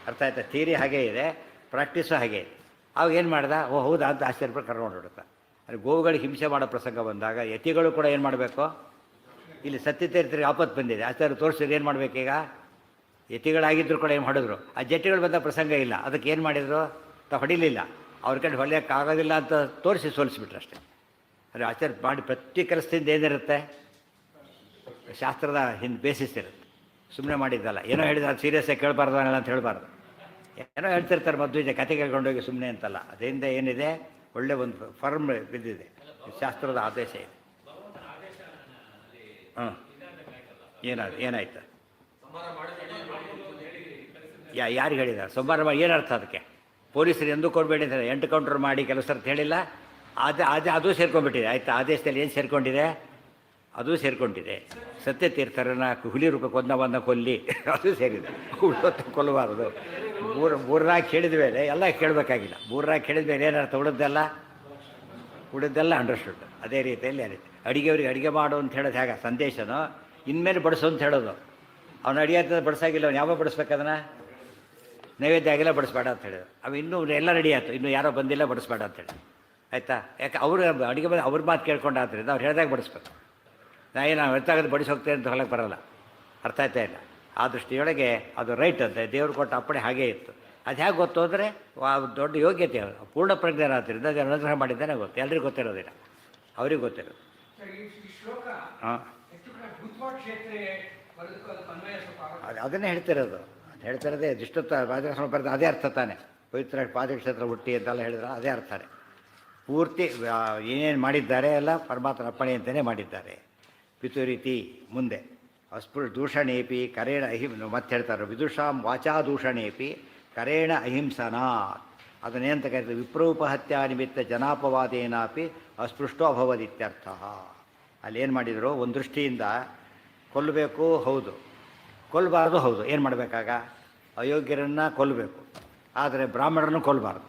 S1: ಅರ್ಥ ಆಯ್ತಾ. ಥಿಯರಿ ಹಾಗೇ ಇದೆ, ಪ್ರಾಕ್ಟೀಸು ಹಾಗೇ ಇದೆ. ಅವಾಗ ಏನು ಮಾಡ್ದ, ಓ ಹೌದಾ ಅಂತ ಆಶ್ಚರ್ಯಪಟ್ಟು ಕರ್ಕೊಂಡು ಹೊಡುತ್ತಾ. ಅಲ್ಲಿ ಗೋವುಗಳಿಗೆ ಹಿಂಸೆ ಮಾಡೋ ಪ್ರಸಂಗ ಬಂದಾಗ ಯತಿಗಳು ಕೂಡ ಏನು ಮಾಡಬೇಕು, ಇಲ್ಲಿ ಸತ್ಯತೀರ್ಥರಿಗೆ ಆಪತ್ತು ಬಂದಿದೆ, ಆಚಾರ್ಯ ತೋರಿಸಿದ್ರೆ ಏನು ಮಾಡಬೇಕೀಗ, ಯತಿಗಳಾಗಿದ್ದರೂ ಕೂಡ ಏನು ಮಾಡಿದ್ರು. ಆ ಜಟ್ಟಿಗಳು ಬಂದ ಪ್ರಸಂಗ ಇಲ್ಲ, ಅದಕ್ಕೆ ಏನು ಮಾಡಿದರು, ಹೊಡಿಲಿಲ್ಲ, ಅವ್ರ ಕಡೆ ಹೊಲಿಯೋಕ್ಕಾಗೋದಿಲ್ಲ ಅಂತ ತೋರಿಸಿ ಸೋಲಿಸ್ಬಿಟ್ರು ಅಷ್ಟೇ. ಅಂದರೆ ಆಚಾರ್ಯ ಮಾಡಿ ಪ್ರತಿ ಕೆಲಸದಿಂದ ಏನಿರುತ್ತೆ, ಶಾಸ್ತ್ರದ ಹಿಂದೆ ಬೇಸಿಸ್ ಇರುತ್ತೆ. ಸುಮ್ಮನೆ ಮಾಡಿದ್ದಲ್ಲ, ಏನೋ ಹೇಳಿದ ಅದು ಸೀರಿಯಸ್ಸಾಗಿ ಕೇಳಬಾರ್ದು ಅಂತ ಹೇಳಬಾರ್ದು. ಏನೋ ಹೇಳ್ತಿರ್ತಾರೆ ಮಧ್ವಿಜ ಕತೆ ಕೇಳ್ಕೊಂಡೋಗಿ ಸುಮ್ಮನೆ ಅಂತಲ್ಲ, ಅದರಿಂದ ಏನಿದೆ, ಒಳ್ಳೆ ಒಂದು ಫರ್ಮ್ ಬಿದ್ದಿದೆ, ಶಾಸ್ತ್ರದ ಆದೇಶ ಇದೆ. ಹಾಂ, ಏನಾಯ್ತು, ಯಾರಿಗೆ ಹೇಳಿದ್ದಾರೆ ಸಂಹಾರ ಮಾಡಿ, ಏನರ್ಥ ಅದಕ್ಕೆ, ಪೊಲೀಸರು ಎಂದೂ ಕೊಡಬೇಡಿ ಅಂತಾರೆ, 8 ಕೌಂಟರ್ ಮಾಡಿ ಕೆಲಸರ್ತ ಹೇಳಿಲ್ಲ. ಅದು ಸೇರ್ಕೊಂಡ್ಬಿಟ್ಟಿದೆ, ಆಯಿತಾ. ಆದೇಶದಲ್ಲಿ ಏನು ಸೇರ್ಕೊಂಡಿದೆ, ಅದು ಸೇರ್ಕೊಂಡಿದೆ. ಸತ್ಯತೀರ್ಥರನ್ನ ಹುಲಿ ರೂಪ ಕೊಂದವನ್ನ ಕೊಲ್ಲಿ, ಅದು ಸೇರಿದೆ. ಉಳಿದೊತ್ತು ಕೊಲ್ಲಬಾರದು. ಮೂರ್ನಾಲ್ಕು ಹೇಳಿದ ಮೇಲೆ ಎಲ್ಲ ಕೇಳಬೇಕಾಗಿಲ್ಲ. ಮೂರ್ನಾಲ್ಕು ಹೇಳಿದ ಮೇಲೆ ಏನರ್ಥ, ಉಳಿದೆಲ್ಲ ಅಂಡರ್ಸ್ಟುಡ್. ಅದೇ ರೀತಿಯಲ್ಲಿ ಅಡುಗೆಯವ್ರಿಗೆ ಅಡುಗೆ ಮಾಡು ಅಂತ ಹೇಳೋದು ಹೇಗೆ ಸಂದೇಶನೋ, ಇನ್ಮೇಲೆ ಬಡಿಸು ಅಂತ ಹೇಳೋದು. ಅವ್ನು ಅಡಿಯಾಗ್ತದೆ ಬಡಿಸಾಗಿಲ್ಲ, ಅವ್ನು ಯಾವಾಗ ಬಡಿಸ್ಬೇಕು, ಅದನ್ನು ನೈವೇದ್ಯ ಆಗಿಲ್ಲ ಬಡಿಸ್ಬೇಡ ಅಂತ ಹೇಳಿದ್ರು. ಅವು ಇನ್ನೂ ಎಲ್ಲ ರೆಡಿ ಆಯ್ತು, ಇನ್ನೂ ಯಾರೋ ಬಂದಿಲ್ಲ ಬಡಿಸ್ಬೇಡ ಅಂತೇಳಿ, ಆಯಿತಾ. ಯಾಕೆ ಅವರು ಅಡುಗೆ ಬಂದು ಅವ್ರ ಮಾತು ಕೇಳ್ಕೊಂಡಾದ್ರಿಂದ ಅವ್ರು ಹೇಳಿದಾಗ ಬಡಿಸ್ಬೇಕು. ನಾವು ಎತ್ತಾಗದು ಬಡಿಸೋಗ್ತೇವೆ ಅಂತ ಹೊಲಕ್ಕೆ ಬರೋಲ್ಲ, ಅರ್ಥ ಆಯ್ತಾ ಇಲ್ಲ. ಆ ದೃಷ್ಟಿಯೊಳಗೆ ಅದು ರೈಟ್ ಅಂತೆ, ದೇವ್ರು ಕೊಟ್ಟ ಅಪ್ಪಣೆ ಹಾಗೇ ಇತ್ತು. ಅದು ಹೇಗೆ ಗೊತ್ತು ಅಂದರೆ, ದೊಡ್ಡ ಯೋಗ್ಯತೆ, ಅವರು ಪೂರ್ಣ ಪ್ರಜ್ಞರಾದ್ರಿಂದ ಅದು ಅನುಗ್ರಹ ಮಾಡಿದ್ದಾನೆ ಗೊತ್ತು. ಎಲ್ರಿಗೂ ಗೊತ್ತಿರೋದಿಲ್ಲ, ಅವ್ರಿಗೆ ಗೊತ್ತಿರೋದು.
S2: ಈ ಶ್ಲೋಕ
S1: ಹಾಂ
S2: ಹೆಚ್ಚು ಕಡೆ ಭೂತ್ವ ಕ್ಷೇತ್ರ ಬರೋದಕ್ಕೂ ಅದಕ್ಕೆ ಅನ್ವಯ ಸ್ವಲ್ಪ
S1: ಅದನ್ನೇ ಹೇಳ್ತಿರೋದು. ಅದು ಹೇಳ್ತಿರೋದೇ ಇಷ್ಟೊತ್ತ ಪಾದಕ್ಷೇತ್ರ ಬರೆದ ಅದೇ ಅರ್ಥ ತಾನೆ. ಪವಿತ್ರ ಪಾದಕ್ಷೇತ್ರ ಹುಟ್ಟಿ ಅಂತೆಲ್ಲ ಹೇಳಿದ್ರೆ ಅದೇ ಅರ್ಥನೇ. ಪೂರ್ತಿ ಏನೇನು ಮಾಡಿದ್ದಾರೆ ಎಲ್ಲ ಪರಮಾತ್ಮನ ಅಪ್ಪಣೆ ಅಂತಲೇ ಮಾಡಿದ್ದಾರೆ. ಪಿತುರೀತಿ ಮುಂದೆ ದೂಷಣೇಪಿ ಕರೇಣ ಮತ್ತೆ ಹೇಳ್ತಾರೆ, ವಿದುಷಾಂ ವಾಚಾ ದೂಷಣೇಪಿ ಕರೇಣ ಅಹಿಂಸನಾತ್. ಅದನ್ನೇಂತ ಕರೀತಾರೆ, ವಿಪ್ರೋಪಹತ್ಯಾ ನಿಮಿತ್ತ ಜನಾಪವಾದೇನಾಪಿ ಅಸ್ಪೃಷ್ಟೋ ಅಭವದಿತ್ಯರ್ಥ. ಅಲ್ಲೇನು ಮಾಡಿದರು, ಒಂದು ದೃಷ್ಟಿಯಿಂದ ಕೊಲ್ಲಬೇಕು ಹೌದು, ಕೊಲ್ಲಬಾರ್ದು ಹೌದು. ಏನು ಮಾಡಬೇಕಾಗ, ಅಯೋಗ್ಯರನ್ನು ಕೊಲ್ಲಬೇಕು, ಆದರೆ ಬ್ರಾಹ್ಮಣರನ್ನು ಕೊಲ್ಲಬಾರ್ದು.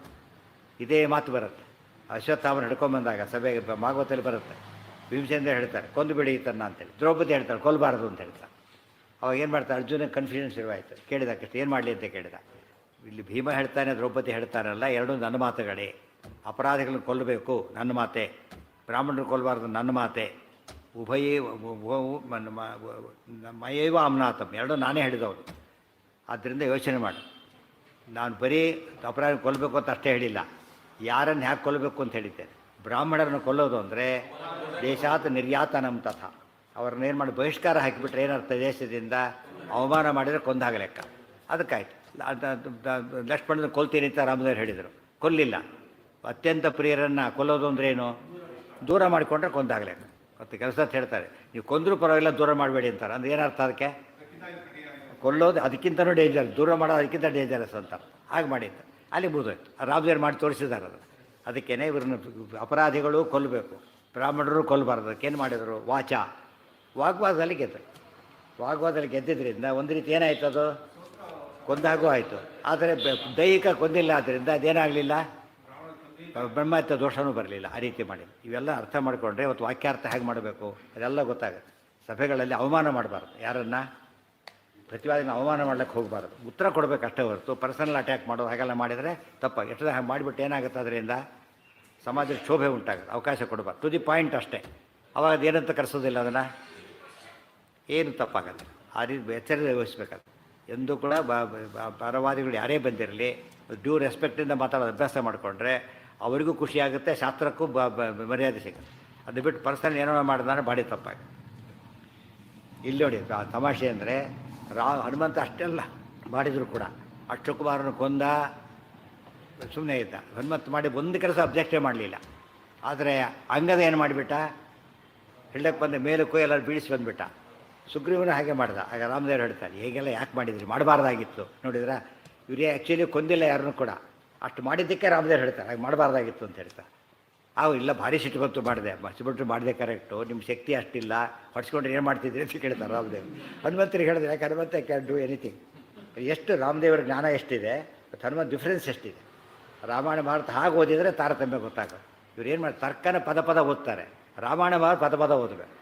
S1: ಇದೇ ಮಾತು ಬರುತ್ತೆ. ಅಶ್ವತ್ಥಾಮನ ಹಿಡ್ಕೊಂಬಂದಾಗ ಸಭೆಗೆ ಭಾಗವತಲ್ಲಿ ಬರುತ್ತೆ. ಭೀಮಸೇಂದ್ರ ಹೇಳ್ತಾರೆ ಕೊಂದು ಬಿಡಿ ಈತನ್ನ ಅಂತೇಳಿ. ದ್ರೌಪದಿ ಹೇಳ್ತಾರೆ ಕೊಲ್ಲಬಾರ್ದು ಅಂತ ಹೇಳ್ತಾರೆ. ಅವಾಗ ಏನು ಮಾಡ್ತಾರೆ, ಅರ್ಜುನ ಕನ್ಫ್ಯೂಷನ್ ಶುರುವಾಯಿತು. ಕೇಳಿದ ಕೃಷ್ಣ ಏನು ಮಾಡಲಿ ಅಂತ ಕೇಳಿದ. ಇಲ್ಲಿ ಭೀಮ ಹೇಳ್ತಾನೆ, ದ್ರೌಪದಿ ಹೇಳ್ತಾನಲ್ಲ, ಎರಡೂ ನನ್ನ ಮಾತುಗಳೇ. ಅಪರಾಧಿಗಳನ್ನು ಕೊಲ್ಲಬೇಕು ನನ್ನ ಮಾತೆ, ಬ್ರಾಹ್ಮಣರು ಕೊಲ್ಲಬಾರ್ದು ನನ್ನ ಮಾತೆ. ಉಭಯೇ ಮಯೈವ ಅಮ್ನಾಥಂ, ಎರಡೂ ನಾನೇ ಹೇಳಿದವರು. ಆದ್ದರಿಂದ ಯೋಚನೆ ಮಾಡಿ, ನಾನು ಬರೀ ಅಪರಾಧ ಕೊಲ್ಲಬೇಕು ಅಂತ ಅಷ್ಟೇ ಹೇಳಿಲ್ಲ, ಯಾರನ್ನು ಹ್ಯಾಕೆ ಕೊಲ್ಲಬೇಕು ಅಂತ ಹೇಳಿದ್ದೇನೆ. ಬ್ರಾಹ್ಮಣರನ್ನು ಕೊಲ್ಲೋದು ಅಂದರೆ ದೇಶಾತ್ ನಿರ್ಯಾತನಂ ತಥಾ. ಅವ್ರನ್ನೇನು ಮಾಡಿ ಬಹಿಷ್ಕಾರ ಹಾಕಿಬಿಟ್ರೆ ಏನರ್ಥ, ದೇಶದಿಂದ ಅವಮಾನ ಮಾಡಿದರೆ ಕೊಂದಾಗ ಲೆಕ್ಕ. ಅದಕ್ಕಾಯ್ತು. ಲಕ್ಷ್ಮಣನ ಕೊಲ್ತೀನಿ ಅಂತ ರಾಮದೇವರು ಹೇಳಿದರು, ಕೊಲ್ಲಿಲ್ಲ. ಅತ್ಯಂತ ಪ್ರಿಯರನ್ನು ಕೊಲ್ಲೋದು ಅಂದ್ರೆ ಏನು, ದೂರ ಮಾಡಿಕೊಂಡ್ರೆ ಕೊಂದಾಗ ಲೆಕ್ಕ. ಮತ್ತು ಕೆಲಸ ಹೇಳ್ತಾರೆ, ನೀವು ಕೊಂದರೂ ಪರವಾಗಿಲ್ಲ ದೂರ ಮಾಡಬೇಡಿ ಅಂತಾರೆ. ಅಂದ್ರೆ ಏನರ್ಥ ಅದಕ್ಕೆ, ಕೊಲ್ಲೋದು ಅದಕ್ಕಿಂತನೂ ಡೇಂಜರ್, ದೂರ ಮಾಡೋದು ಅದಕ್ಕಿಂತ ಡೇಂಜರಸ್ ಅಂತಾರೆ. ಹಾಗೆ ಮಾಡಿದ್ದು ಅಲ್ಲಿ ಮುಗಿದೋಯ್ತು. ರಾಮದೇವರು ಮಾಡಿ ತೋರಿಸಿದ್ದಾರೆ ಅದು. ಅದಕ್ಕೇನೆ ಇವ್ರನ್ನ ಅಪರಾಧಿಗಳು ಕೊಲ್ಲಬೇಕು, ಬ್ರಾಹ್ಮಣರು ಕೊಲ್ಲಬಾರ್ದು. ಅದಕ್ಕೇನು ಮಾಡಿದರು, ವಾಚ ವಾಗ್ವಾದದಲ್ಲಿ ಗೆದ್ದರು. ವಾಗ್ವಾದದಲ್ಲಿ ಗೆದ್ದಿದ್ದರಿಂದ ಒಂದು ರೀತಿ ಏನಾಯ್ತು, ಅದು ಕೊಂದಾಗೂ ಆಯಿತು. ಆದರೆ ದೈಹಿಕ ಕೊಂದಿಲ್ಲ, ಆದ್ದರಿಂದ ಅದೇನಾಗಲಿಲ್ಲ, ಬ್ರಹ್ಮಹತ್ಯ ದೋಷವೂ ಬರಲಿಲ್ಲ. ಆ ರೀತಿ ಮಾಡಿಲ್ಲ. ಇವೆಲ್ಲ ಅರ್ಥ ಮಾಡಿಕೊಂಡ್ರೆ ಇವತ್ತು ವಾಕ್ಯಾರ್ಥ ಹೇಗೆ ಮಾಡಬೇಕು ಅದೆಲ್ಲ ಗೊತ್ತಾಗುತ್ತೆ. ಸಭೆಗಳಲ್ಲಿ ಅವಮಾನ ಮಾಡಬಾರ್ದು, ಯಾರನ್ನು ಪ್ರತಿವಾದಿನ ಅವಮಾನ ಮಾಡ್ಲಿಕ್ಕೆ ಹೋಗಬಾರ್ದು. ಉತ್ತರ ಕೊಡಬೇಕು ಅಷ್ಟೇ ಹೊರತು ಪರ್ಸನಲ್ ಅಟ್ಯಾಕ್ ಮಾಡೋದು ಹಾಗೆಲ್ಲ ಮಾಡಿದರೆ ತಪ್ಪಾಗಿ. ಎಷ್ಟು ಹಾಗೆ ಮಾಡಿಬಿಟ್ಟು ಏನಾಗುತ್ತೆ, ಅದರಿಂದ ಸಮಾಜದ ಶೋಭೆ ಉಂಟಾಗುತ್ತೆ. ಅವಕಾಶ ಕೊಡಬಾರ್ದು, ಟು ದಿ ಪಾಯಿಂಟ್ ಅಷ್ಟೇ. ಅವಾಗ ಅದೇನಂತ ಕರೆಸೋದಿಲ್ಲ, ಅದನ್ನು ಏನು ತಪ್ಪಾಗತ್ತೆ. ಆ ರೀತಿ ಎಚ್ಚರ ವಹಿಸ್ಬೇಕಾದ್ರೆ ಎಂದೂ ಕೂಡ ಪರವಾದಿಗಳು ಯಾರೇ ಬಂದಿರಲಿ ಡ್ಯೂ ರೆಸ್ಪೆಕ್ಟಿಂದ ಮಾತಾಡೋದು ಅಭ್ಯಾಸ ಮಾಡಿಕೊಂಡ್ರೆ ಅವರಿಗೂ ಖುಷಿಯಾಗುತ್ತೆ, ಶಾಸ್ತ್ರಕ್ಕೂ ಮರ್ಯಾದೆ ಸಿಗುತ್ತೆ. ಅದು ಬಿಟ್ಟು ಪರ್ಸನಲ್ ಏನೋ ಮಾಡಿದ್ರೆ ಬಾಡಿ ತಪ್ಪಾಗುತ್ತೆ. ಇಲ್ಲಿ ನೋಡಿ ತಮಾಷೆ ಅಂದರೆ ಹನುಮಂತ ಅಷ್ಟೆಲ್ಲ ಮಾಡಿದ್ರು ಕೂಡ ಅಕ್ಷಕುಮಾರನ ಕೊಂದ, ಸುಮ್ಮನೆ ಇದ್ದ. ಹನುಮಂತ ಮಾಡಿ ಒಂದು ಕೆಲಸ ಅಬ್ಜೆಕ್ಟೇ ಮಾಡಲಿಲ್ಲ. ಆದರೆ ಅಂಗದ ಏನು ಮಾಡಿಬಿಟ್ಟ, ಹಿಳ್ಳಕ್ಕೆ ಬಂದ ಮೇಲಕ್ಕೂ ಎಲ್ಲರೂ ಬೀಳಿಸಿ ಬಂದುಬಿಟ್ಟ. ಸುಗ್ರೀವನ ಹಾಗೆ ಮಾಡ್ದ. ಆಗ ರಾಮದೇವರು ಹೇಳ್ತಾರೆ, ಹೇಗೆಲ್ಲ ಯಾಕೆ ಮಾಡಿದ್ರಿ, ಮಾಡಬಾರ್ದಾಗಿತ್ತು. ನೋಡಿದ್ರೆ ಇವರೇ ಆ್ಯಕ್ಚುಲಿ ಕೊಂದಿಲ್ಲ ಯಾರನ್ನೂ ಕೂಡ. ಅಷ್ಟು ಮಾಡಿದ್ದಕ್ಕೆ ರಾಮದೇವರು ಹೇಳ್ತಾರೆ ಹಾಗೆ ಮಾಡಬಾರ್ದಾಗಿತ್ತು ಅಂತ ಹೇಳ್ತಾರೆ. ಇಲ್ಲ ಭಾರಿ ಸಿಟ್ಟು ಬಂತು ಮಾಡಿದೆ, ಸಿಟ್ಟು ಮಾಡಿದೆ ಕರೆಕ್ಟು, ನಿಮ್ಮ ಶಕ್ತಿ ಅಷ್ಟಿಲ್ಲ, ಹೊಡ್ಸ್ಕೊಂಡ್ರೆ ಏನು ಮಾಡ್ತಿದ್ರಿ ಅಂತ ಕೇಳ್ತಾರೆ ರಾಮದೇವ್. ಹನುಮಂತರಿಗೆ ಹೇಳಿದ್ರೆ, ಯಾಕೆ ಹನುಮಂತ ಕ್ಯಾನ್ ಡೂ ಎನಿಥಿಂಗ್. ಎಷ್ಟು ರಾಮದೇವರ ಜ್ಞಾನ ಎಷ್ಟಿದೆ, ಮತ್ತು ಹನುಮಂತ ಡಿಫ್ರೆನ್ಸ್ ಎಷ್ಟಿದೆ. ರಾಮಾಯಣ ಭಾರತ ಹಾಗೆ ಓದಿದರೆ ತಾರತಮ್ಯ ಗೊತ್ತಾಗೋದು. ಇವ್ರು ಏನು ಮಾಡಿ ತರ್ಕನ ಪದ ಓದ್ತಾರೆ, ರಾಮಾಯಣ ಭಾರತ ಪದ ಓದಬೇಕು.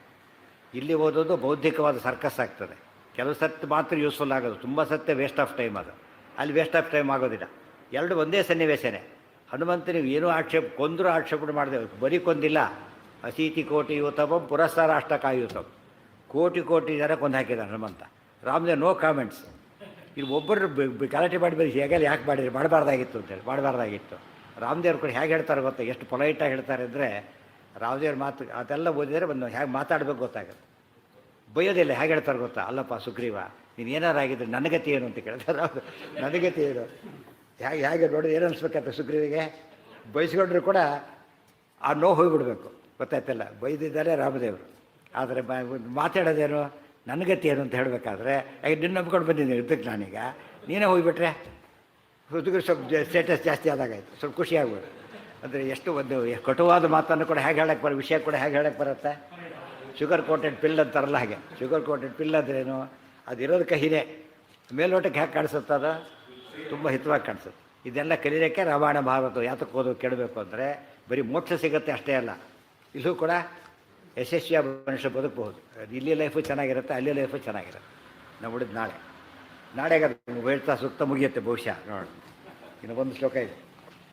S1: ಇಲ್ಲಿ ಓದೋದು ಬೌದ್ಧಿಕವಾದ ಸರ್ಕಸ್ ಆಗ್ತದೆ. ಕೆಲವು ಸತ್ತು ಮಾತ್ರ ಯೂಸ್ಫುಲ್ ಆಗೋದು, ತುಂಬ ಸತ್ಯ ವೇಸ್ಟ್ ಆಫ್ ಟೈಮ್. ಅದು ಅಲ್ಲಿ ವೇಸ್ಟ್ ಆಫ್ ಟೈಮ್ ಆಗೋದಿಲ್ಲ. ಎರಡು ಒಂದೇ ಸನ್ನಿವೇಶನೇ. ಹನುಮಂತ ನೀವು ಏನೂ ಕೊಂದರೂ ಆಕ್ಷೇಪಣೆ ಮಾಡಿದೆ, ಬರೀ ಕೊಂದಿಲ್ಲ. ಅಸೀತಿ ಕೋಟಿ ಯೂತಪಂ ಪುರಸ್ಕಾರ ಅಷ್ಟಕಾಯೂತಂ, ಕೋಟಿ ಜನ ಕೊಂದು ಹಾಕಿದ್ದಾರೆ ಹನುಮಂತ. Ramdev no comments. ಇಲ್ಲಿ ಒಬ್ಬರು ಗಲಾಟೆ ಮಾಡಿ ಹೇಗೆಲ್ಲ ಯಾಕೆ ಮಾಡಿದ್ರಿ, ಮಾಡಬಾರ್ದಾಗಿತ್ತು ಅಂತೇಳಿ. ಮಾಡಬಾರ್ದಾಗಿತ್ತು. ರಾಮದೇವ್ರು ಕೂಡ ಹೇಗೆ ಹೇಳ್ತಾರೆ ಗೊತ್ತಾ, ಎಷ್ಟು ಪೊಲೈಟಾಗಿ ಹೇಳ್ತಾರೆ ಅಂದರೆ, ರಾಮದೇವ್ರ ಮಾತು ಅದೆಲ್ಲ ಓದಿದರೆ ಒಂದು ಹೇಗೆ ಮಾತಾಡಬೇಕು ಗೊತ್ತಾಗುತ್ತೆ. ಬೈಯೋದಿಲ್ಲ, ಹೇಗೆ ಹೇಳ್ತಾರೆ ಗೊತ್ತಾ, ಅಲ್ಲಪ್ಪ ಸುಗ್ರೀವ ನೀನು ಏನಾರಾಗಿದ್ರೆ ನನ್ನ ಗತಿ ಏನು ಅಂತ ಕೇಳ್ತಾರೆ. ನನ್ನ ಗತಿ ಏನು, ಹೇಗೆ ನೋಡಿದ್ರೆ ಏನು ಅನಿಸ್ಬೇಕಂತ ಸುಗ್ರೀವಿಗೆ. ಬಯಸ್ಕೊಂಡ್ರು ಕೂಡ ಆ ನೋವು ಹೋಗಿಬಿಡ್ಬೇಕು, ಗೊತ್ತಾಯ್ತಲ್ಲ. ಬೈದಿದ್ದಾರೆ ರಾಮದೇವರು. ಆದರೆ ಮಾತಾಡೋದೇನು, ನನ್ನ ಗತಿ ಏನು ಅಂತ ಹೇಳಬೇಕಾದ್ರೆ, ಯಾಕೆ ನಿನ್ನ ನಂಬ್ಕೊಂಡು ಬಂದಿದ್ದೀನಿ ಯುದ್ಧಕ್ಕೆ ನಾನೀಗ, ನೀನೇ ಹೋಗಿಬಿಟ್ರೆ ಸುಗ್ರೀವ್ ಸ್ವಲ್ಪ ಸ್ಟೇಟಸ್ ಜಾಸ್ತಿ ಆದಾಗಾಯ್ತು, ಸ್ವಲ್ಪ ಖುಷಿ ಆಗ್ಬೋದು. ಅಂದರೆ ಎಷ್ಟು ಒಂದು ಕಟುವಾದ ಮಾತನ್ನು ಕೂಡ ಹೇಗೆ ಹೇಳಕ್ಕೆ ವಿಷಯ ಕೂಡ ಹೇಗೆ ಹೇಳಕ್ಕೆ ಬರುತ್ತೆ. ಶುಗರ್ ಕೋಟೆಡ್ ಪಿಲ್ ಅಂತಾರಲ್ಲ ಹಾಗೆ. ಶುಗರ್ ಕೋಟೆಡ್ ಪಿಲ್ ಅಂದ್ರೇನು, ಅದಿರೋದು ಕಹಿನೇ, ಮೇಲ್ನೋಟಕ್ಕೆ ಹೇಗೆ ಕಾಣಿಸುತ್ತೆ, ಅದು ತುಂಬ ಹಿತವಾಗಿ ಕಾಣಿಸುತ್ತೆ. ಇದೆಲ್ಲ ಕಲಿಯೋಕ್ಕೆ ರಾಮಾಯಣ ಭಾರತ ಯಾತಕ್ಕೆ ಓದೋ ಕೇಳಬೇಕು ಅಂದರೆ, ಬರೀ ಮೋಕ್ಷ ಸಿಗುತ್ತೆ ಅಷ್ಟೇ ಅಲ್ಲ, ಇಲ್ಲೂ ಕೂಡ ಯಶಸ್ವಿಯ ಮನುಷ್ಯ ಬದುಕಬಹುದು. ಇಲ್ಲಿ ಲೈಫು ಚೆನ್ನಾಗಿರುತ್ತೆ, ಅಲ್ಲಿ ಲೈಫು ಚೆನ್ನಾಗಿರುತ್ತೆ. ನಾವು ಉಳಿದು ನಾಳೆಗೆ ಹೇಳ್ತಾ ಸೂಕ್ತ ಮುಗಿಯುತ್ತೆ ಬಹುಶಃ. ನೋಡಿ, ಇನ್ನು ಒಂದು ಶ್ಲೋಕ ಇದೆ.